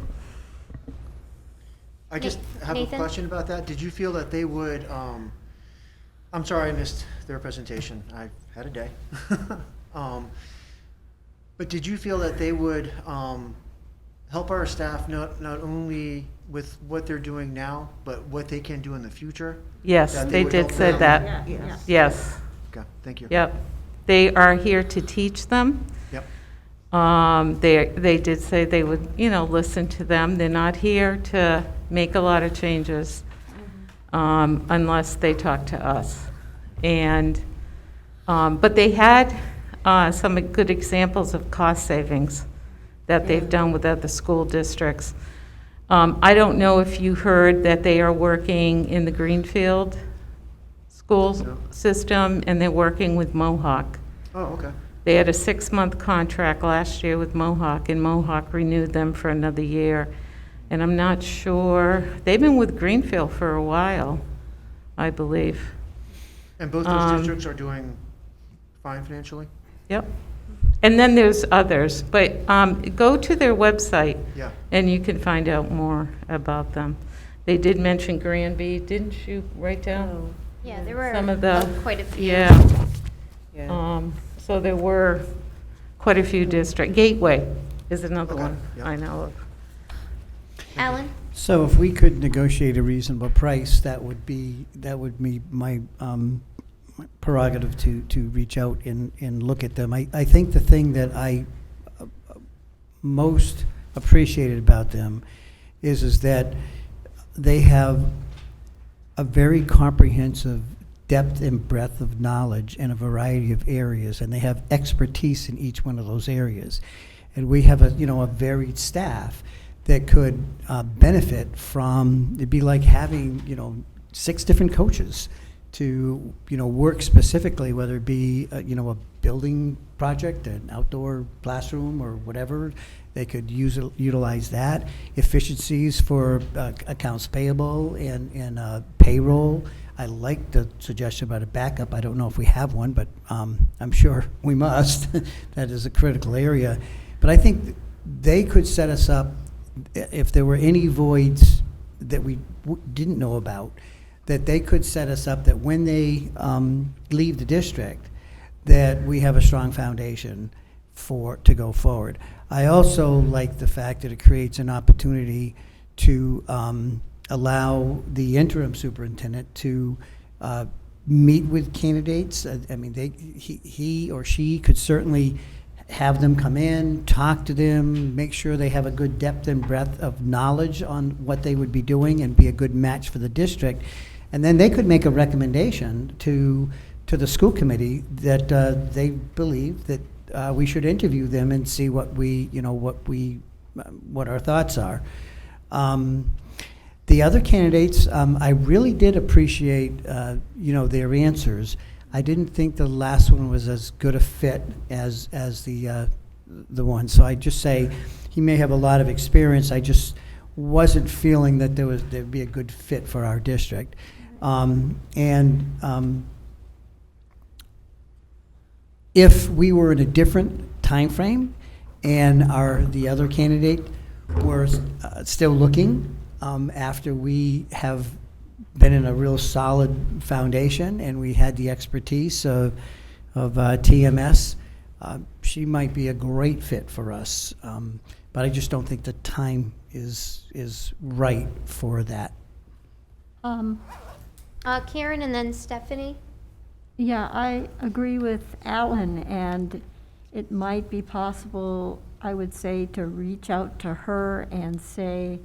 I just have a Nathan? question about that. Did you feel that they would, I'm sorry I missed their presentation. I had a day. But did you feel that they would help our staff not only with what they're doing now, but what they can do in the future? Yes, That they would did help say them? that. Yes. Okay, thank you. Yep. They are here to teach them. Yep. They did say they would, listen to them. They're not here to make a lot of changes unless they talk to us. And, but they had some good examples of cost savings that they've done with other school districts. I don't know if you heard that they are working in the Greenfield school system, and they're working with Mohawk. Oh, okay. They had a 6-month contract last year with Mohawk, and Mohawk renewed them for another year. And I'm not sure, they've been with Greenfield for a while, I believe. And both those districts are doing fine financially? Yep. And then there's others, but go to their website. Yeah. And you can find out more about them. They did mention Granby, didn't you write down? Yeah, there were Some of the, quite a few. yeah. Yeah. So there were quite a few districts. Gateway is another Okay, one yeah. I know of. Alan? So if we could negotiate a reasonable price, that would be my prerogative to reach out and look at them. I think the thing that I most appreciated about them is that they have a very comprehensive depth and breadth of knowledge in a variety of areas, and they have expertise in each one of those areas. And we have a varied staff that could benefit from, it'd be like having, 6 different coaches to, work specifically, whether it be, a building project, an outdoor classroom or whatever. They could utilize that. Efficiencies for accounts payable and payroll. I like the suggestion about a backup. I don't know if we have one, but I'm sure we must. That is a critical area. But I think they could set us up, if there were any voids that we didn't know about, that they could set us up that when they leave the district, that we have a strong foundation to go forward. I also like the fact that it creates an opportunity to allow the interim superintendent to meet with candidates. I mean, he or she could certainly have them come in, talk to them, make sure they have a good depth and breadth of knowledge on what they would be doing and be a good match for the district. And then they could make a recommendation to the school committee that they believe that we should interview them and see what our thoughts are. The other candidates, I really did appreciate, their answers. I didn't think the last one was as good a fit as the one. So I just say he may have a lot of experience. I just wasn't feeling that there'd be a good fit for our district. If we were in a different time frame and the other candidate were still looking after we have been in a real solid foundation and we had the expertise of TMS, she might be a great fit for us. But I just don't think the time is right for that. Karen and then Stephanie? Yeah, I agree with Alan, and it might be possible, I would say, to reach out to her and say,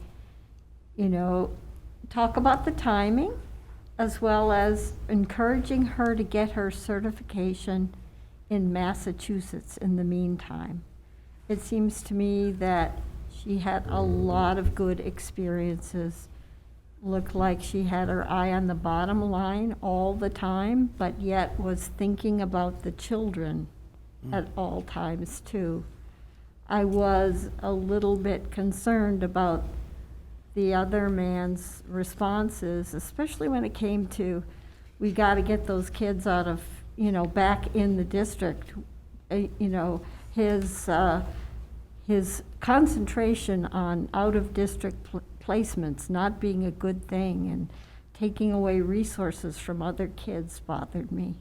talk about the timing, as well as encouraging her to get her certification in Massachusetts in the meantime. It seems to me that she had a lot of good experiences. Looked like she had her eye on the bottom line all the time, but yet was thinking about the children at all times too. I was a little bit concerned about the other man's responses, especially when it came to, we got to get those kids out of, back in the district. His concentration on out-of-district placements not being a good thing and taking away resources from other kids bothered me.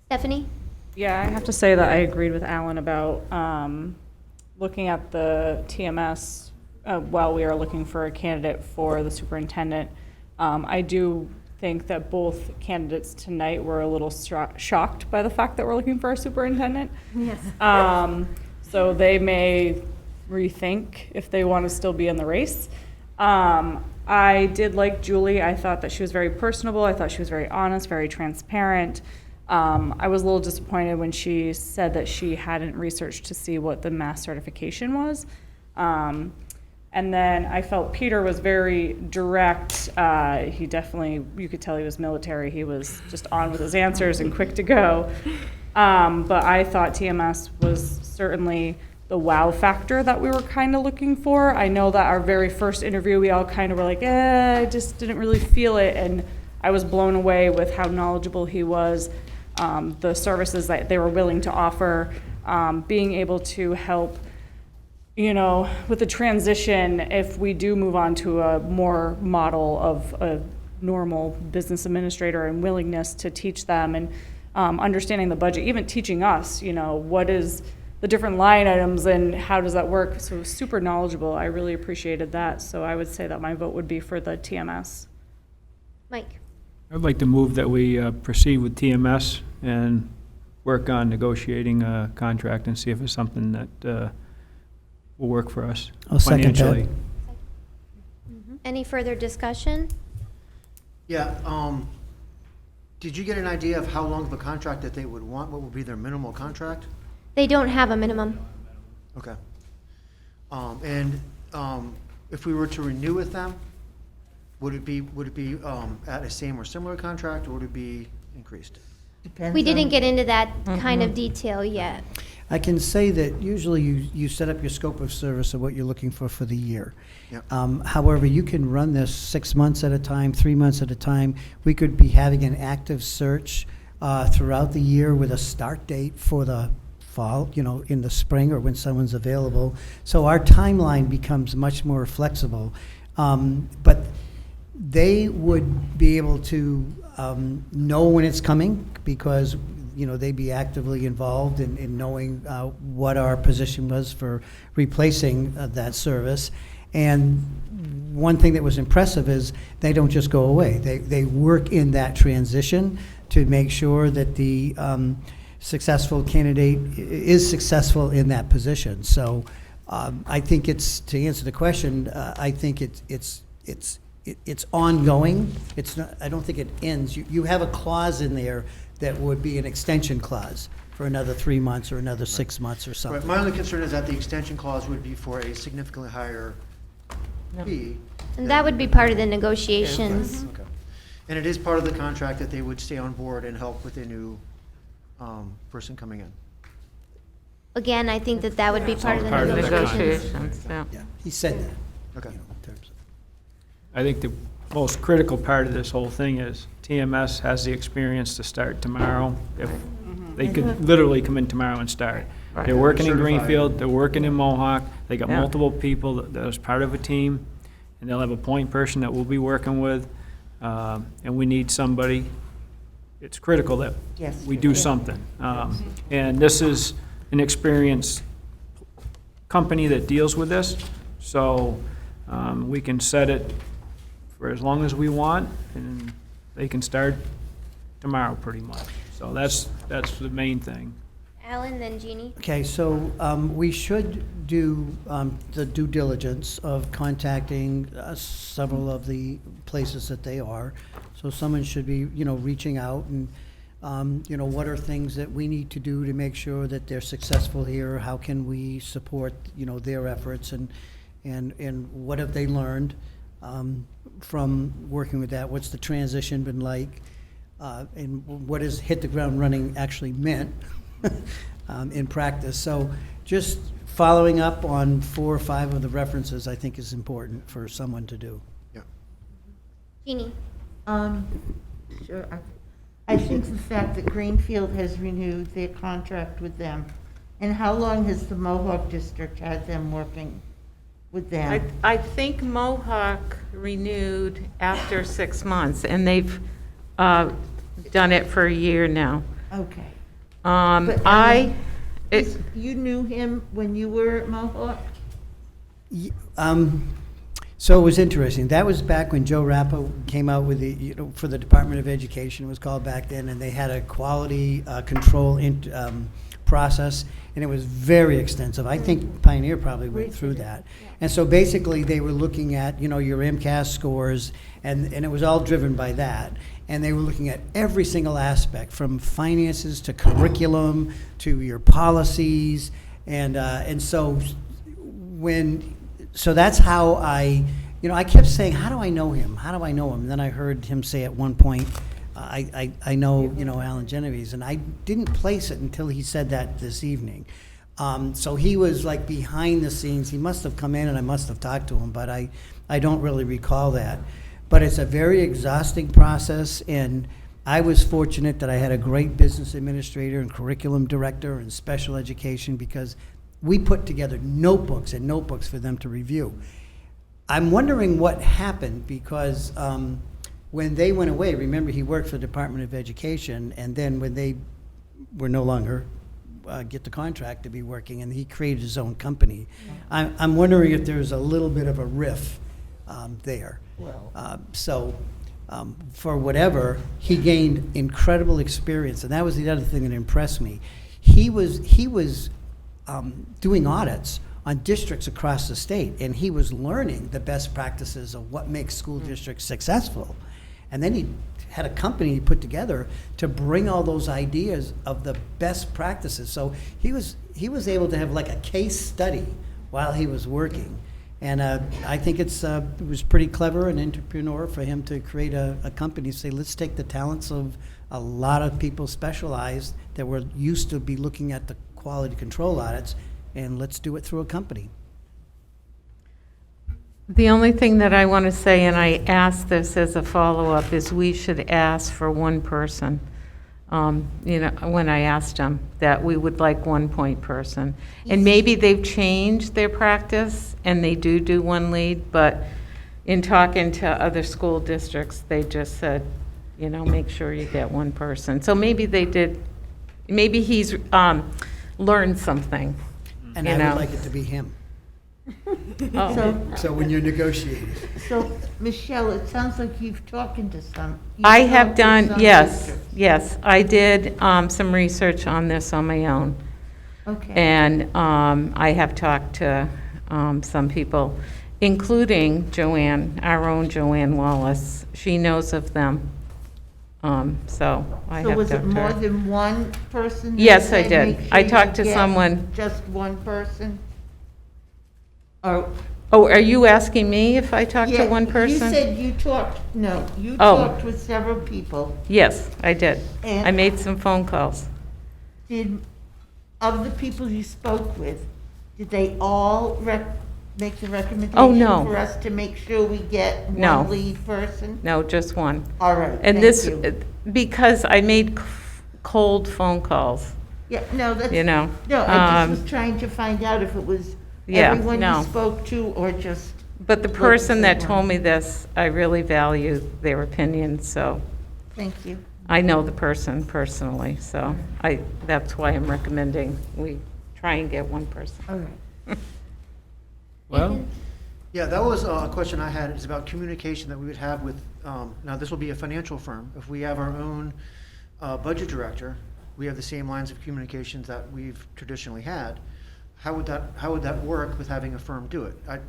Stephanie? Yeah, I have to say that I agreed with Alan about looking at the TMS while we are looking for a candidate for the superintendent. I do think that both candidates tonight were a little shocked by the fact that we're looking for a superintendent. Yes. So they may rethink if they want to still be in the race. I did like Julie. I thought that she was very personable. I thought she was very honest, very transparent. I was a little disappointed when she said that she hadn't researched to see what the mass certification was. And then I felt Peter was very direct. He definitely, you could tell he was military. He was just on with his answers and quick to go. But I thought TMS was certainly the wow factor that we were kind of looking for. I know that our very first interview, we all kind of were like, I just didn't really feel it. And I was blown away with how knowledgeable he was, the services that they were willing to offer, being able to help, with the transition, if we do move on to a more model of a normal business administrator and willingness to teach them and understanding the budget, even teaching us, what is the different line items and how does that work. So super knowledgeable. I really appreciated that. So I would say that my vote would be for the TMS. Mike? I'd like to move that we proceed with TMS and work on negotiating a contract and see if it's something that will work for us I'll second that. financially. Any further discussion? Yeah, did you get an idea of how long of a contract that they would want? What would be their minimal contract? They don't have a minimum. Okay. And if we were to renew with them, would it be at a same or similar contract, or would it be increased? Depends We didn't on- get into that kind of detail yet. I can say that usually you set up your scope of service of what you're looking for the year. Yep. However, you can run this 6 months at a time, 3 months at a time. We could be having an active search throughout the year with a start date for the fall, in the spring or when someone's available. So our timeline becomes much more flexible. But they would be able to know when it's coming because they'd be actively involved in knowing what our position was for replacing that service. And one thing that was impressive is they don't just go away. They work in that transition to make sure that the successful candidate is successful in that position. So I think to answer the question, I think it's ongoing. It's not, I don't think it ends. You have a clause in there that would be an extension clause for another 3 months or another 6 months or something. Right, my only concern is that the extension clause would be for a significantly higher fee. And that would be part of the negotiations. Okay. And it is part of the contract that they would stay on board and help with a new person coming in. Again, I think that would be part of the part of the negotiations. Yeah, he said that. Okay. In terms of- I think the most critical part of this whole thing is TMS has the experience to start tomorrow. If they could literally come in tomorrow and start. They're working in Certified. Greenfield, they're working in Mohawk, they got multiple people that is part of a team, and they'll have a point person that we'll be working with, and we need somebody. It's critical that Yes. we do something. And this is an experienced company that deals with this, so we can set it for as long as we want, and they can start tomorrow pretty much. So that's the main thing. Alan, then Jeannie. Okay, so we should do the due diligence of contacting several of the places that they are. So someone should be, reaching out and, what are things that we need to do to make sure that they're successful here? How can we support, their efforts and what have they learned from working with that? What's the transition been like? And what has hit the ground running actually meant? in practice. So just following up on 4 or 5 of the references, I think is important for someone to do. Jeannie? Sure. I think the fact that Greenfield has renewed their contract with them, and how long has the Mohawk District had them working with them? I think Mohawk renewed after 6 months, and they've done it for a year now. Okay. But You knew him when you were at Mohawk? So it was interesting. That was back when Joe Rappa came out with for the Department of Education, it was called back then, and they had a quality control process, and it was very extensive. I think Pioneer probably went through that. And so basically, they were looking at, your MCAS scores, and it was all driven by that. And they were looking at every single aspect, from finances to curriculum to your policies, and so so that's how I kept saying, how do I know him? How do I know him? And then I heard him say at one point, I know, Alan Genovese, and I didn't place it until he said that this evening. So he was like behind the scenes. He must have come in and I must have talked to him, but I don't really recall that. But it's a very exhausting process, and I was fortunate that I had a great business administrator and curriculum director and special education, because we put together notebooks and notebooks for them to review. I'm wondering what happened, because when they went away, remember, he worked for the Department of Education, and then when they were no longer get the contract to be working, and he created his own company. I'm wondering if there's a little bit of a riff there. For whatever, he gained incredible experience, and that was the other thing that impressed me. He was doing audits on districts across the state, and he was learning the best practices of what makes school districts successful. And then he had a company he put together to bring all those ideas of the best practices. So he was able to have like a case study while he was working. And I think it was pretty clever and entrepreneur for him to create a company, say, let's take the talents of a lot of people specialized that were used to be looking at the quality control audits, and let's do it through a company. the only thing that I want to say, and I asked this as a follow-up, is we should ask for one person. When I asked them that we would like one point person. And maybe they've changed their practice and they do one lead, but in talking to other school districts, they just said, make sure you get one person. So maybe they did, maybe he's learned something. And I would like it to be him. So when you're negotiating. So, Michelle, it sounds like you've talked to some. I have done, yes, I did some research on this on my own. Okay. And I have talked to some people, including Joanne, our own Joanne Wallace. She knows of them. So I have talked to her. So was it more than one person? Yes, I did. I talked to someone. Just one person? Oh, are you asking me if I talked to one person? You said you talked with several people. Yes, I did. And I made some phone calls. Of the people you spoke with, did they all make the recommendation for us to make sure we get one lead person? No, just one. All right, and thank you. Because I made cold phone calls. Yeah, no, that's, No, I just was trying to find out if it was everyone you spoke to or just. But the person that told me this, I really value their opinion, so. Thank you. I know the person personally, so that's why I'm recommending we try and get one person. All right. Well, yeah, that was a question I had. It's about communication that we would have with, now this will be a financial firm. If we have our own budget director, we have the same lines of communications that we've traditionally had. How would that work with having a firm do it? I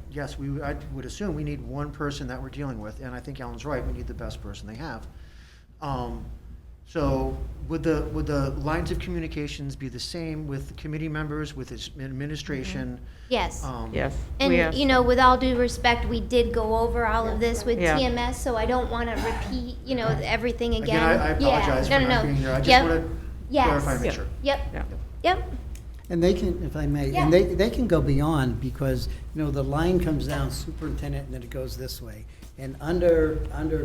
would assume we need one person that we're dealing with, and I think Alan's right. We need the best person they have. So would the lines of communications be the same with the committee members, with its administration? Yes. Yes. And, with all due respect, we did go over all of this with Yeah. TMS, so I don't want to repeat, everything again. Again, I apologize for not being here. I just want to clarify and make sure. Yep. And they can, if I may, Yeah. and they can go beyond, because, the line comes down superintendent, and then it goes this way. And under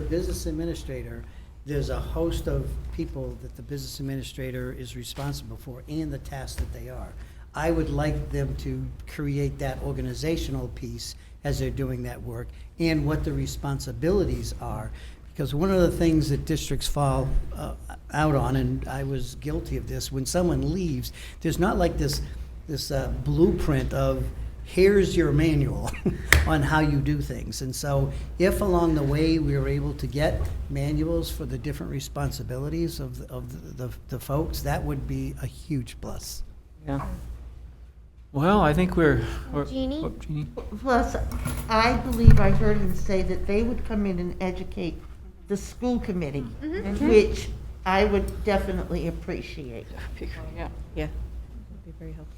business administrator, there's a host of people that the business administrator is responsible for and the tasks that they are. I would like them to create that organizational piece as they're doing that work and what the responsibilities are. Because one of the things that districts fall out on, and I was guilty of this, when someone leaves, there's not like this blueprint of, here's your manual on how you do things. And so if along the way we were able to get manuals for the different responsibilities of the folks, that would be a huge plus. Yeah. Well, I think we're. Jeannie? Oh, Jeannie? Plus, I believe I heard him say that they would come in and educate the school committee, which I would definitely appreciate. Yeah. Yeah. That'd be very helpful.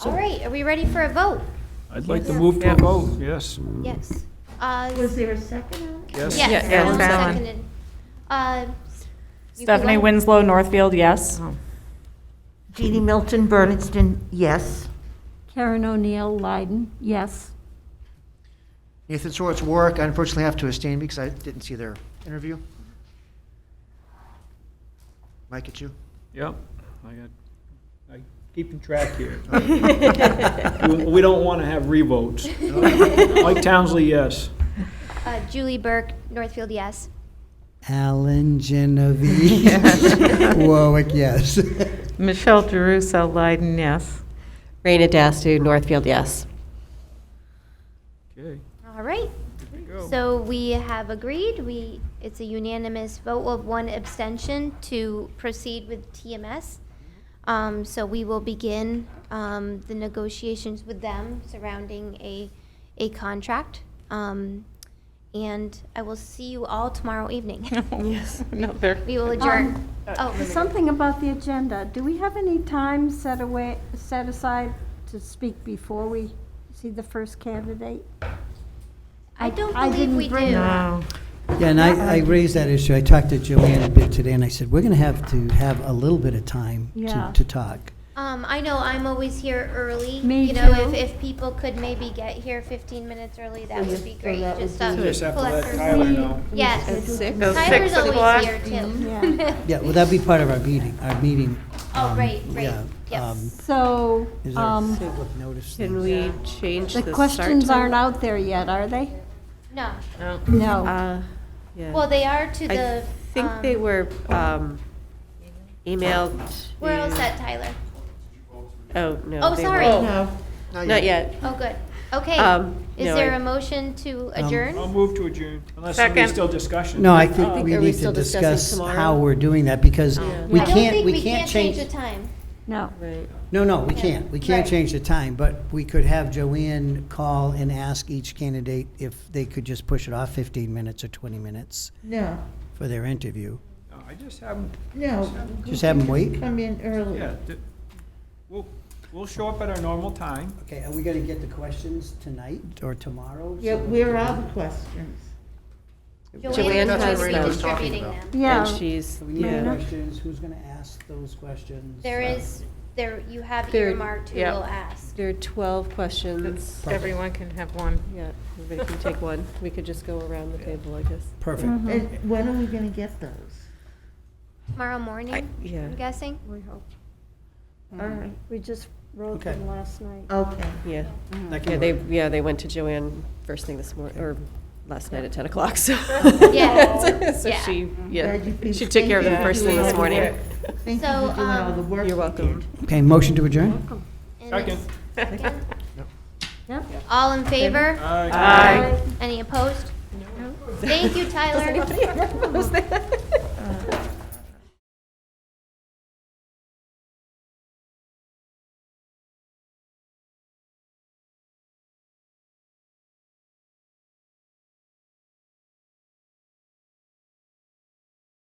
All right, are we ready for a vote? I'd like to move to a vote, yes. Yes. Was there a second on it? Yes. Yes, Yeah, Alan Fallon. seconded. You can Stephanie go. Winslow, Northfield, yes. Jeannie Milton, Bernardston, yes. Karen O'Neill, Leiden, yes. Nathan Swartz, Warwick, I unfortunately have to abstain because I didn't see their interview. Mike, it's you. Yep, I keeping track here. We don't want to have revotes. Mike Townsley, yes. Julie Burke, Northfield, yes. Alan Genevieve. Warwick, yes. Michelle Jeruso, Leiden, yes. Raina Dastu, Northfield, yes. Okay. All right. go. So we have agreed, it's a unanimous vote of one abstention to proceed with TMS. So we will begin the negotiations with them surrounding a contract. And I will see you all tomorrow evening. Yes, no, they're. We will adjourn. Oh, Something about the agenda. Do we have any time set aside to speak before we see the first candidate? I don't I believe didn't we bring do. that. Yeah, and I raised that issue. I talked to Joanne a bit today, and I said, we're going to have a little bit of time Yeah. to talk. I know I'm always here early. Me You know, too. if people could maybe get here 15 minutes early, that would be great. that would Just be- Just have to let collect Tyler their- know. Yes. At 6 Tyler's o'clock? always here too. Yeah. Yeah, well, that'd be part of our meeting. Oh, right, right. Yeah. Yes. So, Is there a public notice? Can thing? we change the the start questions time? aren't out there yet, are they? No. No. Yeah. Well, they are to I the. think they were emailed to. We're all set, Tyler. Oh, no. Oh, they sorry. weren't. No. Not yet. Oh, good. Okay. Is no, there I- a motion to adjourn? I'll move to adjourn, unless somebody's Second. still discussion. No, I think we Are we need to still discussing discuss tomorrow? how we're doing that, because we I don't can't, think we can't change. the time. No. Right. No, we can't. We can't Right. change the time, but we could have Joanne call and ask each candidate if they could just push it off 15 minutes or 20 minutes No, for their interview. No, I just haven't, no. Just have them wait? Come in early. yeah, we'll show up at our normal time. Okay, are we gonna get the questions tonight or tomorrow? Yeah, where are the questions? Joanne That's is what going to be Raina was talking distributing about. them. Yeah. And she's, So we need yeah. questions, who's gonna ask those questions? You have There- earmarked who yeah. will ask. There are 12 questions. Everyone can have one. Yeah, everybody can take one. We could just go around the table, I guess. Perfect. And when are we gonna get those? Tomorrow morning, Yeah. I'm guessing? We hope. All right, We just wrote Okay. them last night. okay. Yeah. That Yeah, can work. they went to Joanne first thing this morning, or last night at 10 o'clock, so. Yeah. So Yeah. she, Glad you yeah, people- she took care of them thank you first for thing doing this all the morning. work. Thank you So, for doing all the work. You're you welcome. did. Okay, motion to adjourn? And Second. Second? Yep. All in favor? Aye. Aye. Any opposed? Thank you, Tyler. Does anybody ever propose that?